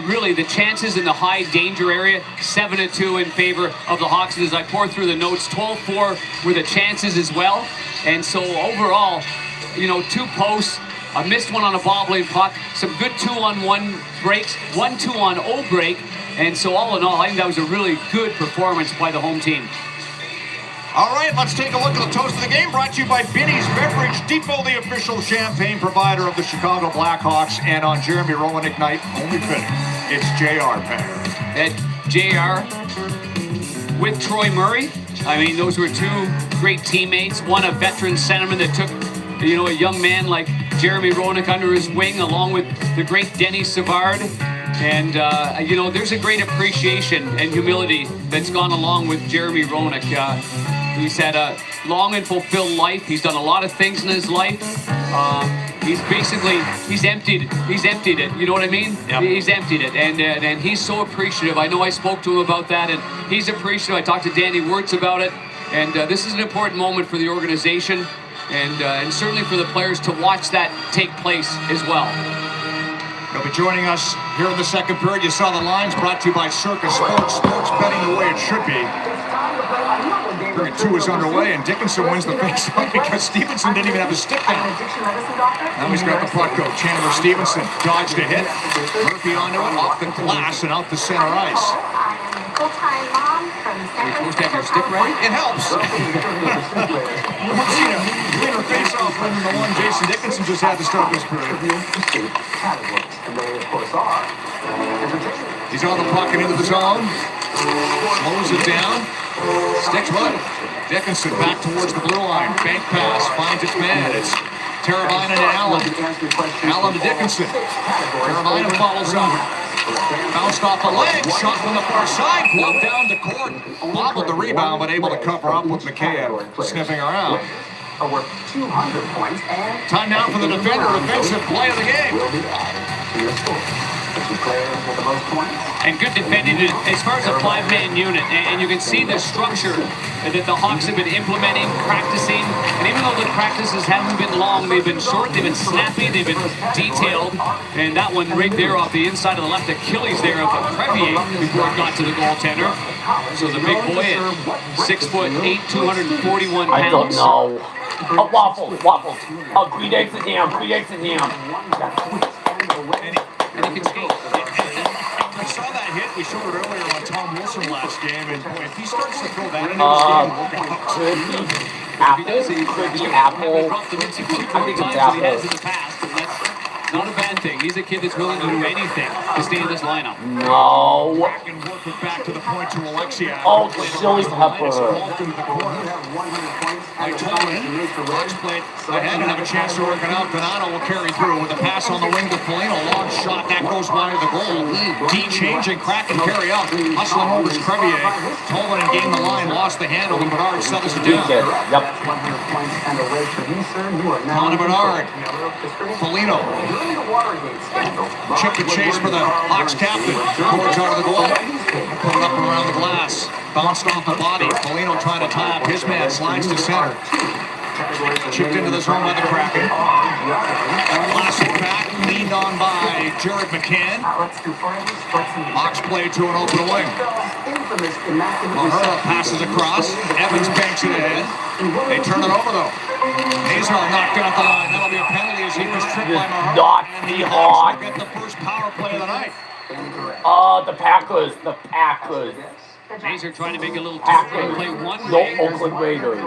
really, the chances in the high danger area, 7-2 in favor of the Hawks. And as I pour through the notes, 12-4 were the chances as well. And so overall, 2 posts, a missed one on a bobbling puck, some good 2-on-1 breaks, 1-2 on O break, and so all in all, I think that was a really good performance by the home team. All right, let's take a look at the toast of the game, brought to you by Binny's Beverage Depot, the official champagne provider of the Chicago Blackhawks, and on Jeremy Roenick night, only fitting, it's JR Panger. That JR with Troy Murray, I mean, those were 2 great teammates, one a veteran centerman that took, a young man like Jeremy Roenick under his wing, along with the great Denny Savard. And, you know, there's a great appreciation and humility that's gone along with Jeremy Roenick. He's had a long and fulfilled life. He's done a lot of things in his life. He's emptied it. You know what I mean? Yep. He's emptied it, and he's so appreciative. I know I spoke to him about that, and he's appreciative. I talked to Danny Wirtz about it, and this is an important moment for the organization, and certainly for the players to watch that take place as well. He'll be joining us here in the second period. You saw the lines brought to you by Circus Sports. Sports betting the way it should be. Period 2 is underway, and Dickinson wins the face-off because Stevenson didn't even have a stick down. Now he's got the puck go. Chandler Stevenson dodged a hit. Murphy onto it, off the glass and out to center ice. Full-time mom from San You're supposed to have your stick ready? It helps. We've seen a cleaner face-off than the one Jason Dickinson just had to start this period. He's on the puck and into the zone. Slows it down. Sticks with it. Dickinson back towards the blue line. Bank pass. Finds its man. It's Teravainen and Allen. Allen to Dickinson. Teravainen follows up. Bounced off the leg. Shot from the far side. Gloved down to court. Bobbled the rebound, but able to cover up with McKayev sniffing around. Worth 200 points and time now for the defender. Defensive play of the game. And good defending as far as a 5-man unit. And you can see the structure that the Hawks have been implementing, practicing. And even though the practices haven't been long, they've been short, they've been snappy, they've been detailed. And that one right there off the inside of the left Achilles there of Crevier before it got to the goaltender. So the big boy at 6'8", 241 pounds. I don't know. Waffles. Green eggs and ham. And he can skate. We saw that hit. We showed it earlier on Tom Wilson last game. And boy, if he starts to throw that into his game, Could be apple. I think it's apple. Not a bad thing. He's a kid that's willing to do anything to stay in this lineup. No. Back and work it back to the point to Alexia. Oh, chili pepper. I told him, Hawks played ahead and have a chance to work it out. Donato will carry through with a pass on the wing to Foligno. Long shot, that goes wide of the goal. D-changing, crack and carry up. Hustling over to Crevier. Tolan gained the line, lost the handle, and Bernard settles it down. Yep. Connor Bernard. Foligno. Chip and chase for the Hawks captain. Towards out of the goal. Put it up and around the glass. Bounced off the body. Foligno trying to tie up his man. Slides to center. Chipped into the zone by the Kraken. Classic back. Leaned on by Jared McCann. Hawks play to an open wing. Mahura passes across. Evans banks it ahead. They turn it over though. Hazar knocked it at the line. That'll be a penalty as he was tripped by Mahura. Not and the hard. Hawks will get the first power play of the night. The Packers. Hazar trying to make a little different play one way. No Oakland Raiders.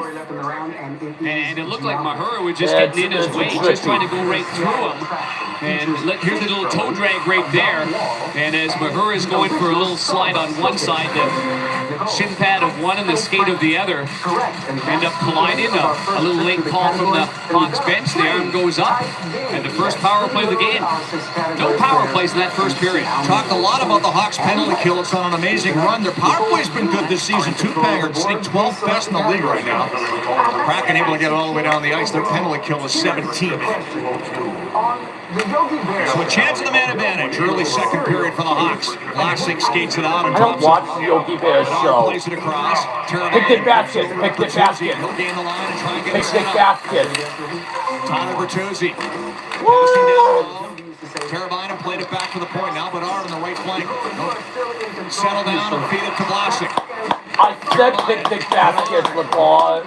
And it looked like Mahura was just getting in his way, just trying to go right through him. And here's a little toe drag right there. And as Mahura is going for a little slide on one side, the shin pad of one and the skate of the other end up colliding. A little late call from the Hawks bench. The arm goes up. And the first power play of the game. No power plays in that first period. Talked a lot about the Hawks penalty kill. It's on an amazing run. Their power play's been good this season. Two-banger, sitting 12th best in the league right now. Kraken able to get it all the way down the ice. Their penalty kill is 17. So a chance of the man advantage. Early second period for the Hawks. Vlasic skates it out and I don't drops watch it. the Yogi Bear show. Plays it across. Pick the basket. He'll gain the line and try and get Pick it the set up. basket. Tyler Bertuzzi. Passing down low. Teravainen played it back to the point. Now Bedard on the right flank. Settle down and feed it to Vlasic. I said pick the basket, LeBron.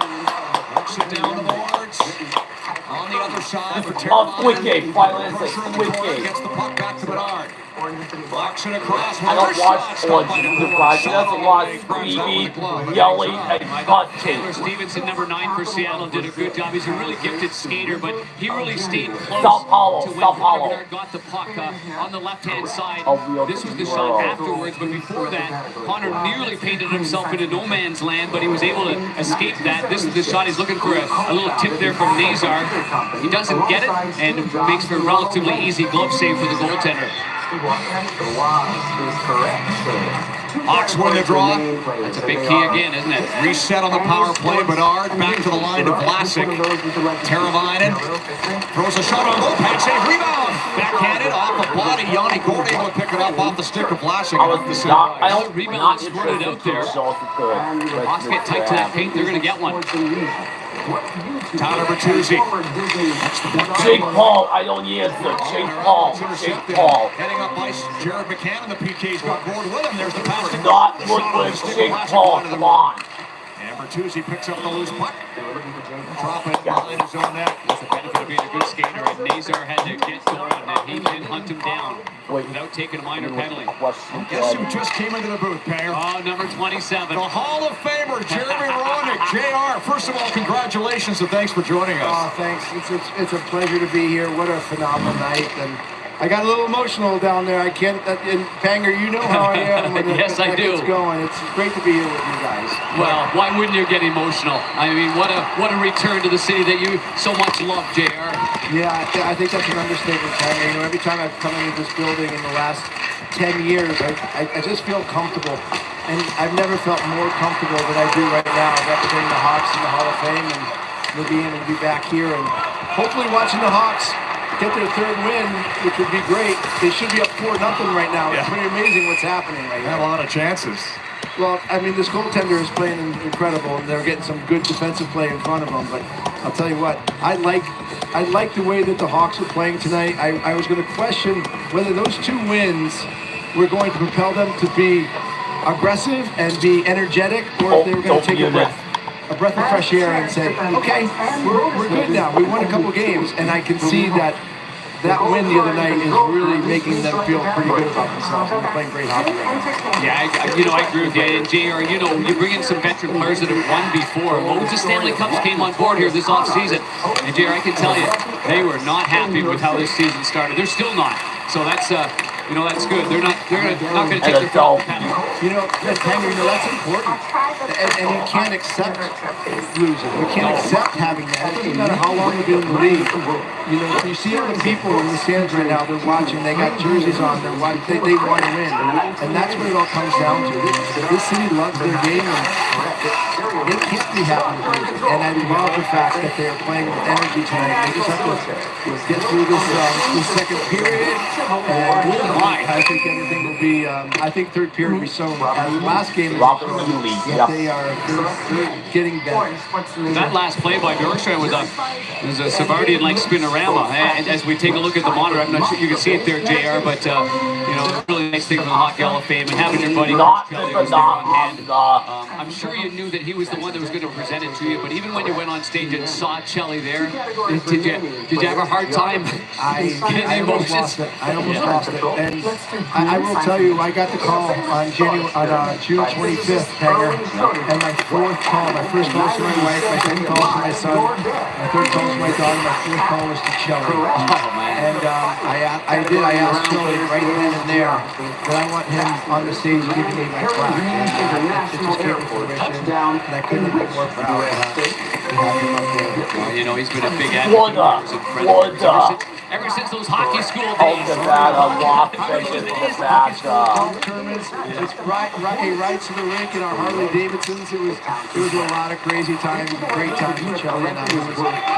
Works it down the boards. On the other side for Squid Teravainen. Game. Finally, it's a Squid Game. Gets the puck back to Bedard. Blocks it across. I don't watch Orange is the New Black. That's a lot of screaming, yelling, and punching. Taylor Stevenson, number 9 for Seattle, did a good job. He's a really gifted skater, but he really stayed close to when Connor got the puck on the left-hand side. This was the shot afterwards, but before that, Connor nearly painted himself into no man's land, but he was able to escape that. This is the shot. He's looking for a little tip there from Nazar. He doesn't get it, and makes for a relatively easy glove save for the goaltender. Hawks win the draw. That's a big key again, isn't it? Reset on the power play. Bedard back to the line to Vlasic. Teravainen throws a shot on goal. Pad save, rebound. Backhanded off the body. Yanni Gord able to pick it up off the stick of Vlasic. I don't rebound squirted out there. Hawks get tight to that paint. They're going to get one. Tyler Bertuzzi. Jake Paul, I don't answer. Jake Paul. Jake Paul. Heading up ice, Jared McCann. The PK's got Gord with him. There's the pass. Do not look like Jake Paul. Come on. And Bertuzzi picks up the loose puck. Drop it behind his own net. That's the benefit of being a good skater. And Nazar had to get going, and he did hunt him down without taking a minor penalty. Guess who just came into the booth, Panger? Oh, number 27. The Hall of Famer, Jeremy Roenick. JR, first of all, congratulations and thanks for joining us. Oh, thanks. It's a pleasure to be here. What a phenomenal night. And I got a little emotional down there. I can't, and Panger, you know how I am when yes, I do. It's going. It's great to be here with you guys. Well, why wouldn't you get emotional? I mean, what a return to the city that you so much love, JR. Yeah, I think that's an understatement, Panger. You know, every time I've come into this building in the last 10 years, I just feel comfortable. And I've never felt more comfortable than I do right now, representing the Hawks in the Hall of Fame, and we'll be in and be back here, and hopefully watching the Hawks get their third win, which would be great. They should be up 4-0 right now. It's pretty amazing what's happening right now. Had a lot of chances. Well, I mean, this goaltender is playing incredible, and they're getting some good defensive play in front of them. But I'll tell you what, I like the way that the Hawks are playing tonight. I was going to question whether those 2 wins were going to propel them to be aggressive and be energetic, or if they were going to take a breath of fresh air and say, okay, we're good now. We won a couple games, and I can see that win the other night is really making them feel pretty good about themselves. They're playing great hockey right now. Yeah, I agree with you. And JR, you bring in some veteran players that have won before. Loads of Stanley Cups came on board here this offseason. And JR, I can tell you, they were not happy with how this season started. They're still not. So that's good. They're not going to take their foot. Tanger, that's important. And you can't accept losing. You can't accept having that. It doesn't matter how long you've been in the league. You know, you see all the people in the stands right now, they're watching, they got jerseys on, they want to win. And that's what it all comes down to. This city loves their game, and they can't be happy with losing. And I love the fact that they're playing with energy tonight. They just have to get through this second period. And I think everything will be, I think third period will be so, the last game, they are getting better. That last play by Bjorkstrand was a Savardian-like spinorama. And as we take a look at the monitor, I'm not sure you can see it there, JR, but, really nice thing from the Hockey Hall of Fame. And having your buddy Kelly was there on hand. I'm sure you knew that he was the one that was going to present it to you, but even when you went on stage and saw Chelly there, did you have a hard time getting the emotions? I almost lost it. And I will tell you, I got the call on June 25th, Panger, and my fourth call, my first call was to my wife, my second call was to my son, my third call was to my daughter, my fourth call was to Chelly. And I asked Chelly right then and there that I want him on the stage giving me my plaque. It just came to fruition, and I couldn't be more proud to have him up there. Well, he's been a big advocate. Ever since those hockey school days. It's right to the rink in our Harley Davidsons. It was a lot of crazy times, great times with Chelly, and I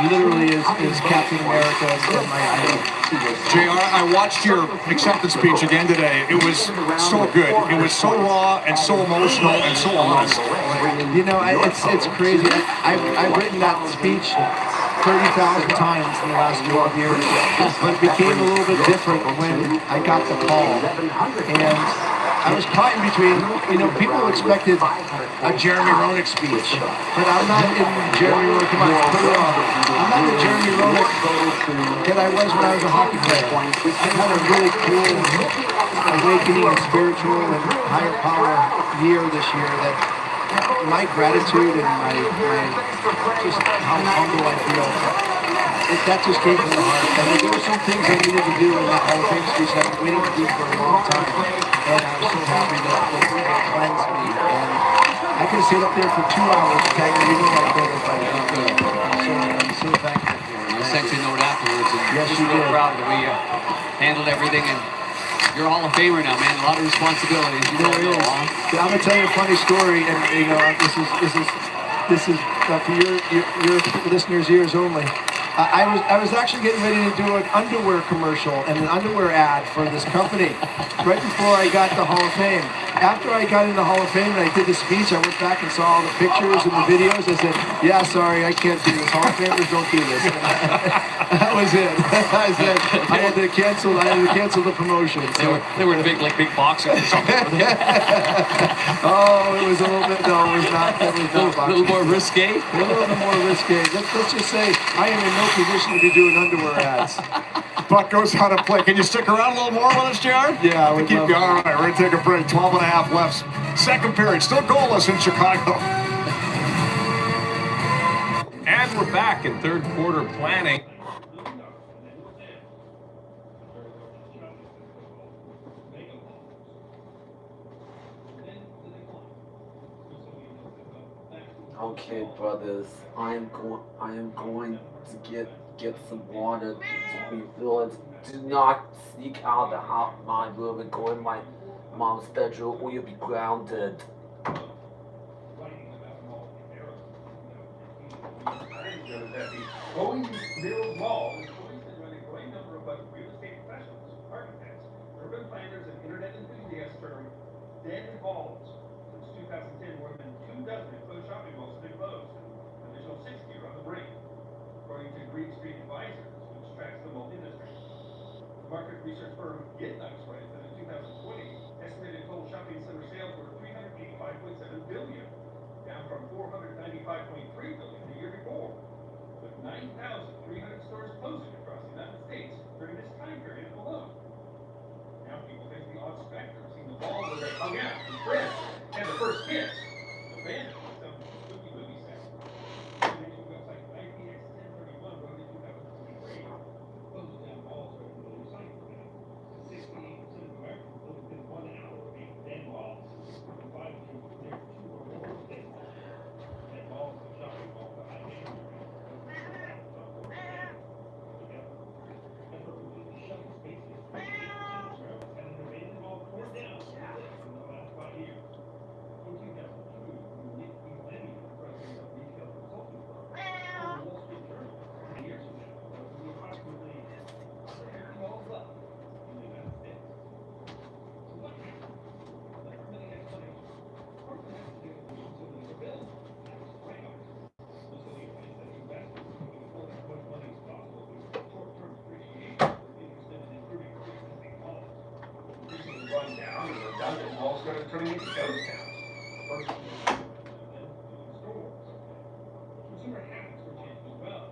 literally is Captain America and my idol. JR, I watched your acceptance speech again today. It was so good. It was so raw and so emotional and so honest. It's crazy. I've written that speech 30,000 times in the last 12 years, but it became a little bit different when I got the call. And I was caught in between. You know, people expected a Jeremy Roenick speech, but I'm not in Jeremy Roenick. Come on, put it on. I'm not the Jeremy Roenick that I was when I was a hockey player. I've had a really cool awakening and spiritual and higher power year this year that my gratitude and my just how humble I feel. That just came from the heart. I mean, there were some things I needed to do in that Hall of Fame speech that I've been waiting to do for a long time. And I was so happy that they cleansed me. And I could sit up there for 2 hours, Tiger. You know I could if I wanted to. I'm so thankful for it. I sent you a note afterwards. And yes, you did. did. Proud of the way you handled everything. And you're a Hall of Famer now, man. A lot of responsibilities. You know, I'm gonna tell you a funny story, and you know this is for your listeners' ears only. I was actually getting ready to do an underwear commercial and an underwear ad for this company right before I got the Hall of Fame. After I got in the Hall of Fame and I did the speech, I went back and saw all the pictures and the videos. I said, "Yeah, sorry, I can't do this. Hall of Famers don't do this." That was it. I said I had to cancel. The promotion. So. They were big, like big boxers or something. Oh, it was a little bit. No, it was not. It was not a little more risque. A little bit more risque. Let's just say I am in no position to be doing underwear ads. Puck goes out of play. Can you stick around a little more with us, JR? Yeah, I would keep love you. All right, we're going to take a break. 12 and a half left. Second period. Still goalless in Chicago. And we're back in third quarter planning. Okay, brothers, I am going to get some water to refill it. Do not sneak out of my room and go in my mom's bedroom or you'll be grounded. Owing Zero Wall is poised to join a growing number of real estate professionals, architects, urban planners, and internet enthusiasts termed dead malls. Since 2010, more than 24 enclosed shopping malls have been closed, and an additional 60 are on the brink, according to Green Street Advisors, which tracks the mall industry. The market research firm Gitlife writes that in 2020, estimated total shopping center sales were $385.7 billion, down from $495.3 billion the year before. With 9,300 stores closing across the United States during this time period alone. Now people face the odd specter of seeing the mall where they hung out with friends and the first kiss. The band with some spooky movie set. Information website IPX 1031 wrote in 2023. Closing down malls are in the recycle now. 68% of Americans live within 1 hour of being dead malls. 5 people there 2 or more dead malls. Dead malls and shopping malls are high danger. Run down and redundant malls started turning into ghost towns. First, stores. Consumer habits were changed as well.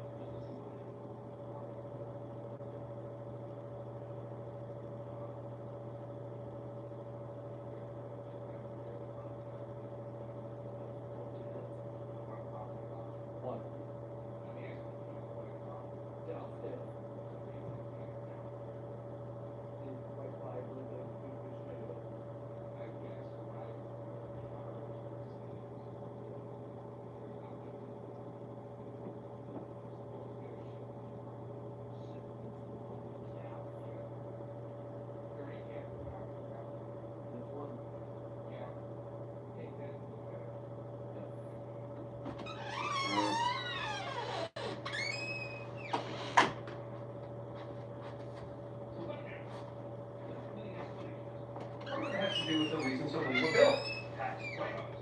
To do with the reason so many were built. Tax write-offs.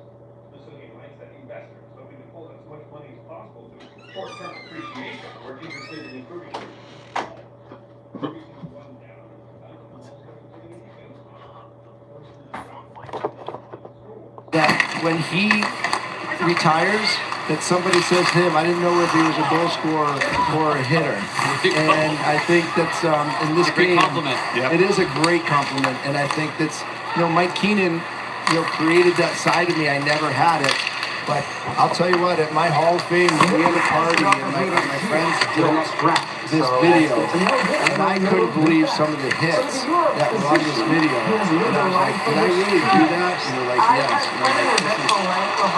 Smithsonian writes that investors hoping to pull as much money as possible to short-term appreciation were interested in improving one down. when he retires, that somebody says to him, I didn't know if he was a goal scorer or a hitter. And I think that's in this game, it is a great compliment. And I think that's, Mike Keenan, created that side of me. I never had it. But I'll tell you what, at my Hall of Fame, we had a party and my friends built this video. And I couldn't believe some of the hits that were on this video. And I was like, did I really do that? And they're like, yes. And I'm like, this is pretty good.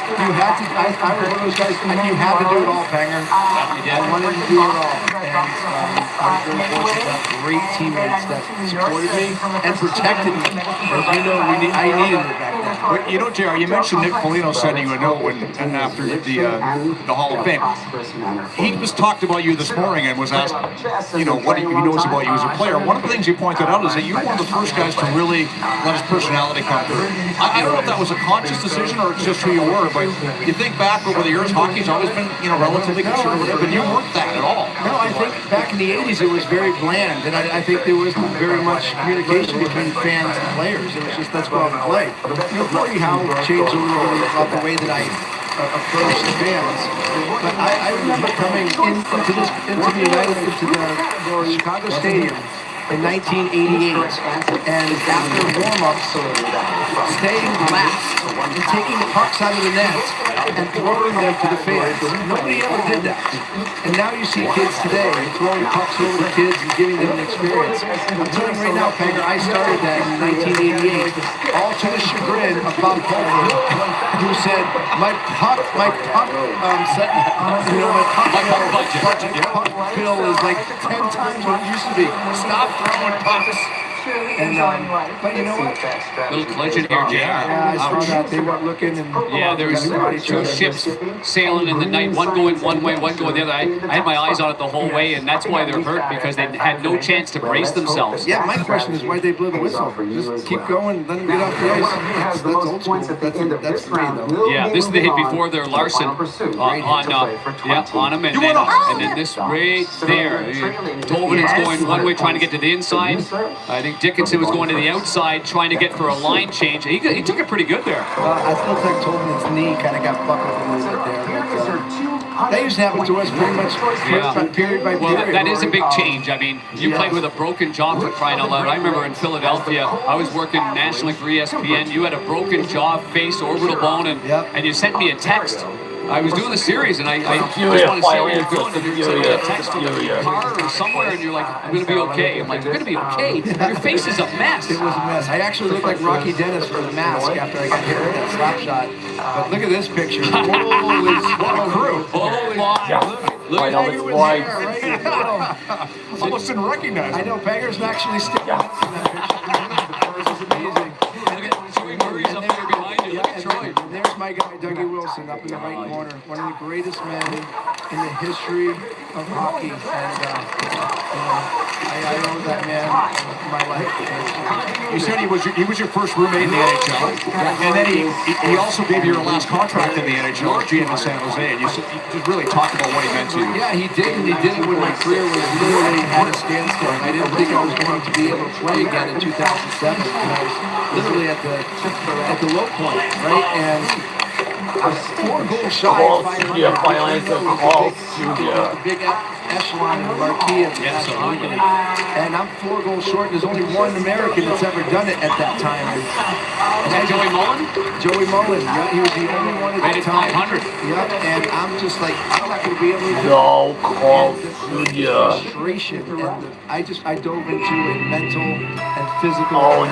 You had to, I was one of those guys, you had to do it all, Panger. I wanted to do it all. And I was very fortunate to have great teammates that supported me and protected me. As you know, I needed it back then. But JR, you mentioned Nick Foligno sending you a note after the Hall of Fame. He was talked about you this morning and was asked, what he knows about you as a player. One of the things he pointed out is that you were one of the first guys to really let his personality come through. I don't know if that was a conscious decision or it's just who you were, but you think back over the years, hockey's always been, relatively conservative, and you weren't that at all. No, I think back in the 80s it was very bland, and I think there was very much communication between fans and players. It was just, let's go out and play. Gordie Howe changed a little bit about the way that I approach the fans. But I remember coming into the Chicago Stadium in 1988, and after warm-ups, staying last and taking the pucks out of the net and throwing them to the fans. Nobody ever did that. And now you see kids today throwing pucks over the kids and giving them an experience. I'm telling you right now, Panger, I started that in 1988, all to the chagrin of Bob Coleman, who said, my puck bill is like 10 times what it used to be. Stop throwing pucks. And, but you know what? Little collision here, JR. Yeah, I saw that. They weren't looking. And there was two ships sailing in the night, one going one way, one going the other. I had my eyes on it the whole way, and that's why they're hurt, because they had no chance to brace themselves. Yeah, my question is why'd they blow the whistle? Just keep going, let them get off the ice. That's old school. That's free, though. Yeah, this is the hit before their Larson on him, and then this right there. Tolvanen's going one way, trying to get to the inside. I think Dickinson was going to the outside, trying to get for a line change. He took it pretty good there. I still think Tolvanen's knee kind of got buckled a little bit there. But, that used to happen to us pretty much period by period. Well, that is a big change. I mean, you played with a broken jaw, for crying out loud. I remember in Philadelphia, I was working nationally for ESPN. You had a broken jaw, face, orbital bone, and you sent me a text. I was doing the series, and I just want to see where you're going, and you're sending me a text from your car or somewhere, and you're like, I'm going to be okay. I'm like, you're going to be okay? Your face is a mess. It was a mess. I actually looked like Rocky Dennis for The Mask after I got hit with that slap shot. But look at this picture. Holy crew. Holy look at that white. Almost didn't recognize it. I know, Panger's actually sticking up in that picture. This is amazing. Look at Troy Murray's up there behind you. Look at Troy. There's my guy, Dougie Wilson, up in the right corner. One of the greatest men in the history of hockey. And I owe that man my life. You said he was your first roommate in the NHL, and then he also gave you your last contract in the NHL as GM in San Jose, and you just really talked about what he meant to you. Yeah, he did, and he did it when my career was literally at a standstill. I didn't think I was going to be able to play again in 2007, and I was literally at the low point, right? And I was 4 goals shy of 500. The big echelon in the marquee of the National League. And I'm 4 goals short, and there's only one American that's ever done it at that time. Is that Joey Mullen? Joey Mullen, yeah, he was the only one at that time. 500. Yep, and I'm just like, I'm not going to be able to do it. Frustration, and I dove into a mental and physical.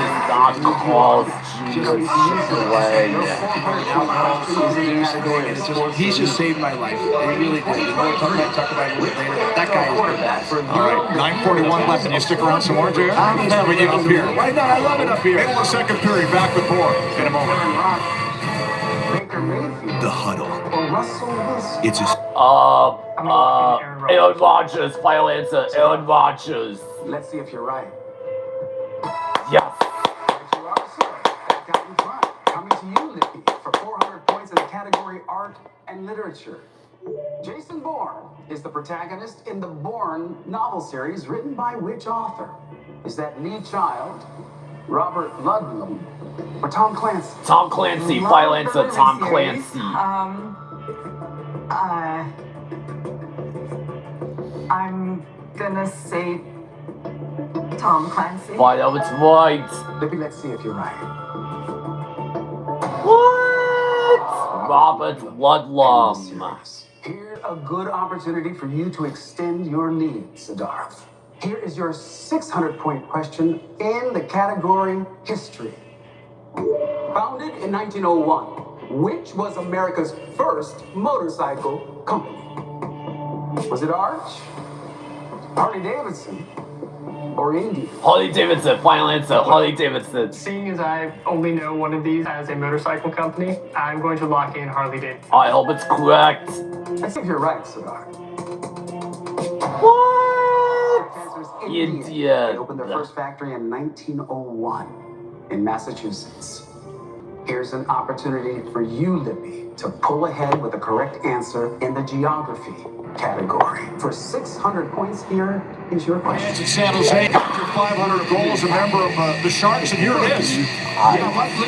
He's just saved my life. He really did. We'll talk about it a little bit later. That guy is the best. All right, 9:41 left, and you stick around some more, JR? I'm up here. Why not? I love it up here. Middle of the second period, back with more in a moment. The Huddle. It's a... Aaron Rodgers, final answer, Aaron Rodgers. Let's see if you're right. Yes. Right you are, sir. That got in front. Coming to you, Nicky, for 400 points in the category Art and Literature. Jason Bourne is the protagonist in the Bourne novel series written by which author? Is that Lee Child, Robert Ludlum, or Tom Clancy? Tom Clancy, final answer, Tom Clancy. I'm gonna say Tom Clancy. Find out it's right. Libby, let's see if you're right. What? Robert Ludlum. Here's a good opportunity for you to extend your lead, Siddharth. Here is your 600-point question in the category History. Founded in 1901, which was America's first motorcycle company? Was it Arch, Harley Davidson, or Indy? Harley Davidson, final answer, Harley Davidson. Seeing as I only know one of these as a motorcycle company, I'm going to lock in Harley Davidson. I hope it's correct. Let's see if you're right, Siddharth. What? Idiot. Idiot. They opened their first factory in 1901 in Massachusetts. Here's an opportunity for you, Libby, to pull ahead with the correct answer in the geography category. For 600 points, here is your question. It's in San Jose. After 500 goals, a member of the Sharks, and here it is.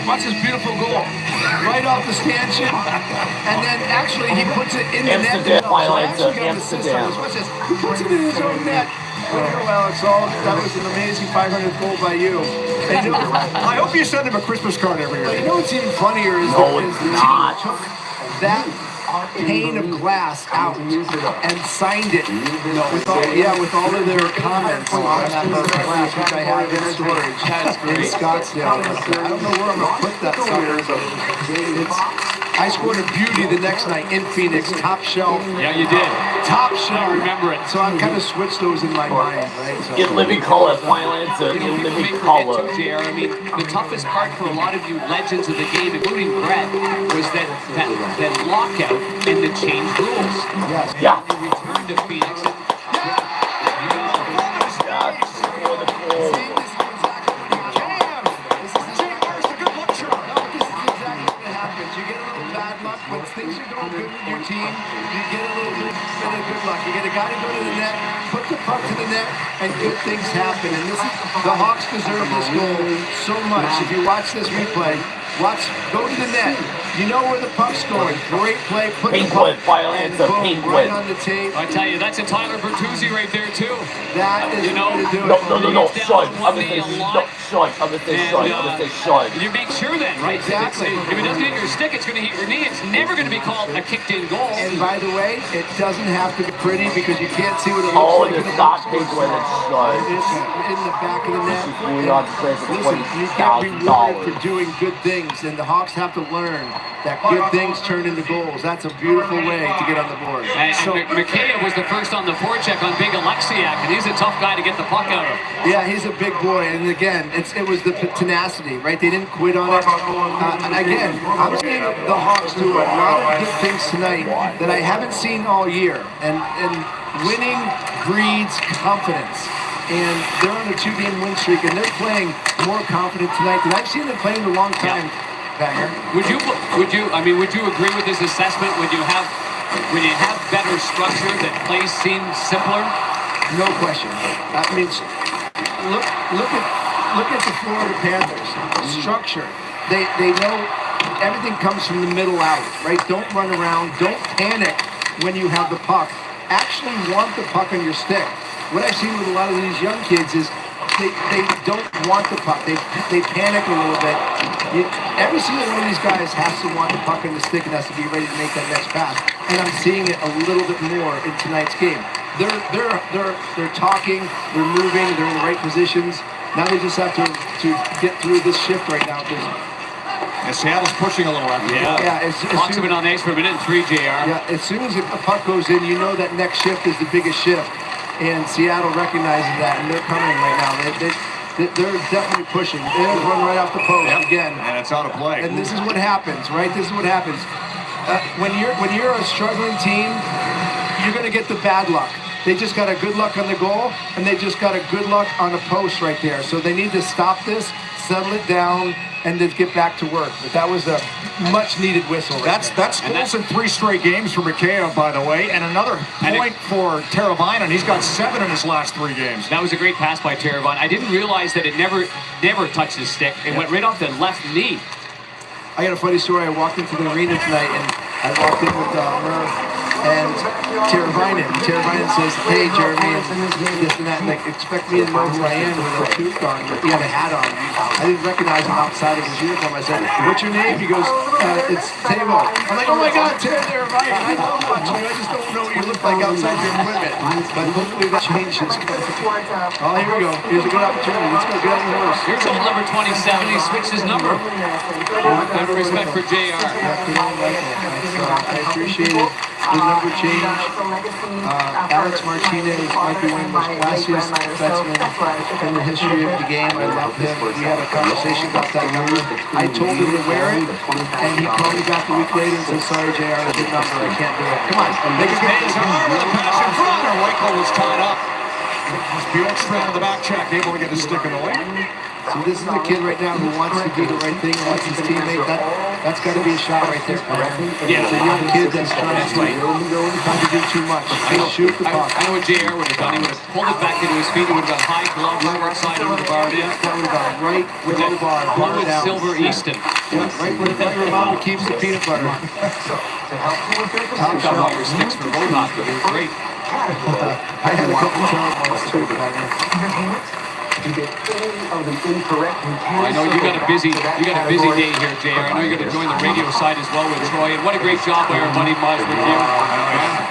Watch this beautiful goal. Right off the stanchion. And then actually he puts it in the net. Amsterdam. Watch this. He puts it in his own net. Well, that was an amazing 500th goal by you. And you know, I hope you send him a Christmas card every year. You know what's even funnier is No, the it's team not. took that pane of glass out and signed it with all of their comments on that piece of glass, which I have in storage in Scottsdale. I don't know where I'm gonna put that sucker, but I scored a beauty the next night in Phoenix, top shelf. Yeah, you did. Top shelf. I remember it. So I've kind of switched those in my mind, right? So. In living color, final answer, in living color. JR, I mean, the toughest part for a lot of you legends of the game, including Brett, was that lockout and the change rules. Yes. Yeah. You returned to Phoenix. When things are going good with your team, you get a little bit of good luck. You get a guy to go to the net, put the puck to the net, and good things happen. And the Hawks deserve this goal so much. If you watch this replay, go to the net. You know where the puck's going. Great play. Put the puck and boom, right on the tape. I tell you, that's a Tyler Bertuzzi right there too. That is No, shut. I'm gonna say shut. You make sure then, right? Exactly. If it doesn't hit your stick, it's going to hit your knee. It's never going to be called a kicked-in goal. And by the way, it doesn't have to be pretty because you can't see what it looks like. Oh, it's not big when it's shut. It's in the back of the net. Listen, you get rewarded for doing good things, and the Hawks have to learn that good things turn into goals. That's a beautiful way to get on the board. And Mikheyev was the first on the forecheck on Big Alexiak, and he's a tough guy to get the puck out of. Yeah, he's a big boy, and again, it was the tenacity, right? They didn't quit on it. Again, I'm seeing the Hawks do a lot of good things tonight that I haven't seen all year, and winning breeds confidence. And they're on a 2-game win streak, and they're playing more confident tonight than I've seen them play in a long time. Banger. Would you agree with this assessment when you have better structure that plays seem simpler? No question. That means look at the Florida Panthers. Structure. They know everything comes from the middle out, right? Don't run around. Don't panic when you have the puck. Actually want the puck on your stick. What I've seen with a lot of these young kids is they don't want the puck. They panic a little bit. Every single one of these guys has to want the puck on the stick and has to be ready to make that next pass. And I'm seeing it a little bit more in tonight's game. They're talking, they're moving, they're in the right positions. Now they just have to get through this shift right now. And Seattle's pushing a little after. Hawks have been on the ice for a minute and 3, JR. Yeah, as soon as a puck goes in, you know that next shift is the biggest shift. And Seattle recognizes that, and they're coming right now. They're definitely pushing. They're run right off the post again. And it's out of play. And this is what happens, right? This is what happens. When you're a struggling team, you're going to get the bad luck. They just got a good luck on the goal, and they just got a good luck on a post right there. So they need to stop this, settle it down, and to get back to work. But that was a much-needed whistle. That's goals in 3 straight games for Mikheyev, by the way, and another point for Teravainen. He's got 7 in his last 3 games. That was a great pass by Teravainen. I didn't realize that it never touched his stick. It went right off the left knee. I got a funny story. I walked into the arena tonight, and I walked in with Murph and Teravainen. Teravainen says, "Hey, Jeremy," and this and that. And, like, expect me to know who I am with a tooth on. He had a hat on. I didn't recognize him outside of his uniform. I said, "What's your name?" He goes, "It's Tavo." I'm like, "Oh my God, Teravainen! I love watching you. I just don't know what you look like outside your equipment." But hopefully that changes. Oh, here we go. Here's a good opportunity. Let's go get on the horse. Here's old number 27. He switched his number. Out of respect for JR. I appreciate it. The number change. Alex Martinez might be one of the most classiest defensemen in the history of the game. I love him. We had a conversation about that number. I told him to wear it, and he called me back a week later and said, "Sorry, JR, it's your number. I can't do it." Come on. Make it pass in front. Weichel was tied up. Bjorkstrand on the back check, able to get his stick in the way. So this is a kid right now who wants to do the right thing, wants his teammate. That's got to be a shot right there. Yeah. It's a young kid that's trying to do too much. Just shoot the puck. I know what JR would have done. He would have pulled it back into his feet. He would have got high glove right side over the bar. That would have gone right with the bar. Blue Silver Easton. Yeah, right where Mama keeps the peanut butter. Top got your sticks for both hockey. It was great. I had a couple times too, but I know you got a busy day here, JR. I know you're going to join the radio side as well with Troy. And what a great job by our buddy Muzz with you.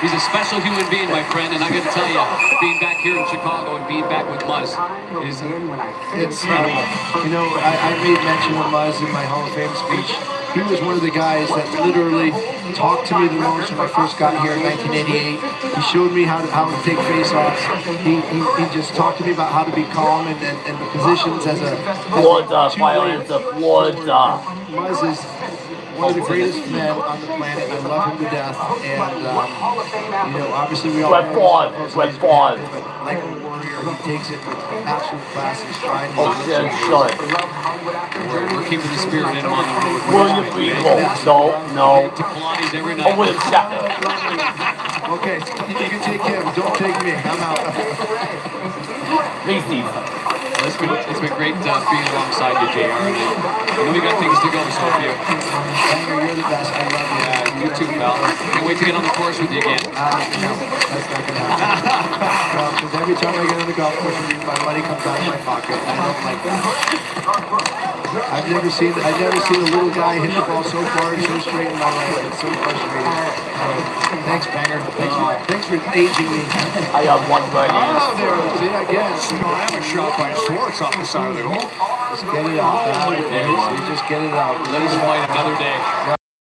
He's a special human being, my friend. And I got to tell you, being back here in Chicago and being back with Muzz is incredible. You know, I made mention of Muzz in my Hall of Fame speech. He was one of the guys that literally talked to me the most when I first got here in 1988. He showed me how to take face-offs. He just talked to me about how to be calm and the positions as a Florida, violence of Florida. Muzz is one of the greatest men on the planet. I love him to death. And, you know, obviously we all know Red Bond. like a warrior, he takes it with absolute class and stride. We're keeping the spirit in him on the road. William Regal. No. To Pilates every night. William Chapman. Okay, you can take him. Don't take me. I'm out. Macy's. It's been great being alongside you, JR. I know we got things to go, so You're the best. I love you. Yeah, you too, pal. Can't wait to get on the course with you again. No, that's not going to happen. Because every time I get on the golf course, my money comes out of my pocket. I don't like that. I've never seen a little guy hit the ball so far and so straight in my life. It's so frustrating. Thanks, Banger. Thanks for aging me. I have one right hand. Oh, there it is. See, again. Panoramic shot by Schwartz off the side of the goal. Just get it out. You just get it out. Let us fight another day.